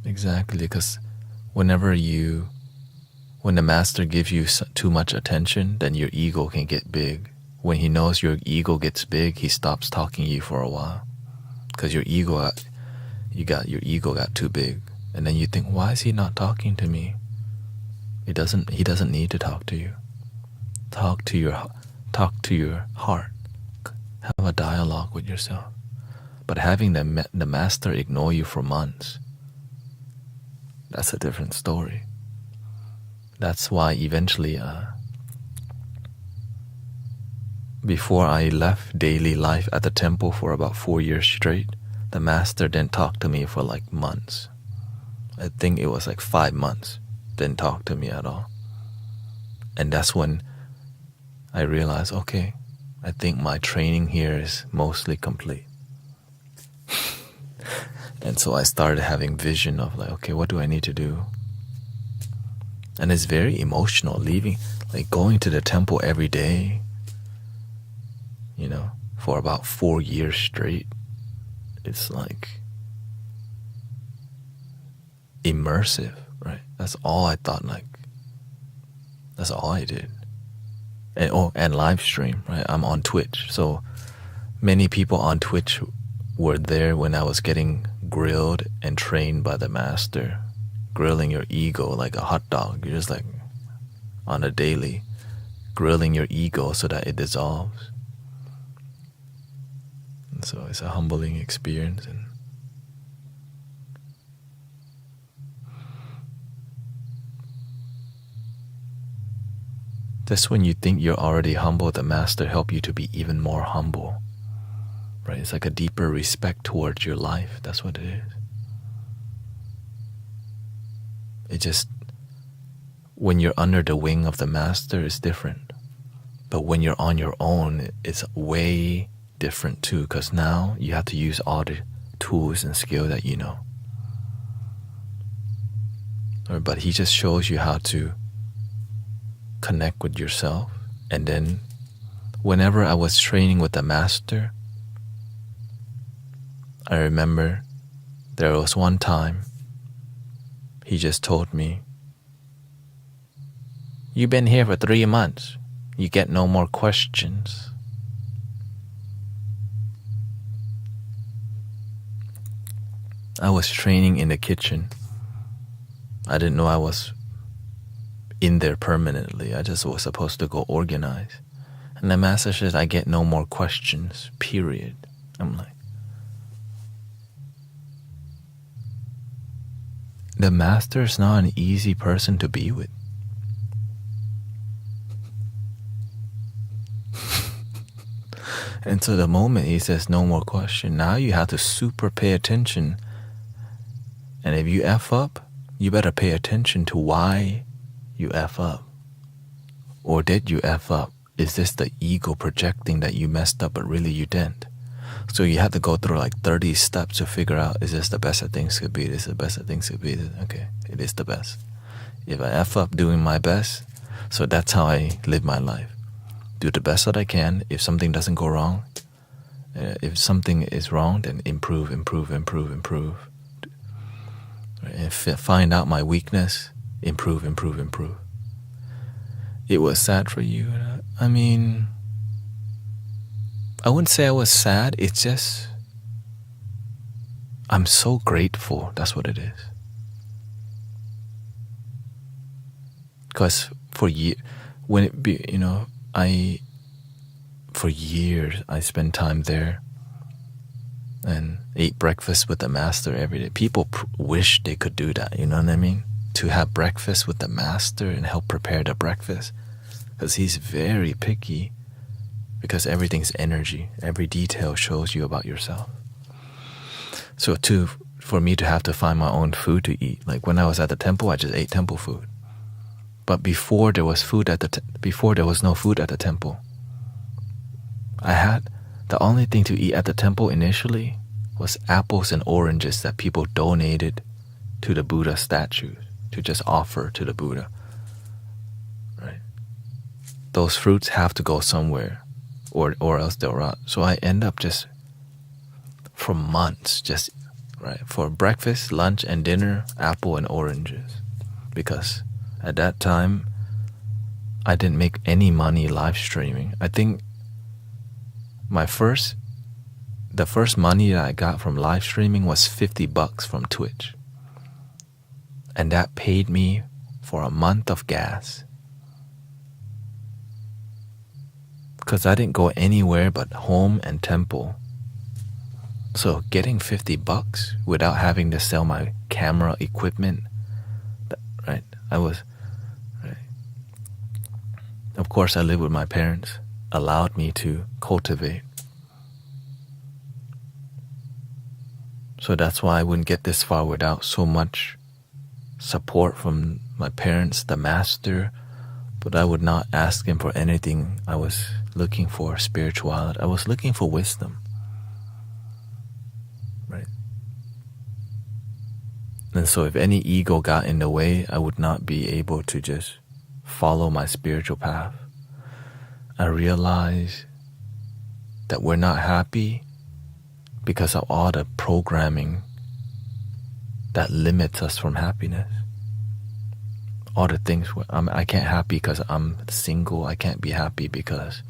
Exactly, because when the master gives you too much attention, then your ego can get big. When he knows your ego gets big, he stops talking to you for a while, because your ego got too big, and then you think, why is he not talking to me? He doesn't need to talk to you. Talk to your heart. Have a dialogue with yourself. But having the master ignore you for months, that's a different story. That's why eventually, before I left daily life at the temple for about 4 years straight, the master didn't talk to me for months. I think it was 5 months. Didn't talk to me at all. And that's when I realized, okay, I think my training here is mostly complete. And so I started having vision of okay, what do I need to do? And it's very emotional, leaving, going to the temple every day, for about 4 years straight. It's immersive, right? That's all I thought, that's all I did. And live stream, right? I'm on Twitch. So many people on Twitch were there when I was getting grilled and trained by the master, grilling your ego like a hot dog. You're just on a daily, grilling your ego so that it dissolves. And so it's a humbling experience. And just when you think you're already humble, the master help you to be even more humble. Right? It's a deeper respect towards your life. That's what it is. It just, when you're under the wing of the master, it's different. But when you're on your own, it's way different too, because now you have to use all the tools and skill that you know. But he just shows you how to connect with yourself. And then whenever I was training with the master, I remember there was one time he just told me, "You've been here for 3 months. You get no more questions." I was training in the kitchen. I didn't know I was in there permanently. I just was supposed to go organize. And the master says, "I get no more questions, period." I'm like, the master is not an easy person to be with. And so the moment he says no more question, now you have to super pay attention. And if you F up, you better pay attention to why you F up. Or did you F up? Is this the ego projecting that you messed up but really you didn't? So you have to go through 30 steps to figure out, is this the best that things could be? Is this the best that things could be? Okay, it is the best. If I F up doing my best, so that's how I live my life. Do the best that I can. If something doesn't go wrong, if something is wrong, then improve. If find out my weakness, improve. It was sad for you. I mean, I wouldn't say I was sad. It's just, I'm so grateful. That's what it is. Because for years I spent time there and ate breakfast with the master every day. People wish they could do that, you know what I mean? To have breakfast with the master and help prepare the breakfast. Because he's very picky, because everything's energy. Every detail shows you about yourself. So for me to have to find my own food to eat, like when I was at the temple, I just ate temple food. But before there was no food at the temple, the only thing to eat at the temple initially was apples and oranges that people donated to the Buddha statues to just offer to the Buddha. Right? Those fruits have to go somewhere, or else they'll rot. So I end up just for months for breakfast, lunch, and dinner, apple and oranges, because at that time I didn't make any money live streaming. I think the first money that I got from live streaming was $50 from Twitch. And that paid me for a month of gas. Because I didn't go anywhere but home and temple. So getting $50 without having to sell my camera equipment, right? Of course, I lived with my parents, allowed me to cultivate. So that's why I wouldn't get this far without so much support from my parents, the master. But I would not ask him for anything. I was looking for spirituality. I was looking for wisdom. Right? And so if any ego got in the way, I would not be able to just follow my spiritual path. I realize that we're not happy because of all the programming that limits us from happiness. All the things I can't happy because I'm single. I can't be happy because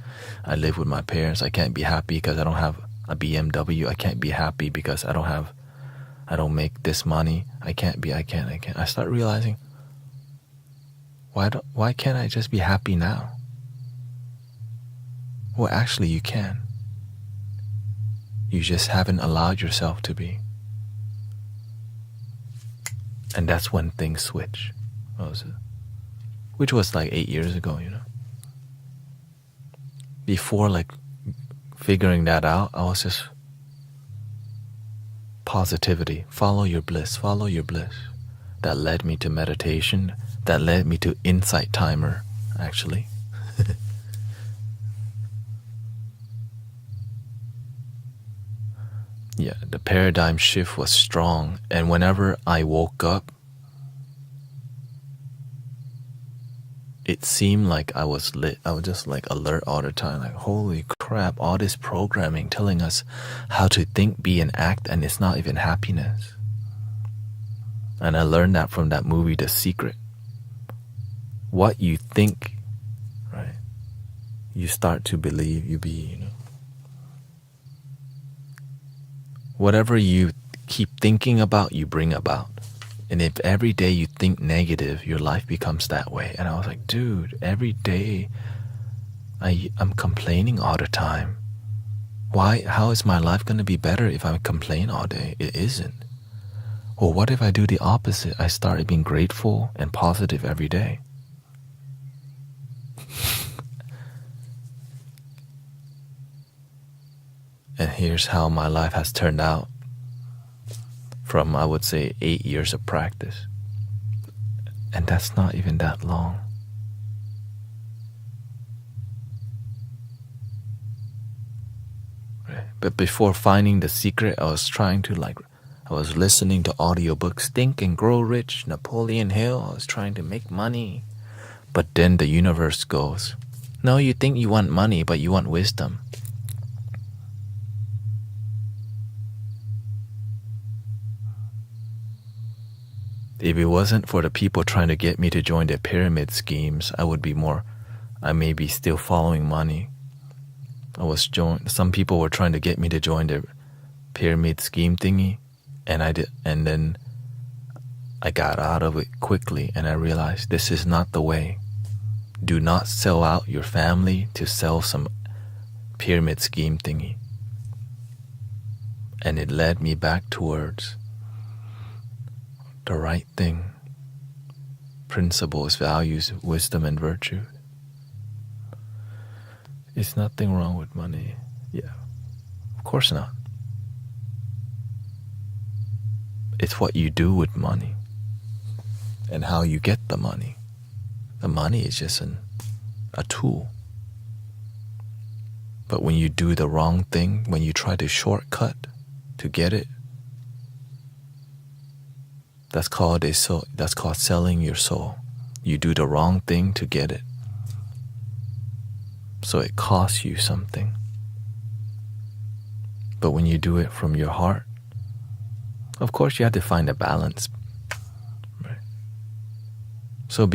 I live with my parents. I can't be happy because I don't have a BMW. I can't be happy because I don't make this money. I can't. I start realizing, why can't I just be happy now? Well, actually you can. You just haven't allowed yourself to be. And that's when things switch. Which was like 8 years ago, you know. Before figuring that out, I was just positivity. Follow your bliss. Follow your bliss. That led me to meditation. That led me to insight timer, actually. Yeah, the paradigm shift was strong. And whenever I woke up, it seemed like I was lit. I was just alert all the time. Like, holy crap, all this programming telling us how to think, be, and act, and it's not even happiness. And I learned that from that movie, The Secret. What you think, right, you start to believe you be, you know. Whatever you keep thinking about, you bring about. And if every day you think negative, your life becomes that way. And I was like, dude, every day I'm complaining all the time. How is my life going to be better if I complain all day? It isn't. Well, what if I do the opposite? I started being grateful and positive every day. And here's how my life has turned out from, I would say, 8 years of practice. And that's not even that long. Right? But before finding The Secret, I was listening to audiobooks, Think and Grow Rich, Napoleon Hill. I was trying to make money. But then the universe goes, no, you think you want money, but you want wisdom. If it wasn't for the people trying to get me to join their pyramid schemes, I may be still following money. Some people were trying to get me to join their pyramid scheme thingy, and I did, and then I got out of it quickly, and I realized this is not the way. Do not sell out your family to sell some pyramid scheme thingy. And it led me back towards the right thing. Principles, values, wisdom, and virtue. Is nothing wrong with money? Yeah, of course not. It's what you do with money and how you get the money. The money is just a tool. But when you do the wrong thing, when you try to shortcut to get it, that's called selling your soul. You do the wrong thing to get it. So it costs you something. But when you do it from your heart, of course you have to find a balance. Right? So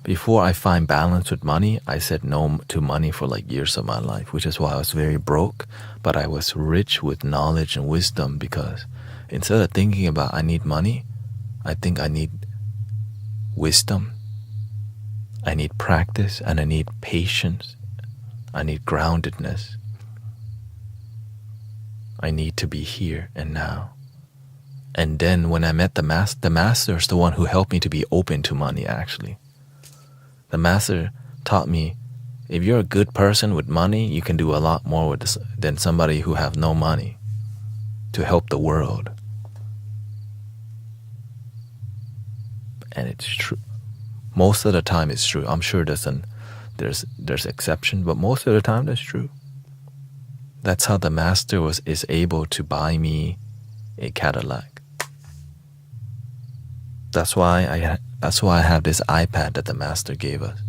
before I find balance with money, I said no to money for like years of my life, which is why I was very broke, but I was rich with knowledge and wisdom, because instead of thinking about I need money, I think I need wisdom, I need practice, and I need patience, I need groundedness. I need to be here and now. And then when I met the master is the one who helped me to be open to money, actually. The master taught me, if you're a good person with money, you can do a lot more with this than somebody who have no money to help the world. And it's true. Most of the time it's true. I'm sure there's exception, but most of the time that's true. That's how the master is able to buy me a Cadillac. That's why I have this iPad that the master gave us.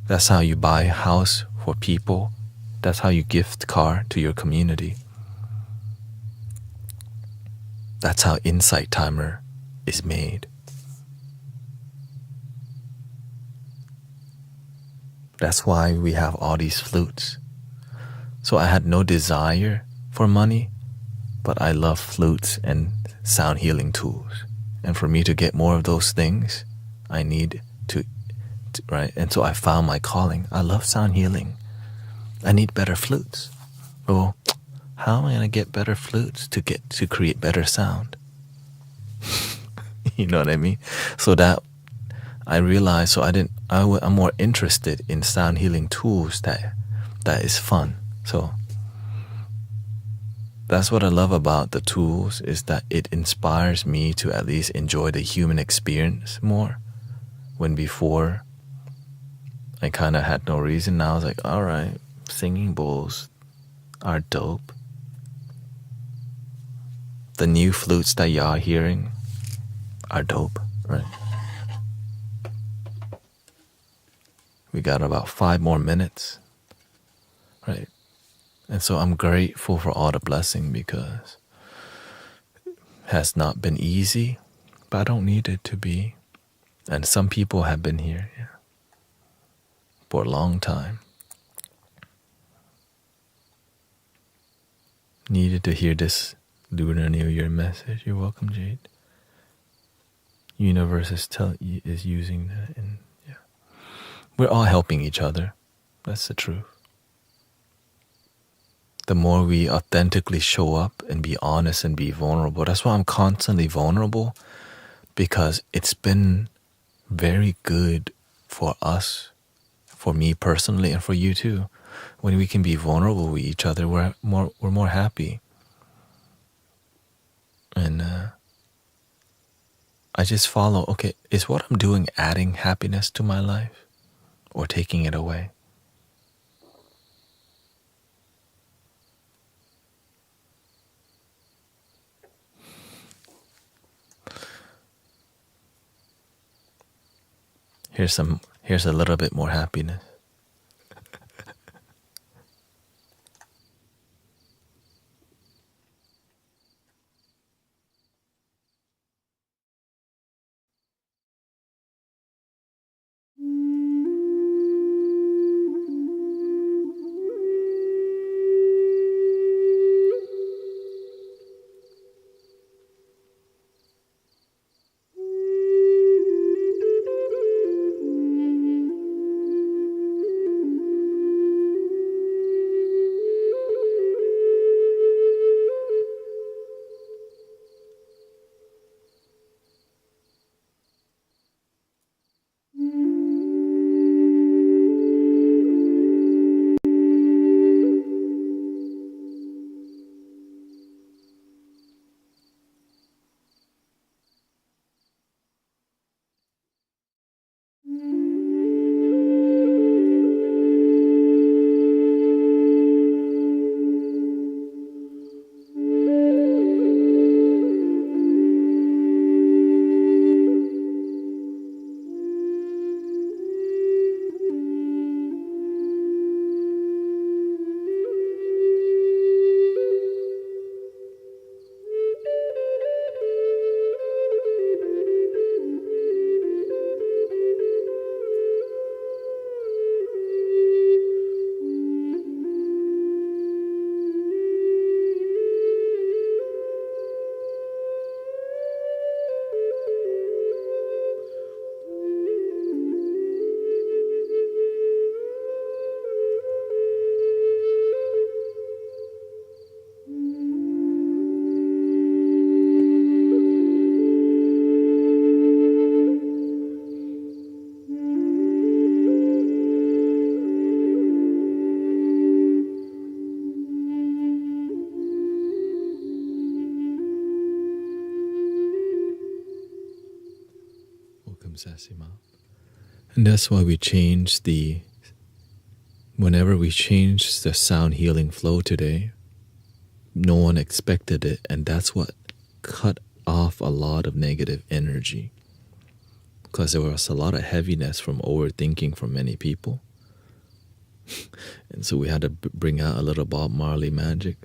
That's how you buy a house for people. That's how you gift car to your community. That's how Insight Timer is made. That's why we have all these flutes. So I had no desire for money, but I love flutes and sound healing tools. And for me to get more of those things, I need to right? And so I found my calling. I love sound healing. I need better flutes. Well, how am I going to get better flutes to create better sound? You know what I mean? So that I realized, I'm more interested in sound healing tools that is fun. So that's what I love about the tools, is that it inspires me to at least enjoy the human experience more. When before I kind of had no reason. Now I was like, all right, singing bowls are dope. The new flutes that y'all are hearing are dope, right? We got about 5 more minutes, right? And so I'm grateful for all the blessing, because it has not been easy, but I don't need it to be. And some people have been here for a long time. Needed to hear this Lunar New Year message. You're welcome, Jade. Universe is using that, and we're all helping each other. That's the truth. The more we authentically show up and be honest and be vulnerable. That's why I'm constantly vulnerable, because it's been very good for us, for me personally, and for you too. When we can be vulnerable with each other, we're more happy. And I just follow, okay, is what I'm doing adding happiness to my life or taking it away? Here's a little bit more happiness. And that's why we change whenever we change the sound healing flow today, no one expected it, and that's what cut off a lot of negative energy. Because there was a lot of heaviness from overthinking from many people. And so we had to bring out a little Bob Marley magic.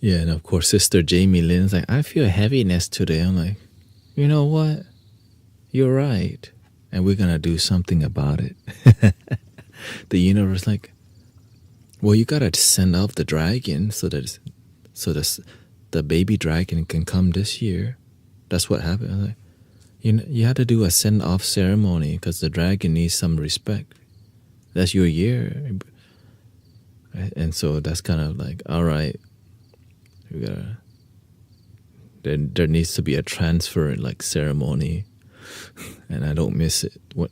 Yeah, and of course, Sister Jamie Lynn's like, I feel heaviness today. I'm like, you know what? You're right. And we're going to do something about it. The universe like, well, you got to send off the dragon so the baby dragon can come this year. That's what happened. I was like, you had to do a send-off ceremony because the dragon needs some respect. That's your year. And so that's kind of like, all right. There needs to be a transfer like ceremony, and I don't miss it. Right?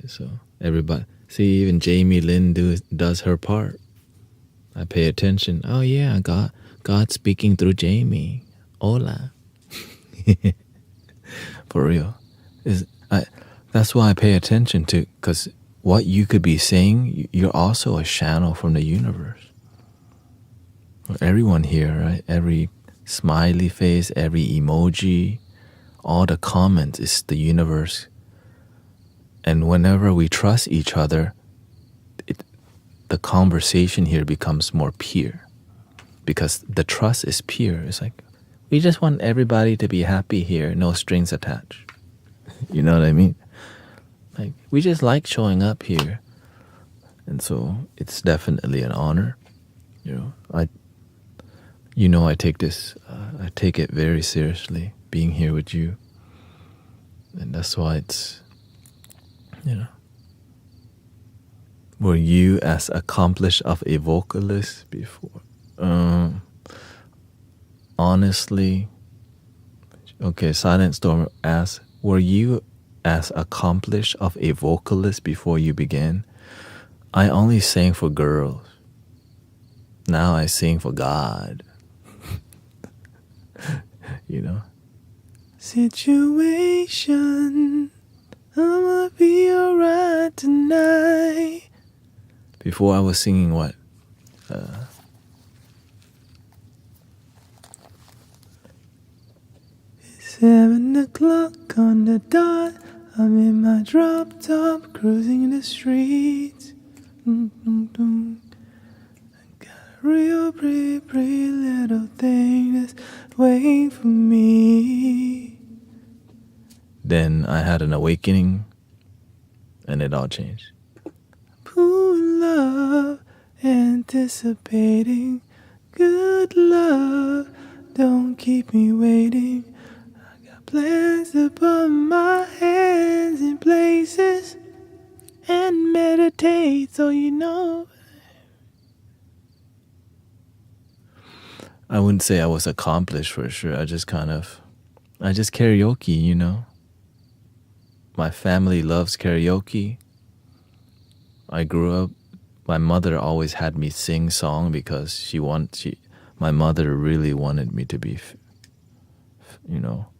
So everybody, see, even Jamie Lynn does her part. I pay attention. Oh yeah, God speaking through Jamie. Hola, for real. That's why I pay attention to, because what you could be saying, you're also a channel from the universe. Everyone here, right? Every smiley face, every emoji, all the comments is the universe. And whenever we trust each other, the conversation here becomes more pure. Because the trust is pure. It's like, we just want everybody to be happy here, no strings attached. You know what I mean? Like, we just like showing up here. And so it's definitely an honor. I take it very seriously, being here with you. And that's why it's, were you as accomplished of a vocalist before? Honestly, okay, Silent Storm asks, were you as accomplished of a vocalist before you began? I only sang for girls. Now I sing for God. Situation, I'ma be alright tonight. Before I was singing what? 7 o'clock on the dot, I'm in my drop top, cruising the streets. I got a real pretty little thing that's waiting for me. Then I had an awakening, and it all changed. Poor love, anticipating good love, don't keep me waiting. Plans to put my hands in places and meditate, so I wouldn't say I was accomplished for sure. I just karaoke, My family loves karaoke. I grew up, my mother always had me sing song because my mother really wanted me to be,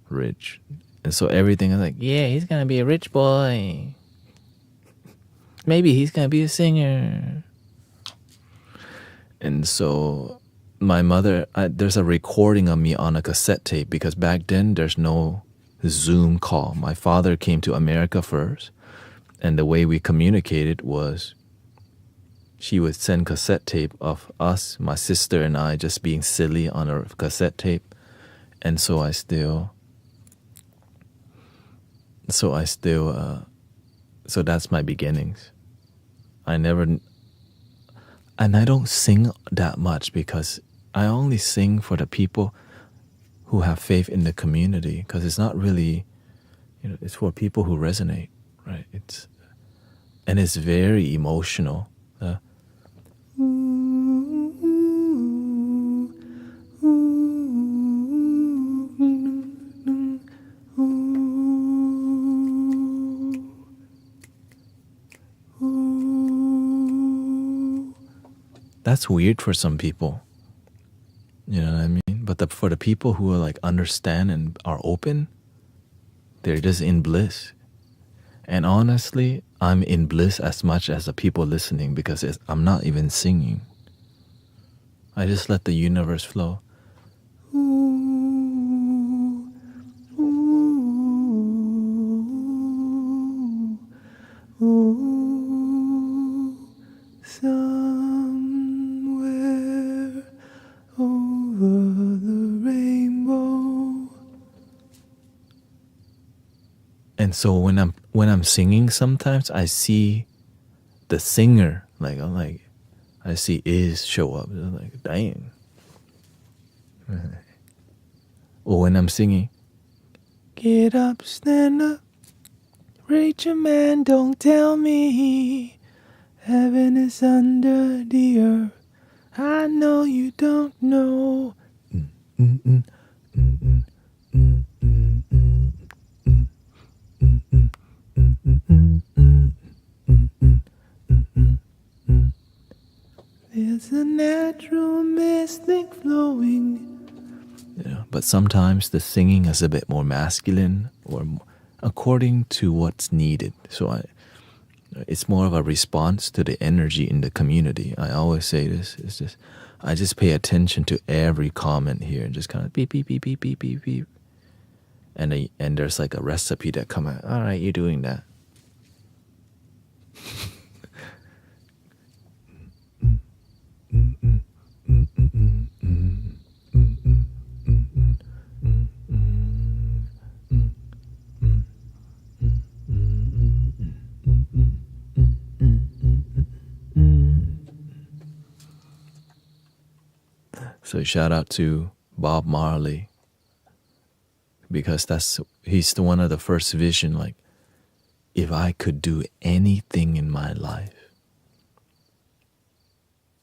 rich. And so everything, I was like, yeah, he's gonna be a rich boy. Maybe he's gonna be a singer. And so my mother, there's a recording of me on a cassette tape, because back then there's no Zoom call. My father came to America first, and the way we communicated was she would send cassette tape of us, my sister and I, just being silly on a cassette tape. And so I still So I still, so that's my beginnings. I never, and I don't sing that much because I only sing for the people who have faith in the community, because it's not really, it's for people who resonate, right? And it's very emotional. That's weird for some people. You know what I mean? But for the people who are like understand and are open, they're just in bliss. And honestly, I'm in bliss as much as the people listening, because I'm not even singing. I just let the universe flow. Somewhere over the rainbow. And so when I'm singing, sometimes I see the singer, I see Is show up. I'm like, dang. Or when I'm singing, get up, stand up, reach your man, don't tell me heaven is under the earth. I know you don't know. There's a natural mystic flowing. But sometimes the singing is a bit more masculine, or according to what's needed. So it's more of a response to the energy in the community. I always say this. It's just, I just pay attention to every comment here and just kind of beep, beep, beep, beep, beep, beep, beep. And there's like a recipe that come out. All right, you're doing that. So shout out to Bob Marley, because he's one of the first vision, like, if I could do anything in my life,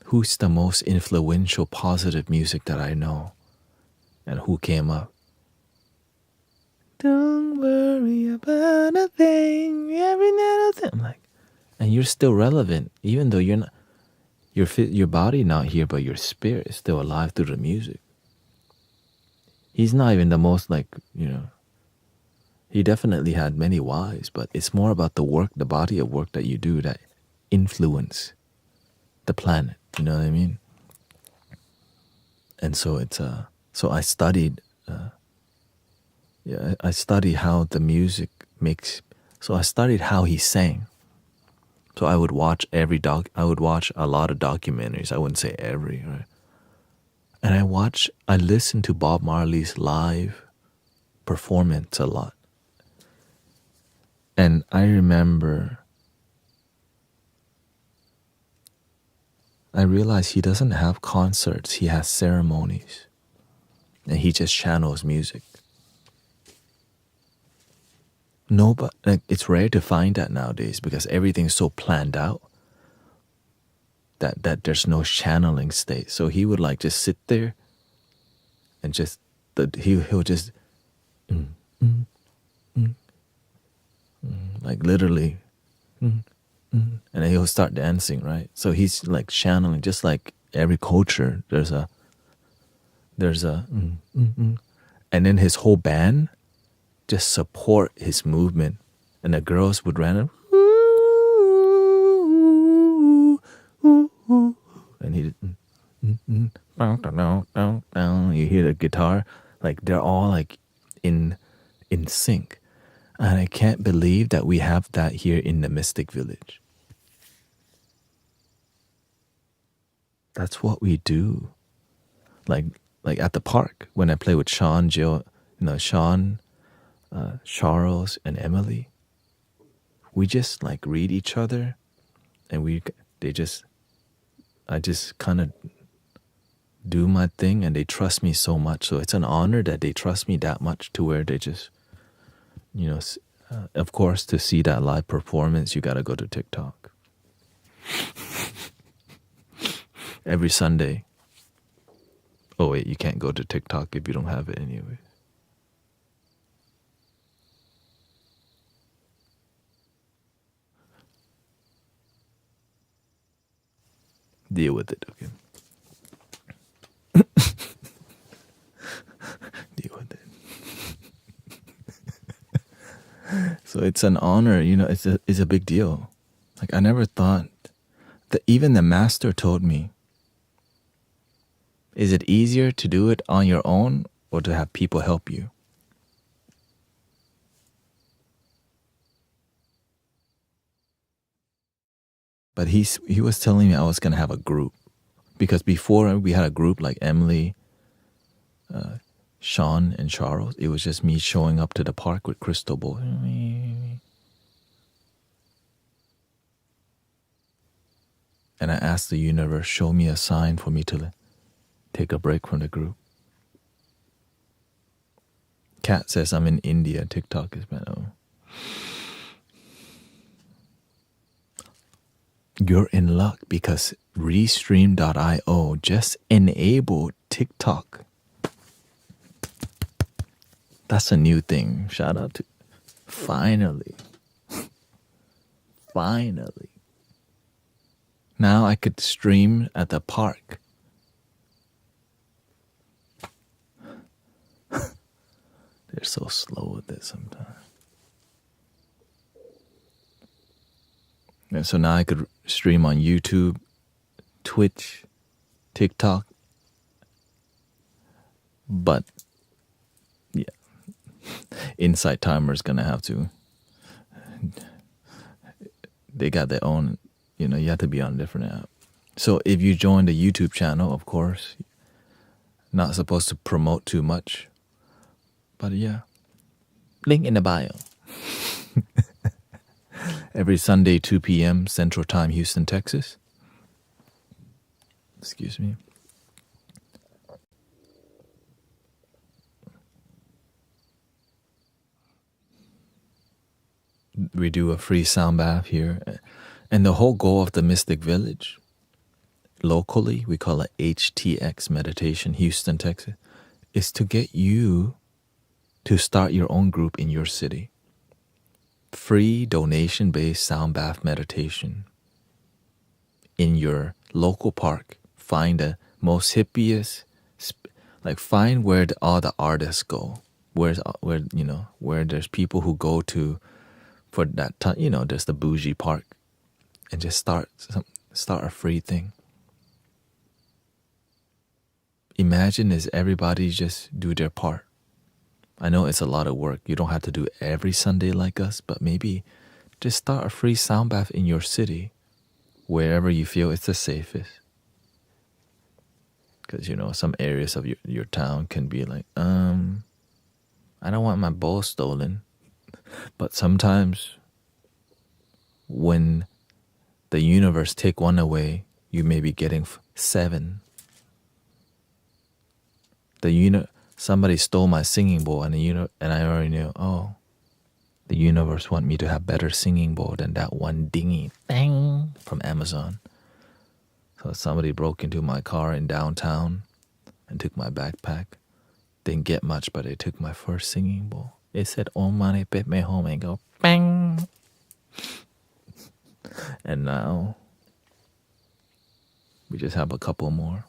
who's the most influential positive music that I know? And who came up? Don't worry about a thing, every little thing. I'm like, and you're still relevant, even though you're not, your body not here, but your spirit is still alive through the music. He's not even the most, like, he definitely had many wives, but it's more about the work, the body of work that you do that influence the planet. You know what I mean? And so so I studied, I studied how the music makes. So I studied how he sang. So I would watch I would watch a lot of documentaries. I wouldn't say every, right? And I listened to Bob Marley's live performance a lot. And I remember, I realized he doesn't have concerts, he has ceremonies. And he just channels music. No, but like, it's rare to find that nowadays, because everything's so planned out that there's no channeling state. So he would like just sit there and just he'll just like literally and then he'll start dancing, right? So he's like channeling, just like every culture. There's a and then his whole band just support his movement, and the girls would run and he you hear the guitar, like they're all like in sync. And I can't believe that we have that here in the Mystic Village. That's what we do. Like at the park when I play with Sean, Jill, Sean, Charles and Emily, we just like read each other, and I just kind of do my thing, and they trust me so much. So it's an honor that they trust me that much to where they just, of course, to see that live performance, you got to go to TikTok every Sunday. Oh wait, you can't go to TikTok if you don't have it anyway. Deal with it, okay? Deal with it. So it's an honor, it's a big deal. Like, I never thought that. Even the master told me, is it easier to do it on your own or to have people help you? But he was telling me I was going to have a group. Because before we had a group like Emily, Sean, and Charles, it was just me showing up to the park with Cristobal. And I asked the universe, show me a sign for me to take a break from the group. Kat says I'm in India. TikTok is bad. Oh. You're in luck because Restream.io just enabled TikTok. That's a new thing. Shout out to... Finally. Finally. Now I could stream at the park. They're so slow with it sometimes. And so now I could stream on YouTube, Twitch, TikTok. But, yeah. Insight Timer's gonna have to... They got their own... You have to be on a different app. So if you join the YouTube channel, of course, not supposed to promote too much. But yeah, link in the bio. Every Sunday, 2 p.m. Central Time, Houston, Texas. Excuse me. We do a free sound bath here. And the whole goal of the Mystic Village, locally, we call it HTX Meditation, Houston, Texas, is to get you to start your own group in your city. Free donation-based sound bath meditation in your local park. Find the most hippiest, find where all the artists go. Where there's people who go to for that time. There's the bougie park, and just start a free thing. Imagine is everybody just do their part. I know it's a lot of work. You don't have to do it every Sunday like us, but maybe just start a free sound bath in your city, wherever you feel it's the safest. Because, some areas of your town can be like, I don't want my bowl stolen. But sometimes when the universe take one away, you may be getting 7. Somebody stole my singing bowl, and I already knew, the universe want me to have better singing bowl than that one dingy bang from Amazon. So somebody broke into my car in downtown and took my backpack. Didn't get much, but they took my first singing bowl. It said, "Om Mani Padme Hum," and go bang. And now we just have a couple more.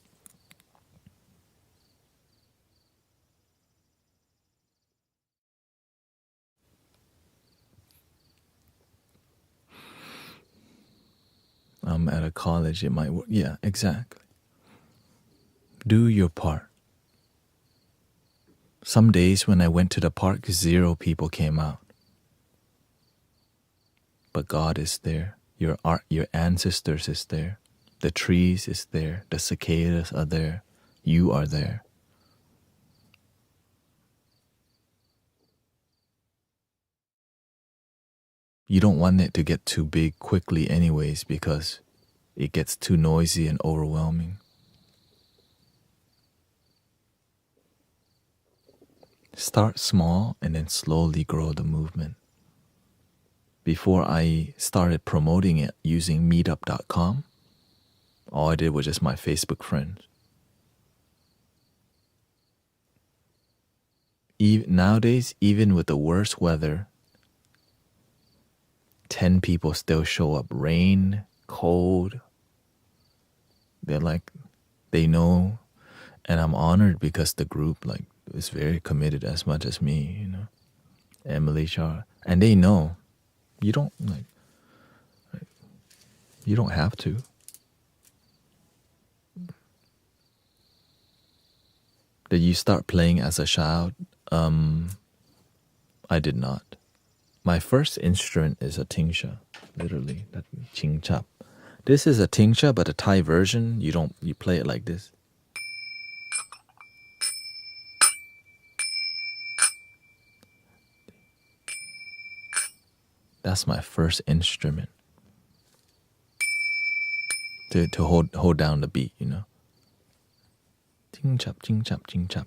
I'm at a college, it might work. Yeah, exactly. Do your part. Some days when I went to the park, 0 people came out. But God is there. Your ancestors is there. The trees is there. The cicadas are there. You are there. You don't want it to get too big quickly anyways because it gets too noisy and overwhelming. Start small and then slowly grow the movement. Before I started promoting it using meetup.com, all I did was just my Facebook friends. Nowadays, even with the worst weather, 10 people still show up. Rain, cold. They know. And I'm honored because the group is very committed as much as me, Emily, Char. And they know. You don't have to. Did you start playing as a child? I did not. My first instrument is a tingsha, literally, that chingchap. This is a tingsha, but a Thai version. You play it like this. That's my first instrument. To hold down the beat, Ching chap, ching chap, ching chap.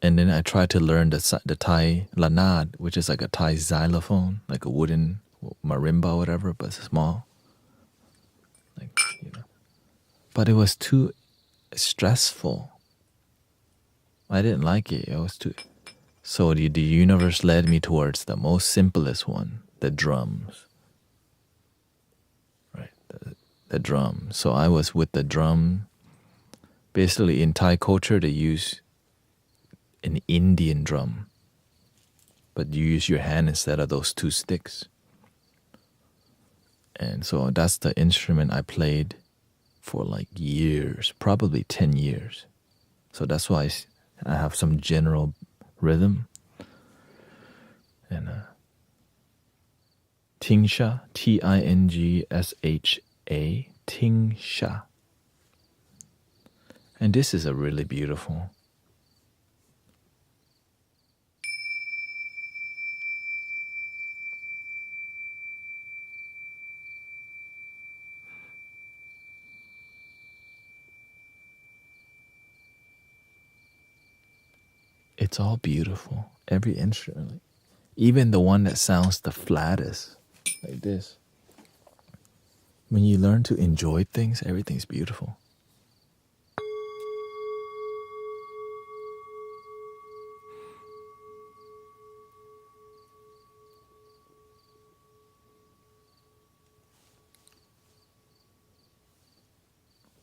And then I tried to learn the Thai lanad, which is like a Thai xylophone, like a wooden marimba or whatever, but it's small. But it was too stressful. I didn't like it. It was too. So the universe led me towards the most simplest one, the drums. Right, the drum. So I was with the drum. Basically, in Thai culture, they use an Indian drum, but you use your hand instead of those two sticks. And so that's the instrument I played for years, probably 10 years. So that's why I have some general rhythm. And tingsha, Tingsha, tingsha. And this is a really beautiful. It's all beautiful. Every instrument. Even the one that sounds the flattest. Like this. When you learn to enjoy things, everything's beautiful.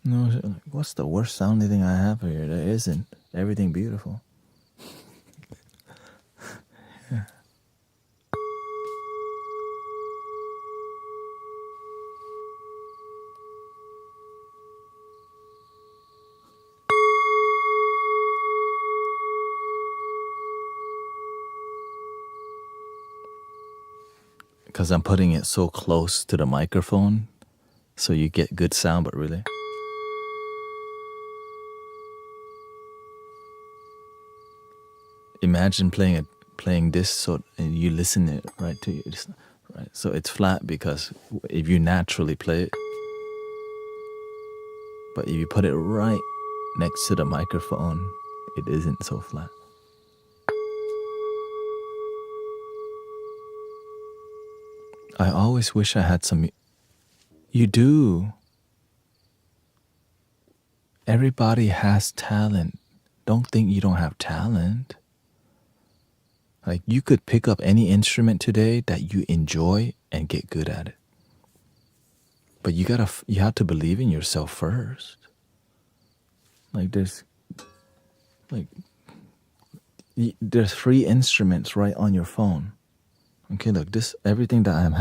No, what's the worst sounding thing I have here? There isn't. Everything beautiful. Yeah. Because I'm putting it so close to the microphone, so you get good sound, but really. Imagine playing this so you listen it right to you, right? So it's flat because if you naturally play it, but if you put it right next to the microphone, it isn't so flat. I always wish I had some. You do. Everybody has talent. Don't think you don't have talent. You could pick up any instrument today that you enjoy and get good at it. But you have to believe in yourself first. There's free instruments right on your phone. Okay, look, everything that I'm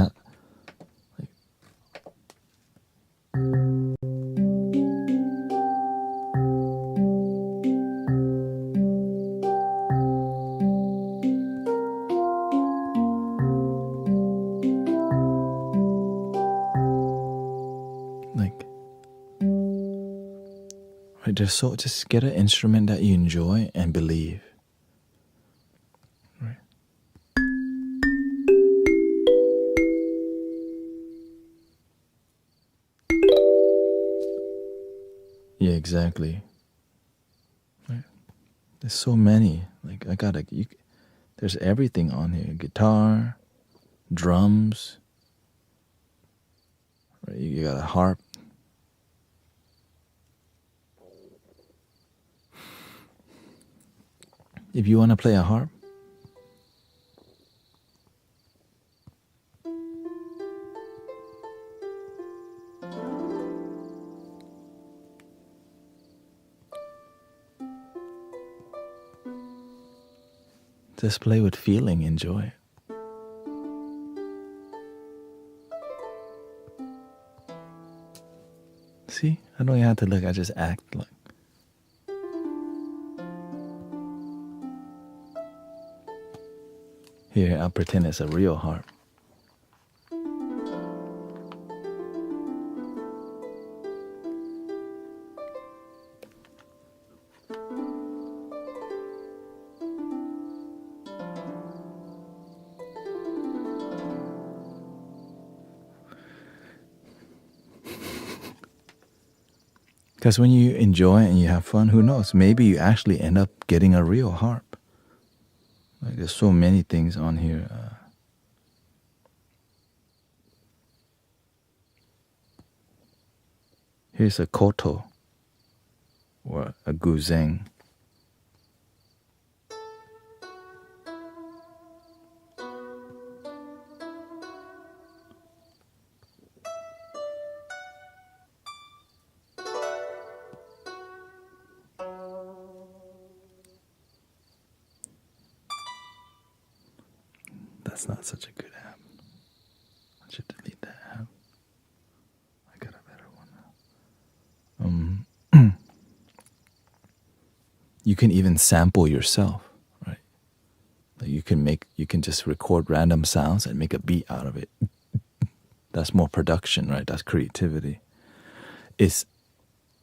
just get an instrument that you enjoy and believe. Right? Yeah, exactly. Right. There's so many. Like there's everything on here: guitar, drums. Right? You got a harp. If you want to play a harp, just play with feeling, enjoy it. See, I don't even have to look. I just act like. Here, I'll pretend it's a real harp. Because when you enjoy it and you have fun, who knows? Maybe you actually end up getting a real harp. Like there's so many things on here. Here's a koto or a guzheng. That's not such a good app. I should delete that app. I got a better one now. You can even sample yourself, right? Like you can just record random sounds and make a beat out of it. That's more production, right? That's creativity. It's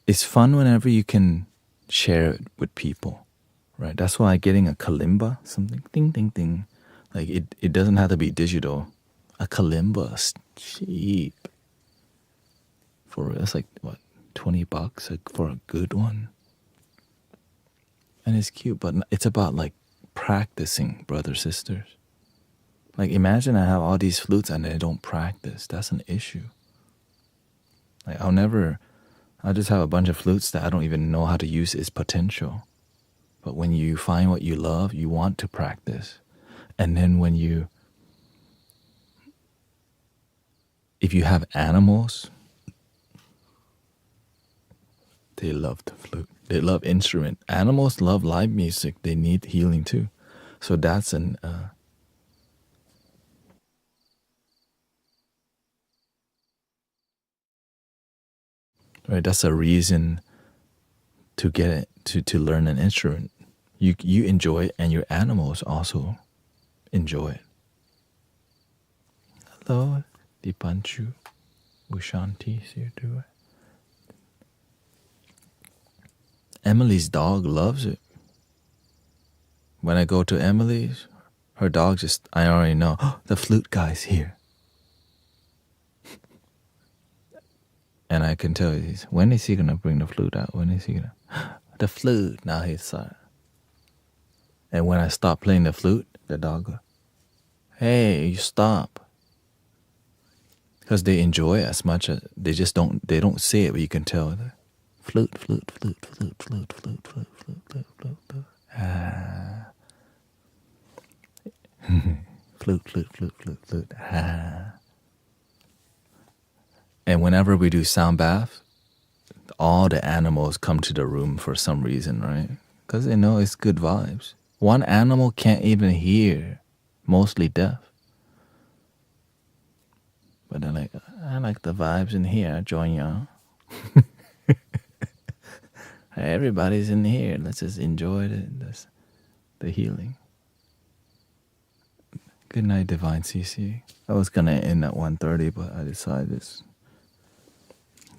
fun whenever you can share it with people, right? That's why getting a kalimba, something ding ding ding, like it doesn't have to be digital. A kalimba is cheap. It's like what, $20 for a good one, and it's cute. But it's about like practicing, brothers, sisters. Like imagine I have all these flutes and I don't practice. That's an issue. Like I'll just have a bunch of flutes that I don't even know how to use its potential. But when you find what you love, you want to practice. And then if you have animals, they love the flute. They love instrument. Animals love live music. They need healing too. So that's right. That's a reason to get it to learn an instrument. You enjoy it, and your animals also enjoy it. Hello, Dipanchu, Ushanti, here do it. Emily's dog loves it. When I go to Emily's, her dog I already know, oh, the flute guy's here. And I can tell you, when is he going to bring the flute out? When is he going to? The flute, now he's sorry. And when I stop playing the flute, the dog goes, hey, you stop. Because they enjoy it as much as, they don't say it, but you can tell. Flute, flute, flute, flute, flute, flute, flute, flute, flute, flute, flute. Ah. Flute, flute, flute, flute, flute. Ah. And whenever we do sound bath, all the animals come to the room for some reason, right? Because they know it's good vibes. One animal can't even hear, mostly deaf. But they're like, I like the vibes in here, I join y'all. Everybody's in here, let's just enjoy the healing. Good night, Divine CC. I was going to end at 1:30, but I decided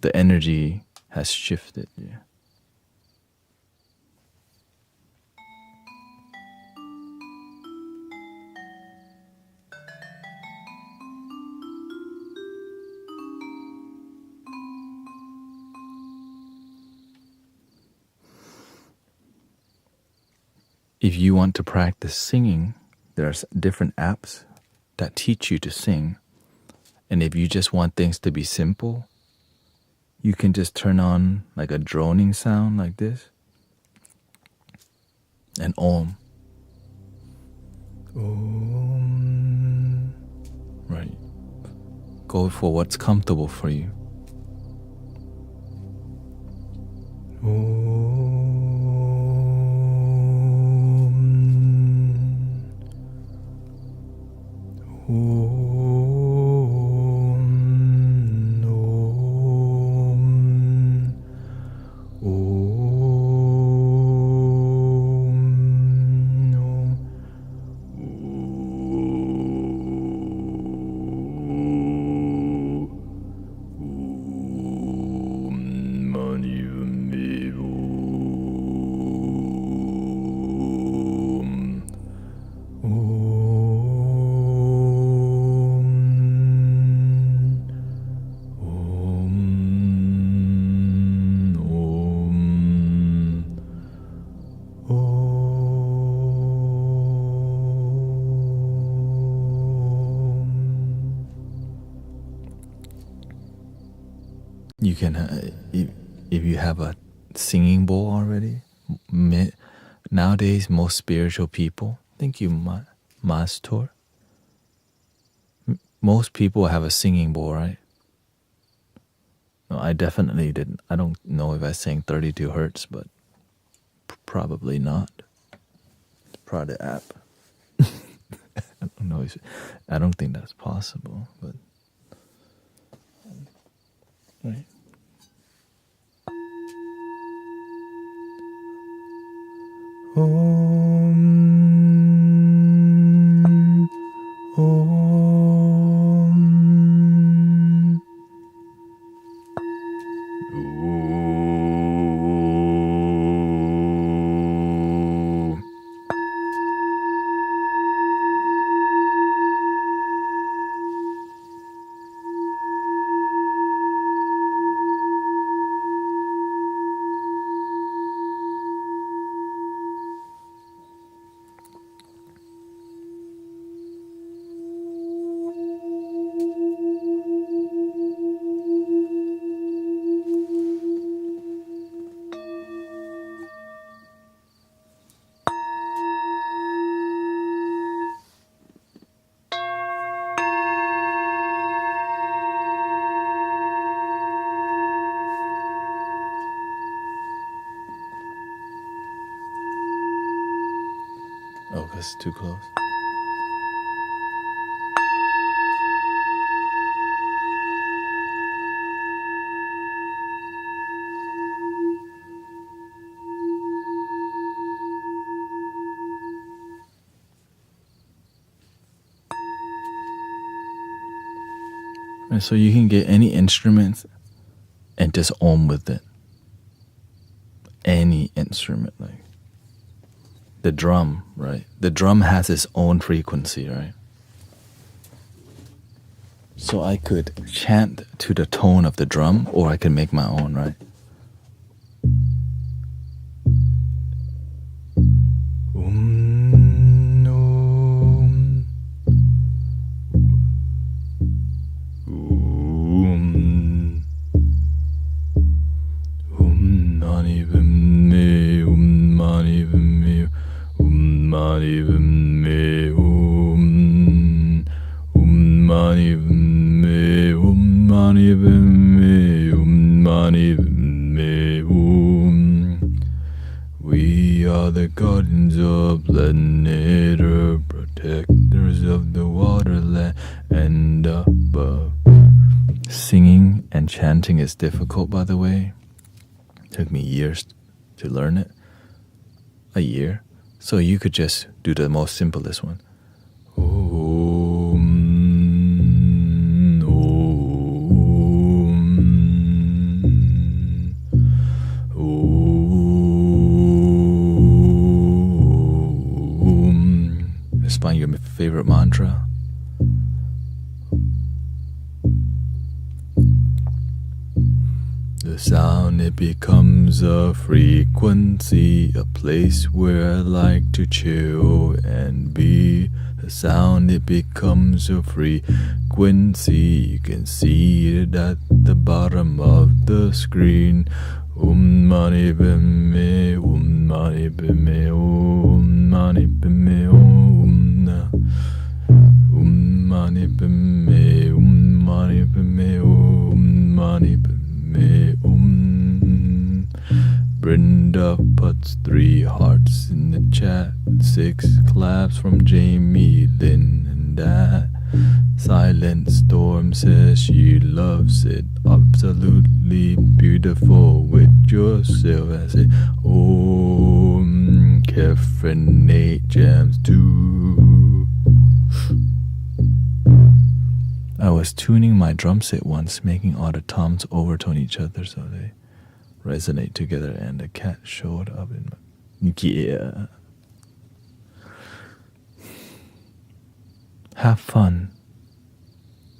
the energy has shifted. Yeah. if you want to practice singing, there's different apps that teach you to sing. And if you just want things to be simple, you can just turn on like a droning sound like this. And Om. Om. Right. Go for what's comfortable for you. Om. Om. You can, if you have a singing bowl already, nowadays most spiritual people, thank you, Master. Most people have a singing bowl, right? No, I definitely didn't. I don't know if I sang 32 hertz, but probably not. Probably the app. I don't know. I don't think that's possible, but right. Om. Om. Oh, that's too close. And so you can get any instrument and just Om with it. Any instrument, like the drum, right? The drum has its own frequency, right? So I could chant to the tone of the drum, or I can make my own, right? We are the guardians of planet Earth, protectors of the waterland and above. Singing and chanting is difficult, by the way. It took me years to learn it. A year. So you could just do the most simplest one. Om. Find your favorite mantra. The sound it it becomes a frequency, a place where I like to chill and be. The sound, it becomes a frequency, you can see it at the bottom of the screen. Mani padme, mani padme, mani padme, na. Mani padme, mani padme, mani padme, Brenda puts 3 hearts in the chat, 6 claps from Jamie, Lynn, and that. Silent Storm says she loves it, absolutely beautiful with yourself. I say, oh, Kefren Nate jams too. I was tuning my drum set once, making all the toms overtone each other so they resonate together, and the cat showed up in my... Yeah. Have fun.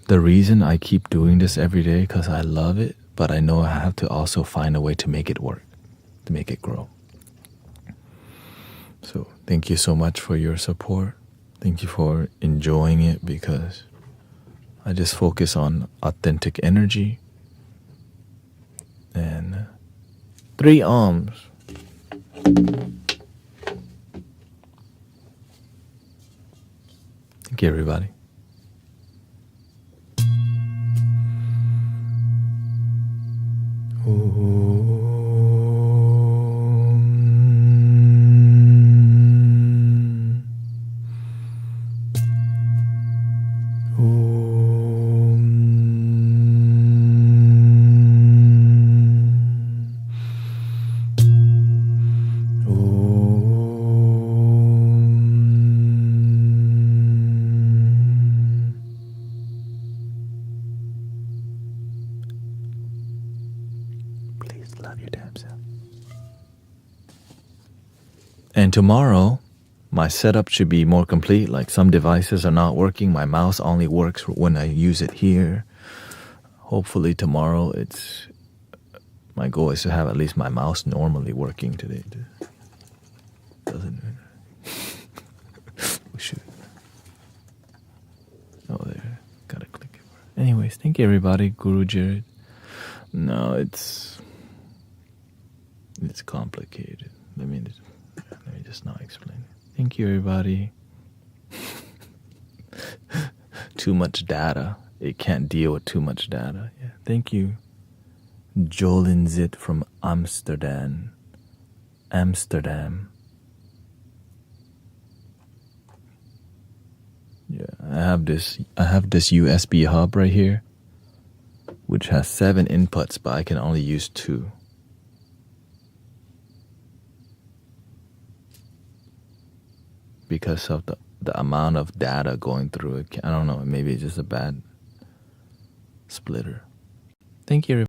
The reason I keep doing this every day because I love it, but I know I have to also find a way to make it work, to make it grow. So thank you so much for your support. Thank you for enjoying it, because I just focus on authentic energy. And 3 arms. Thank you, everybody. Love your damn self. And tomorrow, my setup should be more complete. Like, some devices are not working. My mouse only works when I use it here. Hopefully tomorrow my goal is to have at least my mouse normally working today. Doesn't we should. Oh, there. Gotta click it. Anyways, thank you, everybody. Guru Jared. No, it's complicated. Let me just not explain it. Thank you, everybody. Too much data. It can't deal with too much data. Yeah. Thank you. Jolinzit from Amsterdam. Yeah, I have this USB hub right here, which has 7 inputs, but I can only use 2. Because of the amount of data going through it. I don't know, maybe it's just a bad splitter. Thank you, everybody.